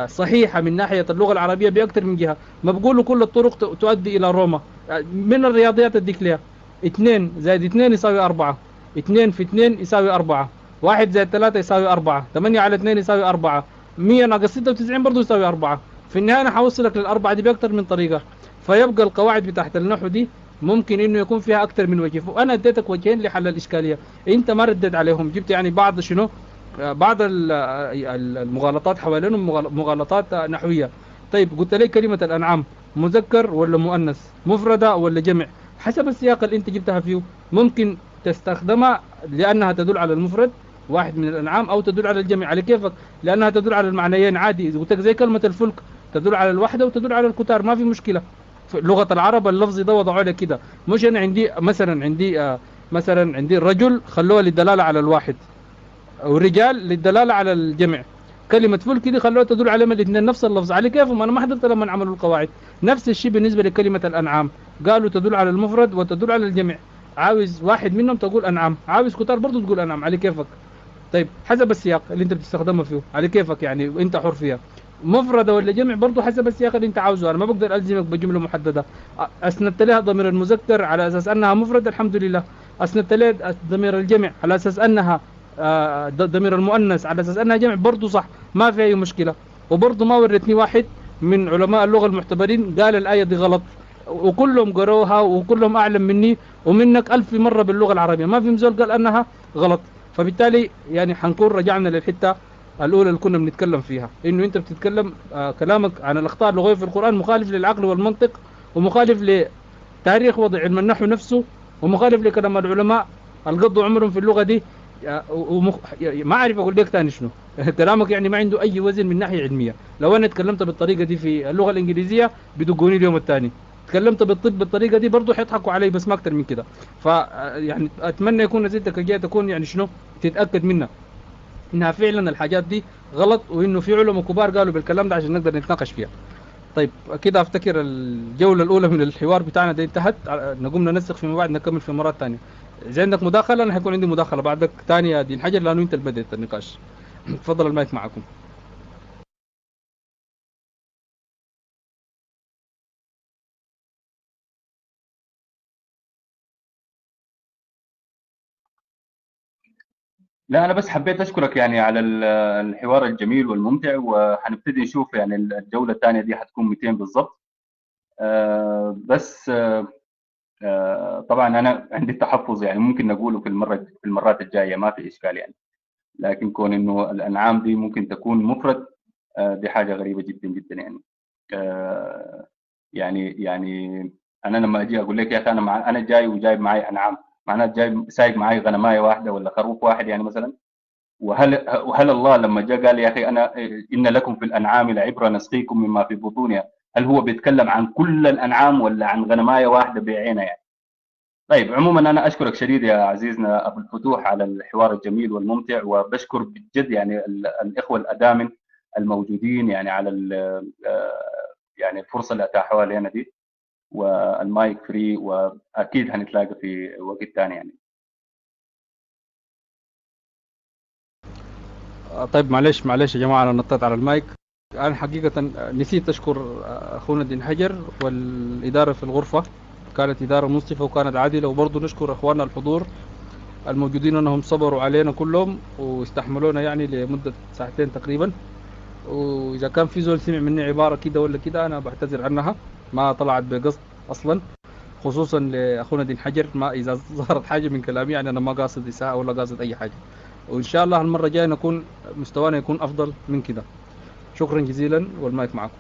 صحيحة من ناحية اللغة العربية بأكثر من جهة. ما بقولوا كل الطرق تؤدي إلى روما. من الرياضيات أديك ليها، 2 زائد 2 يساوي 4، 2 في 2 يساوي 4، 1 زائد 3 يساوي 4، 8 على 2 يساوي 4، 100 ناقص 96 برضه يساوي 4. في النهاية أنا حوصلك للأربعة دي بأكثر من طريقة. فيبقى القواعد بتاعت النحو دي ممكن إنه يكون فيها أكثر من وجه، وأنا اديتك وجهين لحل الإشكالية، أنت ما رديت عليهم، جبت يعني بعض شنو، بعض المغالطات حوالينهم، مغالطات نحوية. طيب، قلت لي كلمة الأنعام مذكر ولا مؤنث، مفردة ولا جمع؟ حسب السياق اللي انت جبتها فيه، ممكن تستخدمها لأنها تدل على المفرد واحد من الأنعام، أو تدل على الجمع، على كيفك، لأنها تدل على المعنيين عادي. قلت لك زي كلمة الفلك تدل على الوحدة وتدل على الكتار، ما في مشكلة. في لغة العرب اللفظ ده وضعوا له كده، مش أنا عندي مثلا عندي الرجل خلوها للدلالة على الواحد، والرجال للدلالة على الجمع. كلمة فلك دي خلوها تدل عليهم الاثنين نفس اللفظ، على كيفهم، أنا ما حضرت لما عملوا القواعد. نفس الشيء بالنسبة لكلمة الأنعام، قالوا تدل على المفرد وتدل على الجمع، عاوز واحد منهم تقول أنعام، عاوز كتار برضو تقول أنعام، على كيفك. طيب، حسب السياق اللي انت بتستخدمه فيه، على كيفك يعني، انت حر فيها. مفردة ولا جمع برضو حسب السياق اللي انت عاوزه، انا ما بقدر الزمك بجملة محددة. اسندت لها ضمير المذكر على اساس انها مفرد، الحمد لله. اسندت لها ضمير الجمع على اساس انها ضمير المؤنث على اساس انها جمع، برضو صح، ما في اي مشكلة. وبرضو ما ورتني واحد من علماء اللغة المعتبرين قال الآية دي غلط، وكلهم قروها وكلهم اعلم مني ومنك 1000 مرة باللغة العربية، ما في مزول قال انها غلط. فبالتالي يعني حنكون رجعنا للحتة الأولى اللي كنا بنتكلم فيها، إنه أنت بتتكلم كلامك عن الأخطاء اللغوية في القرآن مخالف للعقل والمنطق، ومخالف لتاريخ وضع علم النحو نفسه، ومخالف لكلام العلماء القضوا عمرهم في اللغة دي. ما أعرف أقول لك تاني شنو. كلامك يعني ما عنده أي وزن من ناحية علمية. لو أنا تكلمت بالطريقة دي في اللغة الإنجليزية بدقوني اليوم الثاني، تكلمت بالطب بالطريقة دي برضو حيضحكوا علي، بس ما أكتر من كده. يعني أتمنى يكون نزلتك الجاية تكون يعني شنو، تتأكد منها إنها فعلا الحاجات دي غلط، وإنه في علماء كبار قالوا بالكلام ده عشان نقدر نتناقش فيها. طيب، كده أفتكر الجولة الأولى من الحوار بتاعنا ده انتهت، نقوم ننسق فيما بعد نكمل في مرات تانية. إذا عندك مداخلة أنا هيكون عندي مداخلة بعدك تانية يا دين حجر، لأنه أنت اللي بدأت النقاش. تفضل، المايك معكم. لا، أنا بس حبيت أشكرك يعني على الحوار الجميل والممتع، وهنبتدي نشوف يعني الجولة الثانية دي هتكون 200 بالضبط. بس طبعا أنا عندي تحفظ، يعني ممكن نقوله في المرات الجاية، ما في إشكال يعني. لكن كون إنه الأنعام دي ممكن تكون مفرد، دي حاجة غريبة جدا جدا يعني. يعني أنا لما أجي أقول لك يا أخي أنا جاي وجايب معي أنعام، معناه جايب سايق معي غنماية واحدة ولا خروف واحد يعني مثلا. وهل الله لما جاء قال يا اخي ان لكم في الانعام لعبره نسقيكم مما في بطونها، هل هو بيتكلم عن كل الانعام ولا عن غنمايه واحده بعينها يعني؟ طيب، عموما انا اشكرك شديد يا عزيزنا ابو الفتوح على الحوار الجميل والممتع، وبشكر بجد يعني الاخوه الادامن الموجودين يعني على يعني الفرصة اللي أتاحوها لنا دي، والمايك فري، وأكيد هنتلاقى في وقت تاني يعني. طيب معلش يا جماعة، أنا نطيت على المايك. أنا حقيقة نسيت أشكر أخونا دين حجر والإدارة في الغرفة، كانت إدارة منصفة وكانت عادلة. وبرضه نشكر أخواننا الحضور الموجودين أنهم صبروا علينا كلهم واستحملونا يعني لمدة ساعتين تقريبا. وإذا كان في زول سمع مني عبارة كده ولا كده أنا بعتذر عنها، ما طلعت بقصد أصلا، خصوصا لأخونا دين حجر. ما إذا ظهرت حاجة من كلامي يعني أنا ما قاصد إساءة ولا قاصد أي حاجة، وإن شاء الله المرة الجاية نكون مستوانا يكون أفضل من كده. شكرا جزيلا، والمايك معكم.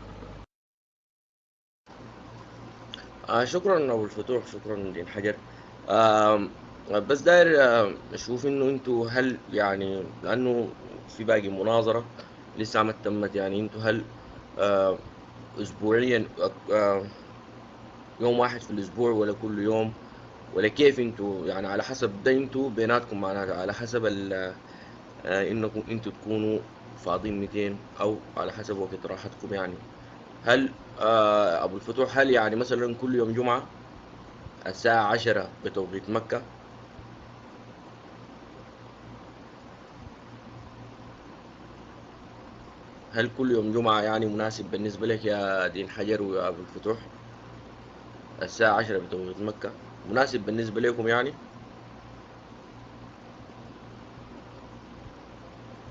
شكرا أبو الفتوح، شكرا دين حجر. آم، بس داير أشوف إنه أنتوا هل يعني لأنه في باقي مناظرة لسه ما تمت، يعني أنتوا هل آه، أسبوعيا يوم واحد في الأسبوع ولا كل يوم، ولا كيف انتوا يعني على حسب ده انتوا بيناتكم معناتها على حسب انكم انتوا تكونوا فاضيين 200 او على حسب وقت راحتكم يعني. هل ابو الفتوح هل يعني مثلا كل يوم جمعة الساعة 10 بتوقيت مكة؟ هل كل يوم جمعة يعني مناسب بالنسبة لك يا دين حجر ويا ابو الفتوح؟ الساعة 10 بتوقيت مكة مناسب بالنسبة لكم يعني؟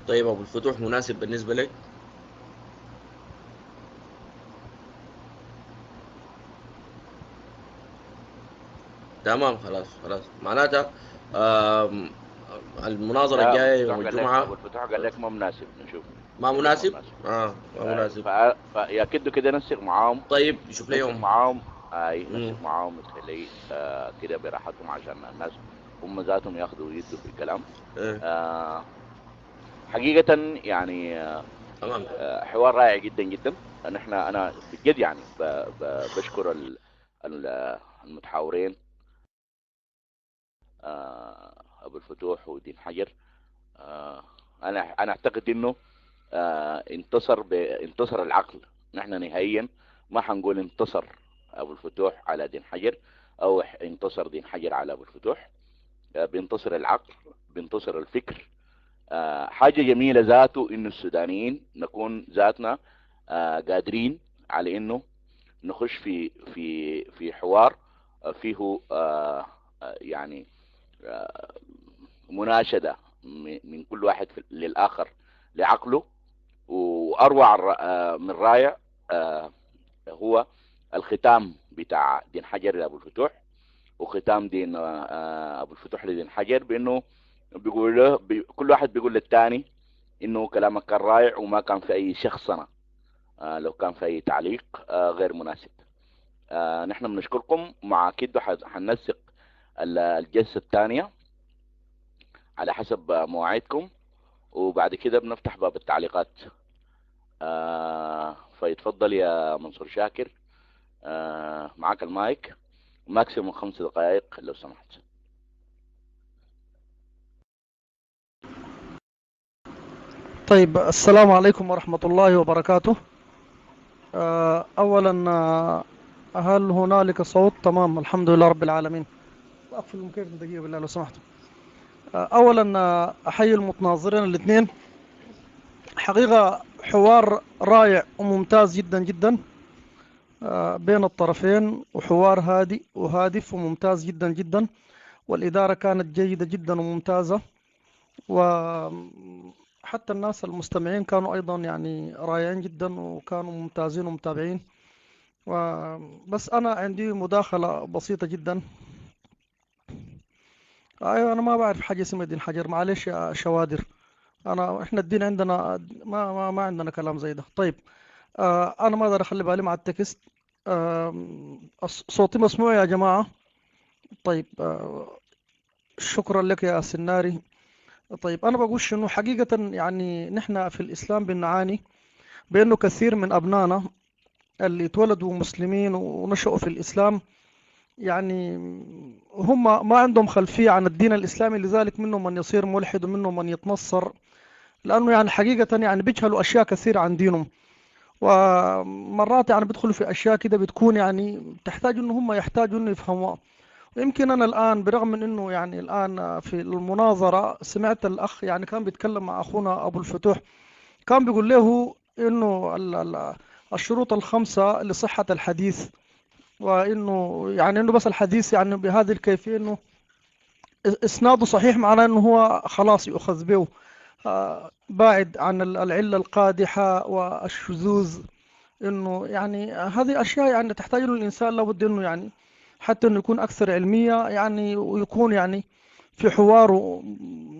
طيب ابو الفتوح مناسب بالنسبة لك؟ تمام، خلاص معناتها آم، المناظرة لا، الجاية يوم ابو الجمعة. الفتوح قال لك ما مناسب، نشوف ما نشوف ما مناسب؟ مناسب. ما مناسب. فيا كده كده نسق معاهم، طيب شوف لي نسق يوم. معاهم مم. نسق معاهم تخلي كده براحتهم عشان الناس هم ذاتهم ياخذوا ويدوا في الكلام. إيه. آه حقيقة يعني تمام. حوار رائع جدا جدا. انا بجد يعني بشكر المتحاورين ابو الفتوح ودين حجر. انا اعتقد انه انتصر العقل. نحن نهائيا ما حنقول انتصر ابو الفتوح على دين حجر او انتصر دين حجر على ابو الفتوح. بينتصر العقل، بينتصر الفكر. حاجة جميلة ذاته انه السودانيين نكون ذاتنا قادرين على انه نخش في حوار فيه يعني مناشدة من كل واحد للآخر لعقله. واروع من رايع هو الختام بتاع دين حجر لابو الفتوح، وختام دين ابو الفتوح لدين حجر بانه بيقول له كل واحد بيقول للثاني انه كلامك كان رائع وما كان في اي شخصنه لو كان في اي تعليق غير مناسب. نحن بنشكركم. مع كده حننسق الجلسه الثانيه على حسب مواعيدكم، وبعد كده بنفتح باب التعليقات. فيتفضل يا منصور شاكر، معاك المايك، ماكسيموم 5 دقائق لو سمحت. طيب، السلام عليكم ورحمة الله وبركاته. أولا هل هنالك صوت؟ تمام، الحمد لله رب العالمين. أقفل المكيف دقيقة بالله لو سمحت. أولا أحيي المتناظرين الاثنين، حقيقة حوار رائع وممتاز جدا جدا بين الطرفين، وحوار هادئ وهادف وممتاز جدا جدا، والإدارة كانت جيدة جدا وممتازة، وحتى الناس المستمعين كانوا أيضا يعني رائعين جدا وكانوا ممتازين ومتابعين. بس أنا عندي مداخلة بسيطة جدا. أيوة، أنا ما بعرف حاجة اسمها دين حجر، معلش يا شوادر. إحنا الدين عندنا ما عندنا كلام زي ده. طيب، أنا ما أقدر أخلي بالي مع التكست. صوتي مسموع يا جماعة؟ طيب، شكرا لك يا سناري. طيب، أنا بقول إنه حقيقة يعني نحن في الإسلام بنعاني بأنه كثير من أبنائنا اللي اتولدوا مسلمين ونشأوا في الإسلام يعني هم ما عندهم خلفية عن الدين الإسلامي، لذلك منهم من يصير ملحد ومنهم من يتنصر لأنه يعني حقيقة يعني بيجهلوا أشياء كثيرة عن دينهم، ومرات يعني بيدخلوا في أشياء كده بتكون يعني تحتاج إنه هم يحتاجوا إنه يفهموها. يمكن أنا الآن برغم من إنه يعني الآن في المناظرة سمعت الأخ يعني كان بيتكلم مع أخونا أبو الفتوح، كان بيقول له إنه الشروط الخمسة لصحة الحديث، وإنه يعني إنه بس الحديث يعني بهذه الكيفية إنه إسناده صحيح، معناه إنه هو خلاص يؤخذ به، بعد عن العلة القادحة والشذوذ. إنه يعني هذه أشياء يعني تحتاج إنه الإنسان لابد إنه يعني حتى إنه يكون أكثر علمية يعني، ويكون يعني في حواره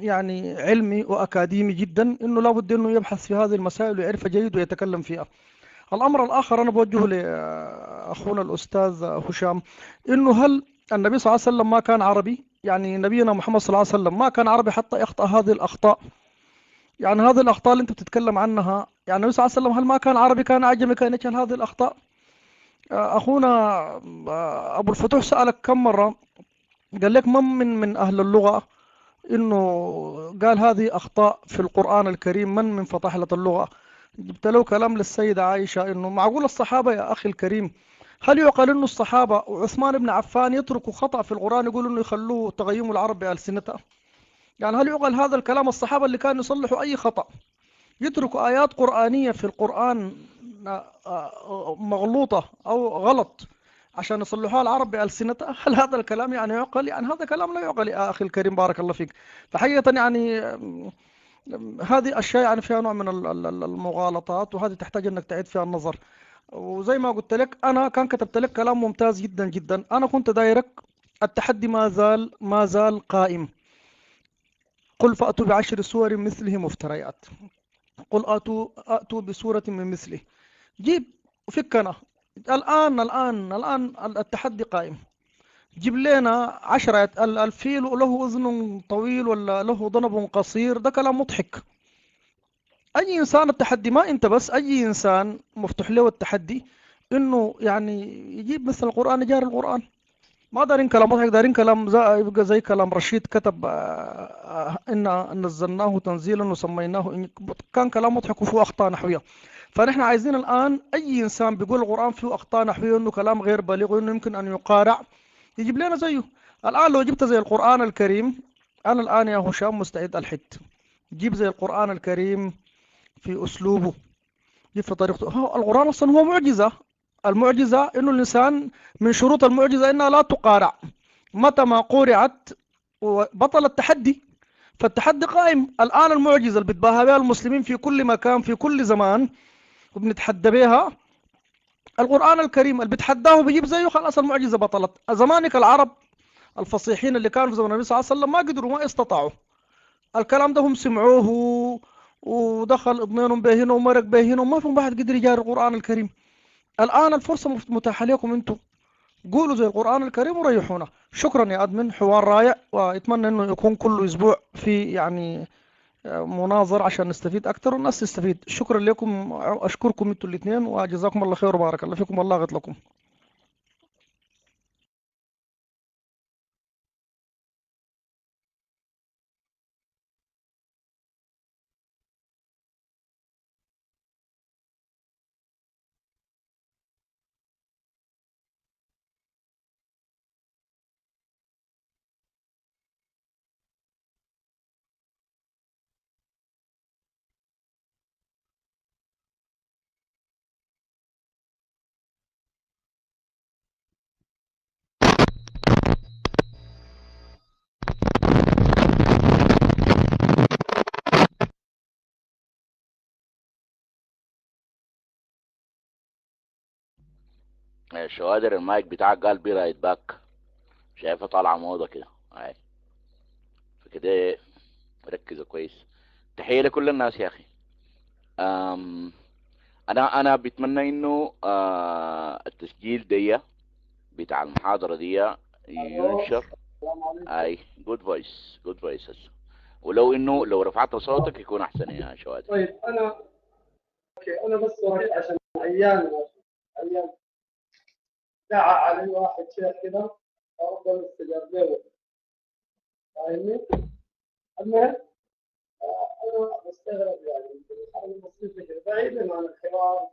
يعني علمي وأكاديمي جدا، إنه لابد إنه يبحث في هذه المسائل ويعرفها جيد ويتكلم فيها. الأمر الآخر أنا بوجهه لأخونا الأستاذ هشام، إنه هل النبي صلى الله عليه وسلم ما كان عربي؟ يعني نبينا محمد صلى الله عليه وسلم ما كان عربي حتى يخطأ هذه الأخطاء؟ يعني هذه الأخطاء اللي أنت بتتكلم عنها، يعني النبي صلى الله عليه وسلم هل ما كان عربي، كان أعجمي، كان يجهل هذه الأخطاء؟ أخونا أبو الفتوح سألك كم مرة، قال لك من أهل اللغة إنه قال هذه أخطاء في القرآن الكريم، من فطاحلة اللغة؟ جبت له كلام للسيدة عائشة، إنه معقول الصحابة يا أخي الكريم، هل يعقل إنه الصحابة وعثمان بن عفان يتركوا خطأ في القرآن يقولوا إنه يخلوه تغيم العرب بألسنتها؟ يعني هل يعقل هذا الكلام؟ الصحابة اللي كانوا يصلحوا أي خطأ يتركوا آيات قرآنية في القرآن مغلوطة أو غلط عشان يصلحوها العرب بألسنتها؟ هل هذا الكلام يعني يعقل؟ يعني هذا كلام لا يعقل يا أخي الكريم، بارك الله فيك. فحقيقة يعني هذه أشياء يعني فيها نوع من المغالطات، وهذه تحتاج أنك تعيد فيها النظر. وزي ما قلت لك أنا كان كتبت لك كلام ممتاز جدا جدا، أنا كنت دايرك التحدي ما زال قائم. قل فأتوا بعشر سور مثله مفتريات، قل أتوا بسورة من مثله، جيب فكنا. الآن التحدي قائم. جيب لنا 10 الفيل له أذن طويل ولا له ذنب قصير، ده كلام مضحك. أي إنسان التحدي، ما أنت بس، أي إنسان مفتوح له التحدي إنه يعني يجيب مثل القرآن، يجاري القرآن. ما دارين كلام مضحك، دارين كلام يبقى زي كلام رشيد كتب إن نزلناه تنزيلا وسميناه كان كلام مضحك وفيه أخطاء نحوية. فنحن عايزين الآن أي إنسان بيقول القرآن فيه أخطاء نحوية، إنه كلام غير بليغ وإنه يمكن أن يقارع، يجيب لنا زيه. الآن لو جبت زي القرآن الكريم، أنا الآن يا هشام مستعد ألحد. جيب زي القرآن الكريم في أسلوبه، جيب في طريقته. القرآن أصلا هو معجزة. المعجزة إنه الإنسان من شروط المعجزة إنها لا تقارع، متى ما قورعت بطل التحدي. فالتحدي قائم الآن. المعجزة اللي بتباهى بها المسلمين في كل مكان في كل زمان وبنتحدى بها، القرآن الكريم اللي بتحداه بيجيب زيه، خلاص المعجزة بطلت. زمانك العرب الفصيحين اللي كانوا في زمن النبي صلى الله عليه وسلم ما قدروا، ما استطاعوا الكلام ده، هم سمعوه ودخل اضنينهم بهنا ومرق بهنا وما فيهم واحد قدر يجاري القرآن الكريم. الآن الفرصة متاحة لكم انتم، قولوا زي القرآن الكريم وريحونا. شكرا يا أدمن، حوار رائع، واتمنى انه يكون كل اسبوع في يعني مناظر عشان نستفيد اكثر والناس تستفيد. شكرا لكم، اشكركم انتوا الاثنين، وجزاكم الله خير وبارك الله فيكم، والله غد لكم. شوادر المايك بتاعك قال بي رايت باك، شايفها طالعه موضه كده. هاي فكده ركزوا كويس. تحيه لكل الناس يا اخي. أم انا بتمنى انه التسجيل دي بتاع المحاضره دي ينشر. اي جود فويس، جود فويس هسه، ولو انه لو رفعت صوتك يكون احسن يا شوادر. طيب انا اوكي، انا بس وريت عشان ايام دعا علي واحد شيخ كده افضل استجاب له، فاهمني؟ المهم انا بستغرب يعني الحرب المصرية بعيدا عن الحوار